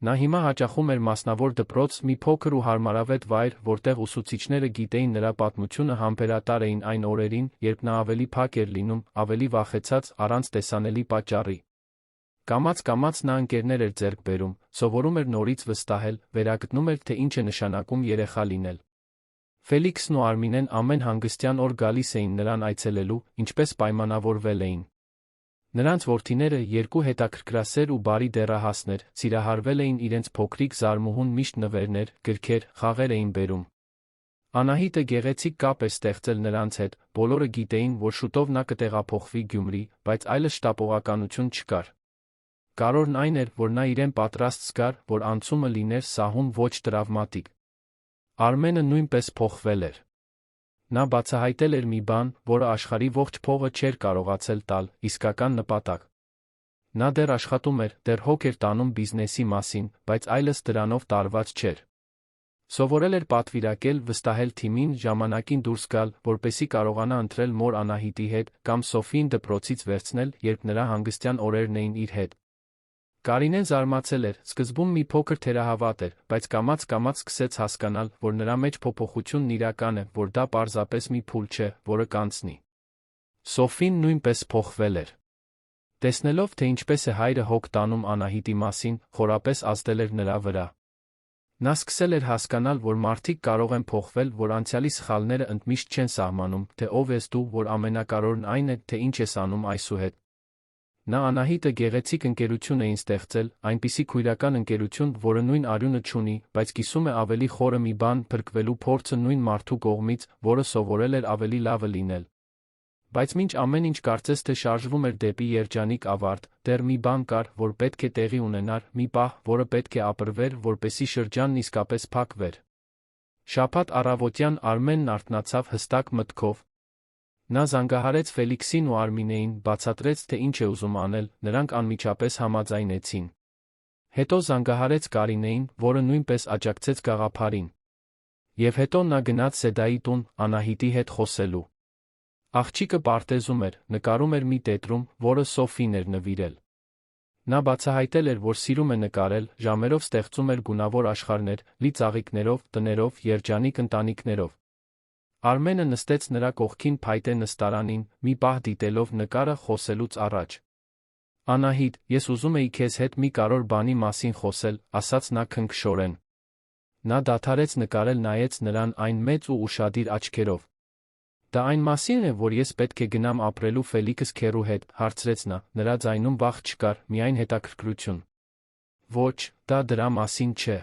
Նա հիմա հաճախում էր մասնավոր դպրոց, մի փոքր ու հարմարավետ վայր, որտեղ ուսուցիչները գիտեին նրա պատմությունը, համբերատար էին այն օրերին, երբ նա ավելի փակ էր լինում, ավելի վախեցած, առանց տեսանելի պատճառի։ Կամաց-կամաց նա ընկերներ էր ձեռք բերում, սովորում էր նորից վստահել, վերագտնում էր, թե ինչ է նշանակում երեխա լինել։ Ֆելիքսն ու Արմինեն ամեն հանգստյան օր գալիս էին նրան այցելելու, ինչպես պայմանավորվել էին։ Նրանց որդիները, 2 հետաքրքրասեր ու բարի դեռահասներ, սիրահարվել էին իրենց փոքրիկ զարմուհուն միշտ նվերներ, գրքեր, խաղեր էին բերում։ Անահիտը գեղեցիկ կապ էր ստեղծել նրանց հետ, բոլորը գիտեին, որ շուտով նա կտեղափոխվի Գյումրի, բայց այլս շտապողականություն չկար։ Կարևորն այն էր, որ նա իրեն պատրաստ զգար, որ անցումը լիներ սահուն ոչ տրավմատիկ։ Արմենը նույնպես փոխվել էր։ Նա բացահայտել էր մի բան, որը աշխարհի ողջ փողը չէր կարողացել տալ՝ իսկական նպատակ։ Նա դեռ աշխատում էր, դեռ հոգ էր տանում բիզնեսի մասին, բայց այլս դրանով տարված չէր։ Սովորել էր պատվիրակել, վստահել թիմին, ժամանակին դուրս գալ, որպեսզի կարողանա ընտրել մոր Անահիտի հետ, կամ Սոֆիին դպրոցից վերցնել, երբ նրա հանգստյան օրերն էին իր հետ։ Կարինեն զարմացել էր, սկզբում մի փոքր թերահավատ էր, բայց կամաց-կամաց սկսեց հասկանալ, որ նրա մեջ փոփոխությունն իրական է, որ դա պարզապես մի փուլ չէ, որը կանցնի։ Սոֆին նույնպես փոխվել էր։ Տեսնելով, թե ինչպես է հայրը հոգ տանում Անահիտի մասին, խորապես ազդել էր նրա վրա։ Նա սկսել էր հասկանալ, որ մարդիկ կարող են փոխվել, որ անցյալի սխալները ընդմիշտ չեն սահմանում, թե ով ես դու, որ ամենակարևորն այն է, թե ինչ ես անում այսուհետ։ Նա Անահիտը գեղեցիկ ընկերություն էին ստեղծել, այնպիսի քույրական ընկերություն, որը նույն արյունը չունի, բայց կիսում է ավելի խորը մի բան փրկվելու փորձը նույն մարդու կողմից, որը սովորել էր ավելի լավը լինել։ Բայց մինչ ամեն ինչ կարծես թե շարժվում էր դեպի երջանիկ ավարտ, դեռ մի բան կար, որ պետք է տեղի ունենար, մի պահ, որը պետք է ապրվեր, որպեսզի շրջանն իսկապես փակվեր։ Շաբաթ առավոտյան Արմենն արթնացավ հստակ մտքով։ Նա զանգահարեց Ֆելիքսին ու Արմինեին, բացատրեց, թե ինչ է ուզում անել, նրանք անմիջապես համաձայնեցին։ Հետո զանգահարեց Կարինեին, որը նույնպես աջակցեց գաղափարին։ Եվ հետո նա գնաց Սեդայի տուն, Անահիտի հետ խոսելու։ Աղջիկը պարտեզում էր, նկարում էր մի տետրում, որը Սոֆին էր նվիրել։ Նա բացահայտել էր, որ սիրում է նկարել, ժամերով ստեղծում էր գունավոր աշխարհներ, լի ծաղիկներով, տներով, երջանիկ ընտանիքներով։ Արմենը նստեց նրա կողքին փայտե նստարանին, մի պահ դիտելով նկարը խոսելուց առաջ։ Անահիտ, ես ուզում էի քեզ հետ մի կարևոր բանի մասին խոսել, ասաց նա քնքշորեն։ Նա դադարեց նկարել, նայեց նրան այն մեծ ու ուշադիր աչքերով։ Դա այն մասին է, որ ես պետք է գնամ ապրելու Ֆելիքս քեռու հետ, հարցրեց նա, նրա ձայնում վախ չկար, միայն հետաքրքրություն։ Ոչ, դա դրա մասին չէ։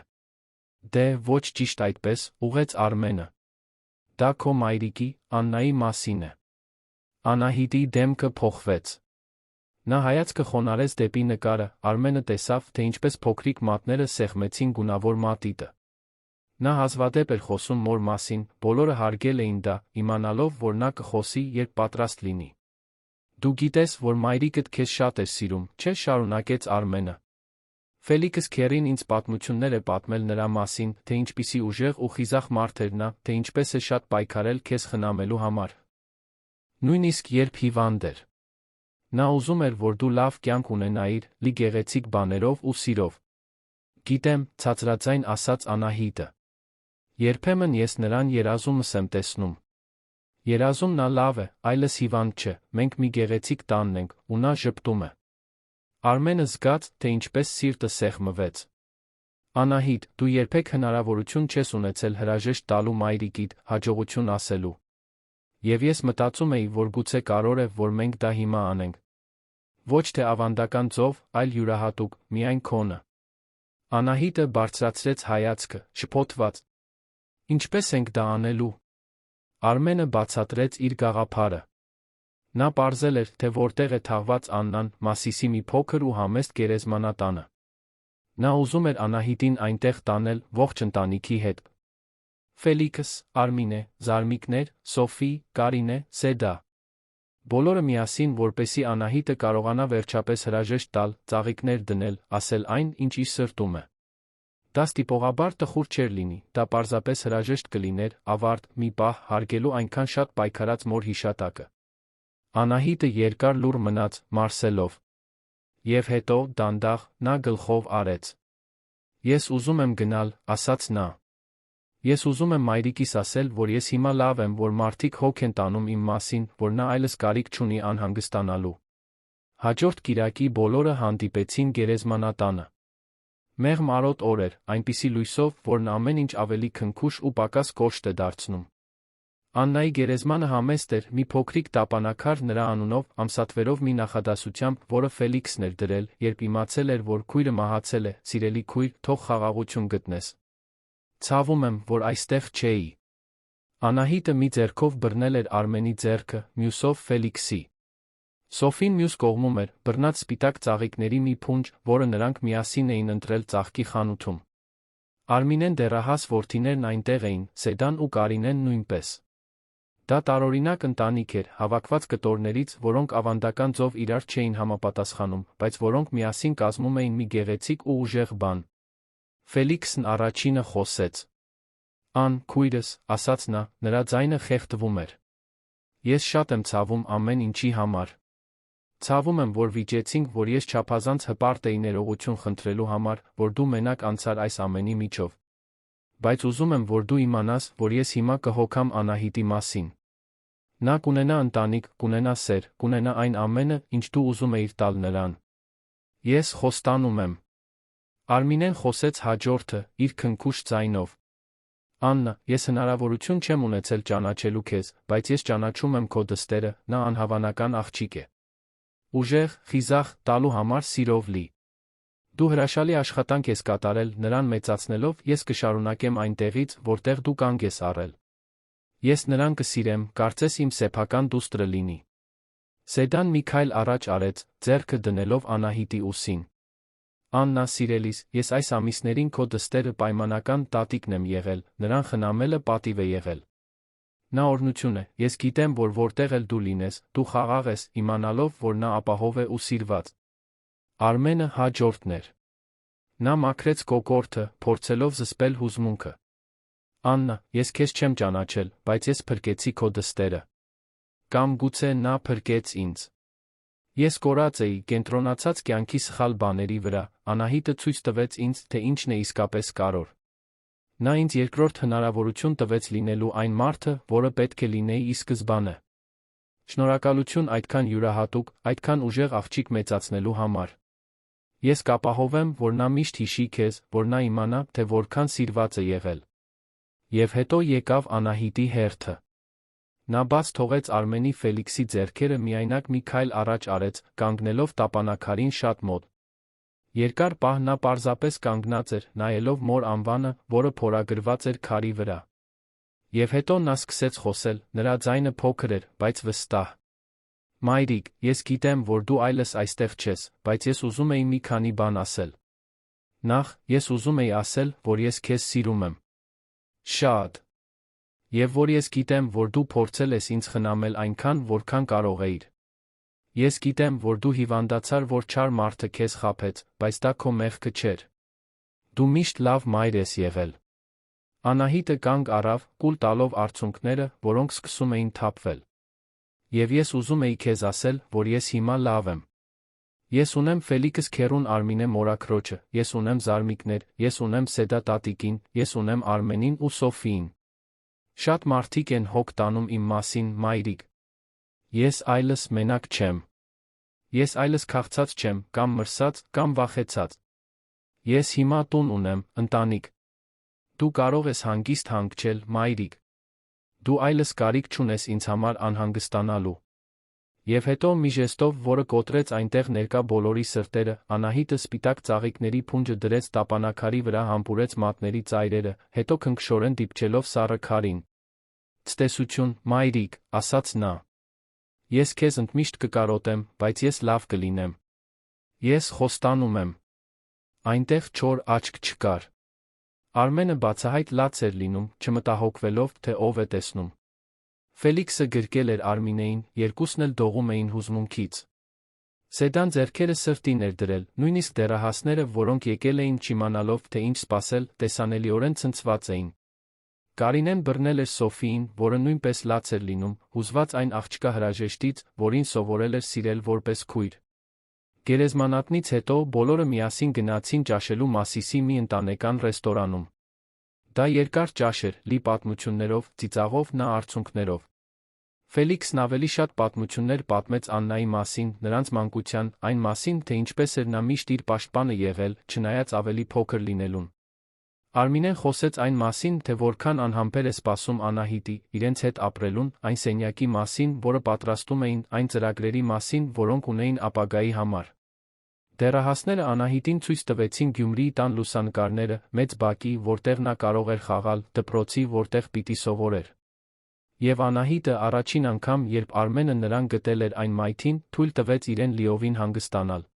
Դե, ոչ ճիշտ այդպես, ուղղեց Արմենը։ Դա քո մայրիկի, Աննայի մասին է։ Անահիտի դեմքը փոխվեց։ Նա հայացքը խոնարհեց դեպի նկարը, Արմենը տեսավ, թե ինչպես փոքրիկ մատները սեղմեցին գունավոր մատիտը։ Նա հազվադեպ էր խոսում մոր մասին, բոլորը հարգել էին դա, իմանալով, որ նա կխոսի, երբ պատրաստ լինի։ Դու գիտես, որ մայրիկդ քեզ շատ էր սիրում, չէ՞, շարունակեց Արմենը։ Ֆելիքս քեռին ինձ պատմություններ է պատմել նրա մասին, թե ինչպիսի ուժեղ ու խիզախ մարդ էր նա, թե ինչպես է շատ պայքարել քեզ խնամելու համար։ Նույնիսկ երբ հիվանդ էր։ Նա ուզում էր, որ դու լավ կյանք ունենայիր, լի գեղեցիկ բաներով ու սիրով։ Գիտեմ, ցածրաձայն ասաց Անահիտը։ Երբեմն ես նրան երազումս եմ տեսնում։ Երազում նա լավ է, այլս հիվանդ չէ, մենք մի գեղեցիկ տանն ենք, ու նա ժպտում է։ Արմենը զգաց, թե ինչպես սիրտը սեղմվեց։ Անահիտ, դու երբեք հնարավորություն չես ունեցել հրաժեշտ տալու մայրիկիդ, հաջողություն ասելու։ Եվ ես մտածում էի, որ գուցե կարող է, որ մենք դա հիմա անենք։ Ոչ թե ավանդական ձով, այլ յուրահատուկ, միայն քոնը։ Անահիտը բարձրացրեց հայացքը, շփոթված։ Ինչպես ենք դա անելու։ Արմենը բացատրեց իր գաղափարը։ Նա պարզել էր, թե որտեղ է թաղված Աննան, Մասիսի մի փոքր ու համեստ գերեզմանատանը։ Նա ուզում էր Անահիտին այնտեղ տանել ողջ ընտանիքի հետ։ Ֆելիքս, Արմինե, Զարմիկներ, Սոֆի, Կարինե, Սեդա։ Բոլորը միասին, որպեսզի Անահիտը կարողանա վերջապես հրաժեշտ տալ, ծաղիկներ դնել, ասել այն, ինչ իր սրտում է։ Դա ստիպողաբար տխուր չէր լինի, դա պարզապես հրաժեշտ կլիներ, ավարտ, մի պահ, հարգելու այնքան շատ պայքարած մոր հիշատակը։ Անահիտը երկար լուռ մնաց, մարսելով։ Եվ հետո, դանդաղ, նա գլխով արեց։ Ես ուզում եմ գնալ, ասաց նա։ Ես ուզում եմ մայրիկիս ասել, որ ես հիմա լավ եմ, որ մարդիկ հոգ են տանում իմ մասին, որ նա այլս կարիք չունի անհանգստանալու։ Հաջորդ կիրակի բոլորը հանդիպեցին գերեզմանատանը։ Մեղմ արոտ օր էր, այնպիսի լույսով, որն ամեն ինչ ավելի քնքուշ ու պակաս կոշտ է դարձնում։ Աննայի գերեզմանը համեստ էր, մի փոքրիկ տապանակար նրա անունով, ամսաթվերով մի նախադասությամբ, որը Ֆելիքսն էր դրել, երբ իմացել էր, որ քույրը մահացել է, սիրելի քույր, թող խաղաղություն գտնես։ Ցավում եմ, որ այստեղ չէի։ Անահիտը մի ձեռքով բռնել էր Արմենի ձեռքը, մյուսով Ֆելիքսի։ Սոֆին մյուս կողմում էր, բռնած սպիտակ ծաղիկների մի փունջ, որը նրանք միասին էին ընտրել ծաղկի խանութում։ Արմինեն դեռահաս որդիներն այնտեղ էին, Սեդան ու Կարինեն նույնպես։ Դա տարօրինակ ընտանիք էր, հավաքված կտորներից, որոնք ավանդական ձով իրար չէին համապատասխանում, բայց որոնք միասին կազմում էին մի գեղեցիկ ու ուժեղ բան։ Ֆելիքսն առաջինը խոսեց։ Ան, քույրս, ասաց նա, նրա ձայնը խեղդվում էր։ Ես շատ եմ ցավում ամեն ինչի համար։ Ցավում եմ, որ վիճեցինք, որ ես չափազանց հպարտ էի ներողություն խնդրելու համար, որ դու մենակ անցար այս ամենի միջով։ Բայց ուզում եմ, որ դու իմանաս, որ ես հիմա կհոգամ Անահիտի մասին։ Նա կունենա ընտանիք, կունենա սեր, կունենա այն ամենը, ինչ դու ուզում էիր տալ նրան։ Ես խոստանում եմ։ Արմինեն խոսեց հաջորդը, իր քնքուշ ձայնով։ Աննա, ես հնարավորություն չեմ ունեցել ճանաչելու քեզ, բայց ես ճանաչում եմ քո դստերը, նա անհավանական աղջիկ է։ ուժեղ, խիզախ, տալու համար սիրով լի։ Դու հրաշալի աշխատանք ես կատարել նրան մեծացնելով, ես կշարունակեմ այնտեղից, որտեղ դու կանգ ես առել։ Ես նրան կսիրեմ, կարծես իմ սեփական դուստրը լինի։ Սեդան մի քայլ առաջ արեց, ձեռքը դնելով Անահիտի ուսին։ Աննա, սիրելիս, ես այս ամիսներին քո դստերը պայմանական տատիկն եմ եղել, նրան խնամելը պատիվ է եղել։ Նա օրհնություն է, ես գիտեմ, որ որտեղ էլ դու լինես, դու խաղաղ ես, իմանալով, որ նա ապահով է ու սիրված։ Արմենը հաջորդն էր։ Նա մաքրեց կոկորդը, փորձելով զսպել հուզմունքը։ Աննա, ես քեզ չեմ ճանաչել, բայց ես փրկեցի քո դստերը։ Կամ գուցե նա փրկեց ինձ։ Ես կորած էի, կենտրոնացած կյանքի սխալ բաների վրա, Անահիտը ցույց տվեց ինձ, թե ինչն է իսկապես կարևոր։ Նա ինձ երկրորդ հնարավորություն տվեց լինելու այն մարդը, որը պետք է լինեի ի սկզբանե։ Շնորհակալություն այդքան յուրահատուկ, այդքան ուժեղ աղջիկ մեծացնելու համար։ Ես կապահովեմ, որ նա միշտ հիշի քեզ, որ նա իմանա, թե որքան սիրված է եղել։ Եվ հետո եկավ Անահիտի հերթը։ Նա բաց թողեց Արմենի Ֆելիքսի ձեռքերը միայնակ մի քայլ առաջ արեց, կանգնելով տապանաքարին շատ մոտ։ Երկար պահ նա պարզապես կանգնած էր, նայելով մոր անվանը, որը փորագրված էր քարի վրա։ Եվ հետո նա սկսեց խոսել, նրա ձայնը փոքր էր, բայց վստահ։ Մայրիկ, ես գիտեմ, որ դու այլս այստեղ չես, բայց ես ուզում էի մի քանի բան ասել։ Նախ, ես ուզում էի ասել, որ ես քեզ սիրում եմ։ Շատ։ Եվ որ ես գիտեմ, որ դու փորձել ես ինձ խնամել այնքան, որքան կարող էիր։ Ես գիտեմ, որ դու հիվանդացար, որ չար մարդը քեզ խաբեց, բայց դա քո մեղքը չէր։ Դու միշտ լավ մայր ես եղել։ Անահիտը կանգ առավ, կուլ տալով արցունքները, որոնք սկսում էին թափվել։ Եվ ես ուզում էի քեզ ասել, որ ես հիմա լավ եմ։ Ես ունեմ Ֆելիքս քեռուն Արմինե մորաքրոջը, ես ունեմ զարմիկներ, ես ունեմ Սեդա տատիկին, ես ունեմ Արմենին ու Սոֆիին։ Շատ մարդիկ են հոգ տանում իմ մասին, մայրիկ։ Ես այլս մենակ չեմ։ Ես այլս քաղցած չեմ, կամ մրսած, կամ վախեցած։ Ես հիմա տուն ունեմ, ընտանիք։ Դու կարող ես հանգիստ հանգչել, մայրիկ։ Դու այլս կարիք չունես ինձ համար անհանգստանալու։ Եվ հետո մի ժեստով, որը կոտրեց այնտեղ ներկա բոլորի սրտերը, Անահիտը սպիտակ ծաղիկների փունջը դրեց տապանաքարի վրա, համբուրեց մատների ծայրերը, հետո քնքշորեն դիպչելով սառը քարին։ Ցտեսություն, մայրիկ, ասաց նա։ Ես քեզ ընդմիշտ կկարոտեմ, բայց ես լավ կլինեմ։ Ես խոստանում եմ։ Այնտեղ չոր աչք չկար։ Արմենը բացահայտ լաց էր լինում, չմտահոգվելով, թե ով է տեսնում։ Ֆելիքսը գրկել էր Արմինեին, երկուսն էլ դողում էին հուզմունքից։ Սեդան ձեռքերը սրտին էր դրել, նույնիսկ դեռահասները, որոնք եկել էին չիմանալով, թե ինչ սպասել, տեսանելիորեն ցնցված էին։ Կարինեն բռնել էր Սոֆիին, որը նույնպես լաց էր լինում, հուզված այն աղջկա հրաժեշտից, որին սովորել էր սիրել որպես քույր։ Գերեզմանատնից հետո բոլորը միասին գնացին ճաշելու Մասիսի մի ընտանեկան ռեստորանում։ Դա երկար ճաշ էր, լի պատմություններով, ծիծաղով, նա արցունքներով։ Ֆելիքսն ավելի շատ պատմություններ պատմեց Աննայի մասին, նրանց մանկության, այն մասին, թե ինչպես էր նա միշտ իր պաշտպանը եղել, չնայած ավելի փոքր լինելուն։ Արմինեն խոսեց այն մասին, թե որքան անհամբեր է սպասում Անահիտի, իրենց հետ ապրելուն, այն սենյակի մասին, որը պատրաստում էին, այն ծրագրերի մասին, որոնք ունեին ապագայի համար։ Դեռահասները Անահիտին ցույց տվեցին Գյումրիի տան լուսանկարները, մեծ բակի, որտեղ նա կարող էր խաղալ, դպրոցի, որտեղ պիտի սովորեր։ Եվ Անահիտը առաջին անգամ, երբ Արմենը նրան գտել էր այն մայթին, թույլ տվեց իրեն լիովին հանգստանալ։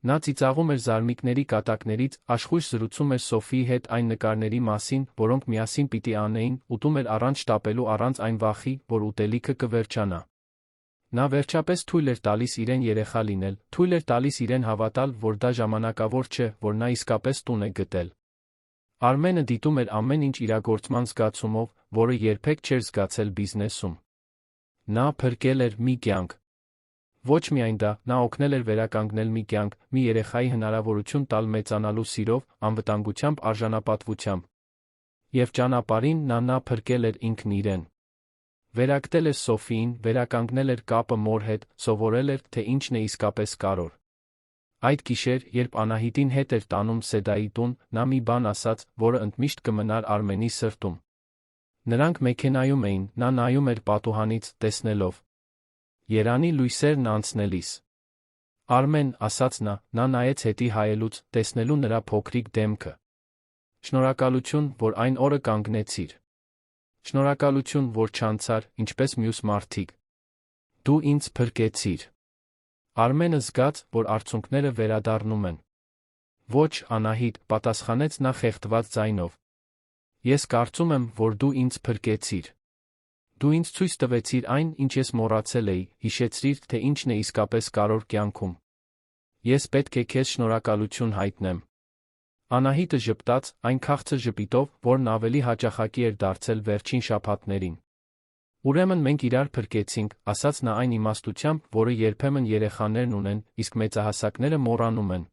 Նա ծիծաղում էր զարմիկների կատակներից, աշխույժ զրուցում էր Սոֆիի հետ այն նկարների մասին, որոնք միասին պիտի անեին, ուտում էր առանց շտապելու, առանց այն վախի, որ ուտելիքը կվերջանա։ Նա վերջապես թույլ էր տալիս իրեն երեխա լինել, թույլ էր տալիս իրեն հավատալ, որ դա ժամանակավոր չէ, որ նա իսկապես տուն է գտել։ Արմենը դիտում էր ամեն ինչ իրագործման զգացումով, որը երբեք չէր զգացել բիզնեսում։ Նա փրկել էր մի կյանք։ Ոչ միայն դա, նա օգնել էր վերականգնել մի կյանք, մի երեխայի հնարավորություն տալ մեծանալու սիրով, անվտանգությամբ, արժանապատվությամբ։ Եվ ճանապարհին նա փրկել էր ինքն իրեն։ Վերագտել էր Սոֆիին, վերականգնել էր կապը մոր հետ, սովորել էր, թե ինչն է իսկապես կարևոր։ Այդ գիշեր, երբ Անահիտին հետ էր տանում Սեդայի տուն, նա մի բան ասաց, որը ընդմիշտ կմնար Արմենի սրտում։ Նրանք մեքենայում էին, նա նայում էր պատուհանից, տեսնելով Երանի լույսերն անցնելիս։ Արմեն, ասաց նա նայեց հետի հայելուց, տեսնելու նրա փոքրիկ դեմքը։ Շնորհակալություն, որ այն օրը կանգնեցիր։ Շնորհակալություն, որ չանցար, ինչպես մյուս մարդիկ։ Դու ինձ փրկեցիր։ Արմենը զգաց, որ արցունքները վերադառնում են։ Ոչ, Անահիտ, պատասխանեց նա խեղդված ձայնով։ Ես կարծում եմ, որ դու ինձ փրկեցիր։ Դու ինձ ցույց տվեցիր այն, ինչ ես մոռացել էի, հիշեցրիր, թե ինչն է իսկապես կարևոր կյանքում։ Ես պետք է քեզ շնորհակալություն հայտնեմ։ Անահիտը ժպտաց, այն քաղցր ժպիտով, որն ավելի հաճախակի էր դարձել վերջին շաբաթներին։ Ուրեմն մենք իրար փրկեցինք, ասաց նա այն իմաստությամբ, որը երբեմն երեխաներն ունեն, իսկ մեծահասակները մոռանում են։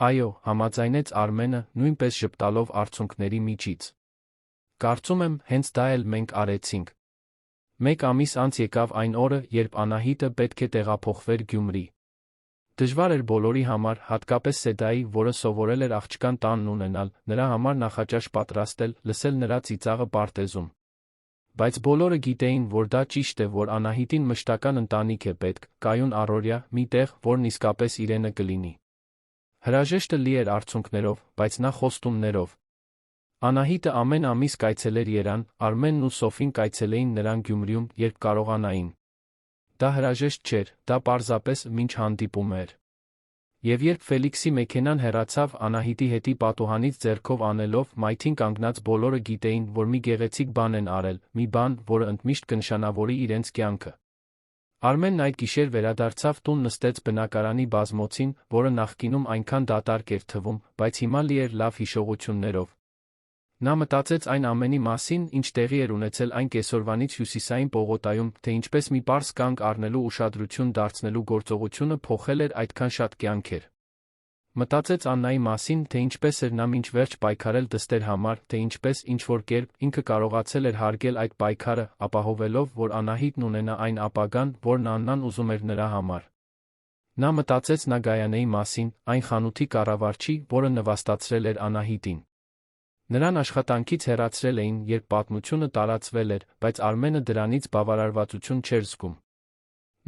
Այո, համաձայնեց Արմենը, նույնպես ժպտալով արցունքների միջից։ Կարծում եմ, հենց դա էլ մենք արեցինք։ 1 ամիս անց եկավ այն օրը, երբ Անահիտը պետք է տեղափոխվեր Գյումրի։ Դժվար էր բոլորի համար, հատկապես Սեդայի, որը սովորել էր աղջկան տանն ունենալ, նրա համար նախաճաշ պատրաստել, լսել նրա ծիծաղը պարտեզում։ Բայց բոլորը գիտեին, որ դա ճիշտ է, որ Անահիտին մշտական ընտանիք է պետք, կայուն առօրյա, մի տեղ, որն իսկապես իրենը կլինի։ Հրաժեշտը լի էր արցունքներով, բայց նա խոստումներով։ Անահիտը ամեն ամիս կայցելեր Երան, Արմենն ու Սոֆին կայցելեին նրան Գյումրիում, երբ կարողանային։ Դա հրաժեշտ չէր, դա պարզապես մինչ հանդիպում էր։ Եվ երբ Ֆելիքսի մեքենան հեռացավ Անահիտի հետի պատուհանից ձեռքով անելով, մայթին կանգնած բոլորը գիտեին, որ մի գեղեցիկ բան են արել, մի բան, որը ընդմիշտ կնշանավորի իրենց կյանքը։ Արմենն այդ գիշեր վերադարձավ տուն, նստեց բնակարանի բազմոցին, որը նախկինում այնքան դատարկ էր թվում, բայց հիմա լի էր լավ հիշողություններով։ Նա մտածեց այն ամենի մասին, ինչ տեղի էր ունեցել այն կեսօրվանից հյուսիսային պողոտայում, թե ինչպես մի պարզ կանգ առնելու ուշադրություն դարձնելու գործողությունը փոխել էր այդքան շատ կյանքեր։ Մտածեց Աննայի մասին, թե ինչպես էր նա մինչ վերջ պայքարել դստեր համար, թե ինչպես ինչ-որ կերպ ինքը կարողացել էր հարգել այդ պայքարը, ապահովելով, որ Անահիտն ունենա այն ապագան, որն Աննան ուզում էր նրա համար։ Նա մտածեց Նագայանեի մասին, այն խանութի կառավարչի, որը նվաստացրել էր Անահիտին։ Նրան աշխատանքից հեռացրել էին, երբ պատմությունը տարածվել էր, բայց Արմենը դրանից բավարարվածություն չէր զգում։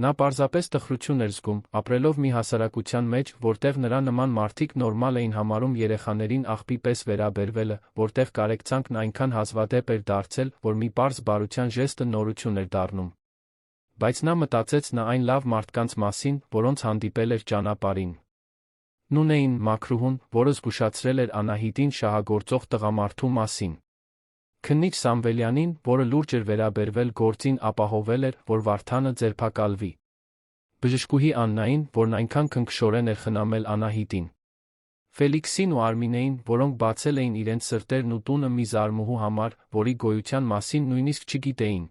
Նա պարզապես տխրություն էր զգում, ապրելով մի հասարակության մեջ, որտեղ նրա նման մարդիկ նորմալ էին համարում երեխաներին աղբի պես վերաբերվելը, որտեղ կարեկցանքն այնքան հազվադեպ էր դարձել, որ մի պարզ բարության ժեստը նորություն էր դառնում։ Բայց նա մտածեց այն լավ մարդկանց մասին, որոնց հանդիպել էր ճանապարհին։ Նունեին, մաքրուհուն, որը զգուշացրել էր Անահիտին շահագործող տղամարդու մասին։ Քննիչ Սամվելյանին, որը լուրջ էր վերաբերվել գործին, ապահովել էր, որ Վարդանը ձերբակալվի։ Բժշկուհի Աննային, որն այնքան քնքշորեն էր խնամել Անահիտին։ Ֆելիքսին ու Արմինեին, որոնք բացել էին իրենց սրտերն ու տունը մի զարմուհու համար, որի գոյության մասին նույնիսկ չգիտեին։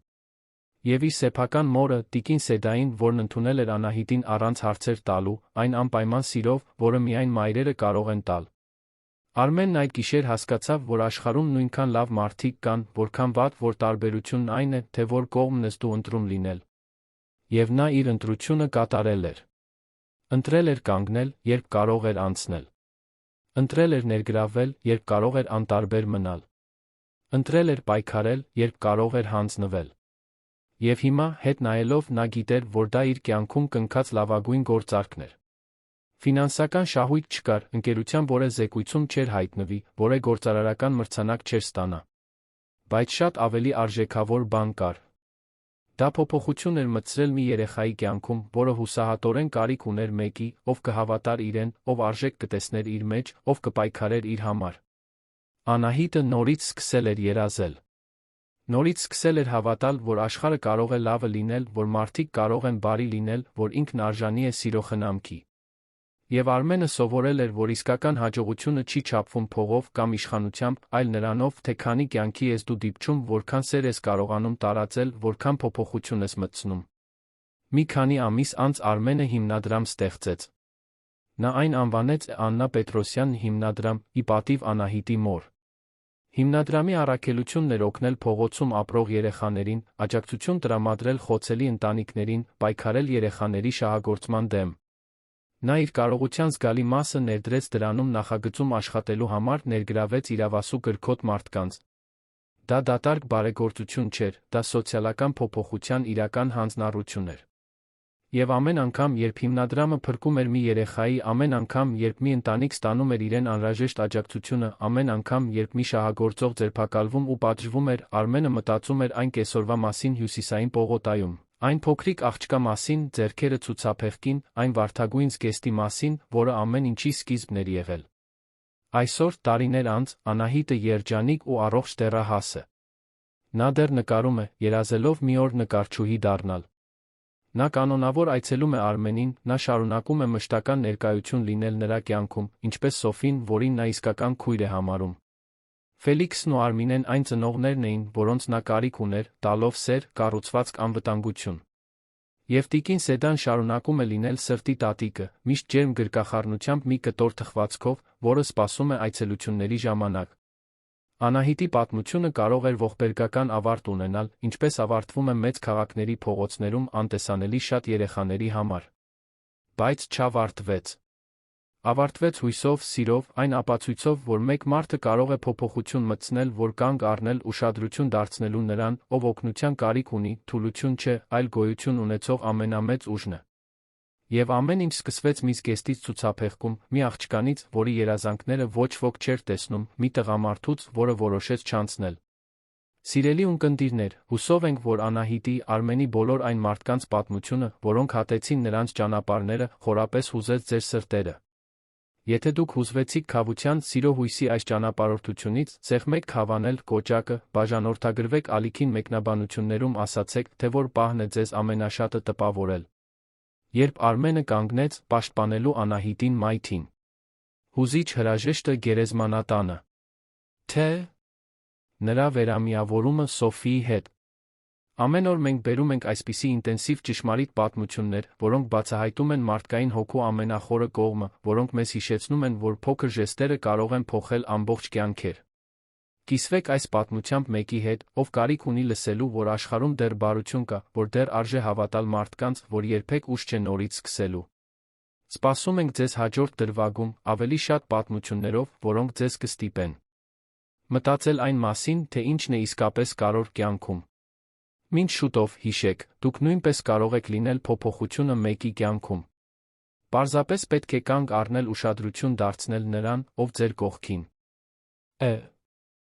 Եվ իր սեփական մորը, տիկին Սեդային, որն ընդունել էր Անահիտին առանց հարցեր տալու, այն անպայման սիրով, որը միայն մայրերը կարող են տալ։ Արմենն այդ գիշեր հասկացավ, որ աշխարհում նույնքան լավ մարդիկ կան, որքան վատ, որ տարբերությունն այն է, թե որ կողմն ես դու ընտրում լինել։ Եվ նա իր ընտրությունը կատարել էր։ Ընտրել էր կանգնել, երբ կարող էր անցնել։ Ընտրել էր ներգրավվել, երբ կարող էր անտարբեր մնալ։ Ընտրել էր պայքարել, երբ կարող էր հանձնվել։ Եվ հիմա, հետ նայելով, նա գիտեր, որ դա իր կյանքում կնքած լավագույն գործարքն էր։ Ֆինանսական շահույթ չկար, ընկերության որը զեկույցում չէր հայտնվի, որը գործարարական մրցանակ չէր ստանա։ Բայց շատ ավելի արժեքավոր բան կար։ Դա փոփոխություն էր մտցրել մի երեխայի կյանքում, որը հուսահատորեն կարիք ուներ մեկի, ով կհավատար իրեն, ով արժեք կտեսներ իր մեջ, ով կպայքարեր իր համար։ Անահիտը նորից սկսել էր երազել։ Նորից սկսել էր հավատալ, որ աշխարհը կարող է լավը լինել, որ մարդիկ կարող են բարի լինել, որ ինքն արժանի է սիրո խնամքի։ Եվ Արմենը սովորել էր, որ իսկական հաջողությունը չի չափվում փողով կամ իշխանությամբ, այլ նրանով, թե քանի կյանքի ես դու դիպչում, որքան սեր ես կարողանում տարածել, որքան փոփոխություն ես մտցնում։ Մի քանի ամիս անց Արմենը հիմնադրամ ստեղծեց։ Նա այն անվանեց Աննա Պետրոսյան հիմնադրամ, ի պատիվ Անահիտի մոր։ Հիմնադրամի առաքելությունն էր օգնել փողոցում ապրող երեխաներին, աջակցություն տրամադրել խոցելի ընտանիքներին, պայքարել երեխաների շահագործման դեմ։ Նա իր կարողության զգալի մասը ներդրեց դրանում նախագծում աշխատելու համար, ներգրավեց իրավասու կրքոտ մարդկանց։ Դա դատարկ բարեգործություն չէր, դա սոցիալական փոփոխության իրական հանձնառություն էր։ Եվ ամեն անգամ, երբ հիմնադրամը փրկում էր մի երեխայի, ամեն անգամ, երբ մի ընտանիք ստանում էր իրեն անհրաժեշտ աջակցությունը, ամեն անգամ, երբ մի շահագործող ձերբակալվում ու պատժվում էր, Արմենը մտածում էր այն կեսօրվա մասին Հյուսիսային պողոտայում, այն փոքրիկ աղջկա մասին, ձեռքերը ցուցափեղկին, այն վարդագույն զգեստի մասին, որը ամեն ինչի սկիզբն էր եղել։ Այսօր, տարիներ անց, Անահիտը երջանիկ ու առողջ դեռահաս է։ Նա դեռ նկարում է, երազելով մի օր նկարչուհի դառնալ։ Նա կանոնավոր այցելում է Արմենին, նա շարունակում է մշտական ներկայություն լինել նրա կյանքում, ինչպես Սոֆին, որին նա իսկական քույր է համարում։ Ֆելիքսն ու Արմինեն այն ծնողներն էին, որոնց նա կարիք ուներ, տալով սեր, կառուցվածք, անվտանգություն։ Եվ տիկին Սեդան շարունակում է լինել սրտի տատիկը, միշտ ջերմ գրկախառնությամբ մի կտոր թխվածքով, որը սպասում է այցելությունների ժամանակ։ Անահիտի պատմությունը կարող էր ողբերգական ավարտ ունենալ, ինչպես ավարտվում է մեծ քաղաքների փողոցներում անտեսանելի շատ երեխաների համար։ Բայց չավարտվեց։ Ավարտվեց հույսով, սիրով, այն ապացույցով, որ մեկ մարդը կարող է փոփոխություն մտցնել, որ կանգ առնել, ուշադրություն դարձնելու նրան, ով օգնության կարիք ունի, թուլություն չէ, այլ գոյություն ունեցող ամենամեծ ուժն է։ Եվ ամեն ինչ սկսվեց մի զգեստից ցուցափեղկում, մի աղջկանից, որի երազանքները ոչ ոք չէր տեսնում, մի տղամարդուց, որը որոշեց չանցնել։ Սիրելի ունկնդիրներ, հուսով ենք, որ Անահիտի, Արմենի բոլոր այն մարդկանց պատմությունը, որոնք հատեցին նրանց ճանապարհները, խորապես հուզեց ձեր սրտերը։ Եթե դուք հուզվեցիք քավության, սիրո հույսի այս ճանապարհորդությունից, ցեղմեք հավանել կոճակը, բաժանորդագրվեք ալիքին մեկնաբանություններում ասացեք, թե որ պահն է ձեզ ամենաշատը տպավորել։ Երբ Արմենը կանգնեց, պաշտպանելու Անահիտին մայթին։ Հուզիչ հրաժեշտը գերեզմանատանը։ Թե նրա վերամիավորումը Սոֆիի հետ։ Ամեն օր մենք բերում ենք այսպիսի ինտենսիվ ճշմարիտ պատմություններ, որոնք բացահայտում են մարդկային հոգու ամենախորը կողմը, որոնք մեզ հիշեցնում են, որ փոքր ժեստերը կարող են փոխել ամբողջ կյանքեր։ Կիսվեք այս պատմությամբ մեկի հետ, ով կարիք ունի լսելու, որ աշխարհում դեռ բարություն կա, որ դեռ արժե հավատալ մարդկանց, որ երբեք ուշ չէ նորից սկսելու։ Սպասում ենք ձեզ հաջորդ դրվագում, ավելի շատ պատմություններով, որոնք ձեզ կստիպեն մտածել այն մասին, թե ինչն է իսկապես կարևոր կյանքում։ Մինչ շուտով, հիշեք, դուք նույնպես կարող եք լինել փոփոխությունը մեկի կյանքում։ Պարզապես պետք է կանգ առնել, ուշադրություն դարձնել նրան, ով ձեր կողքին է։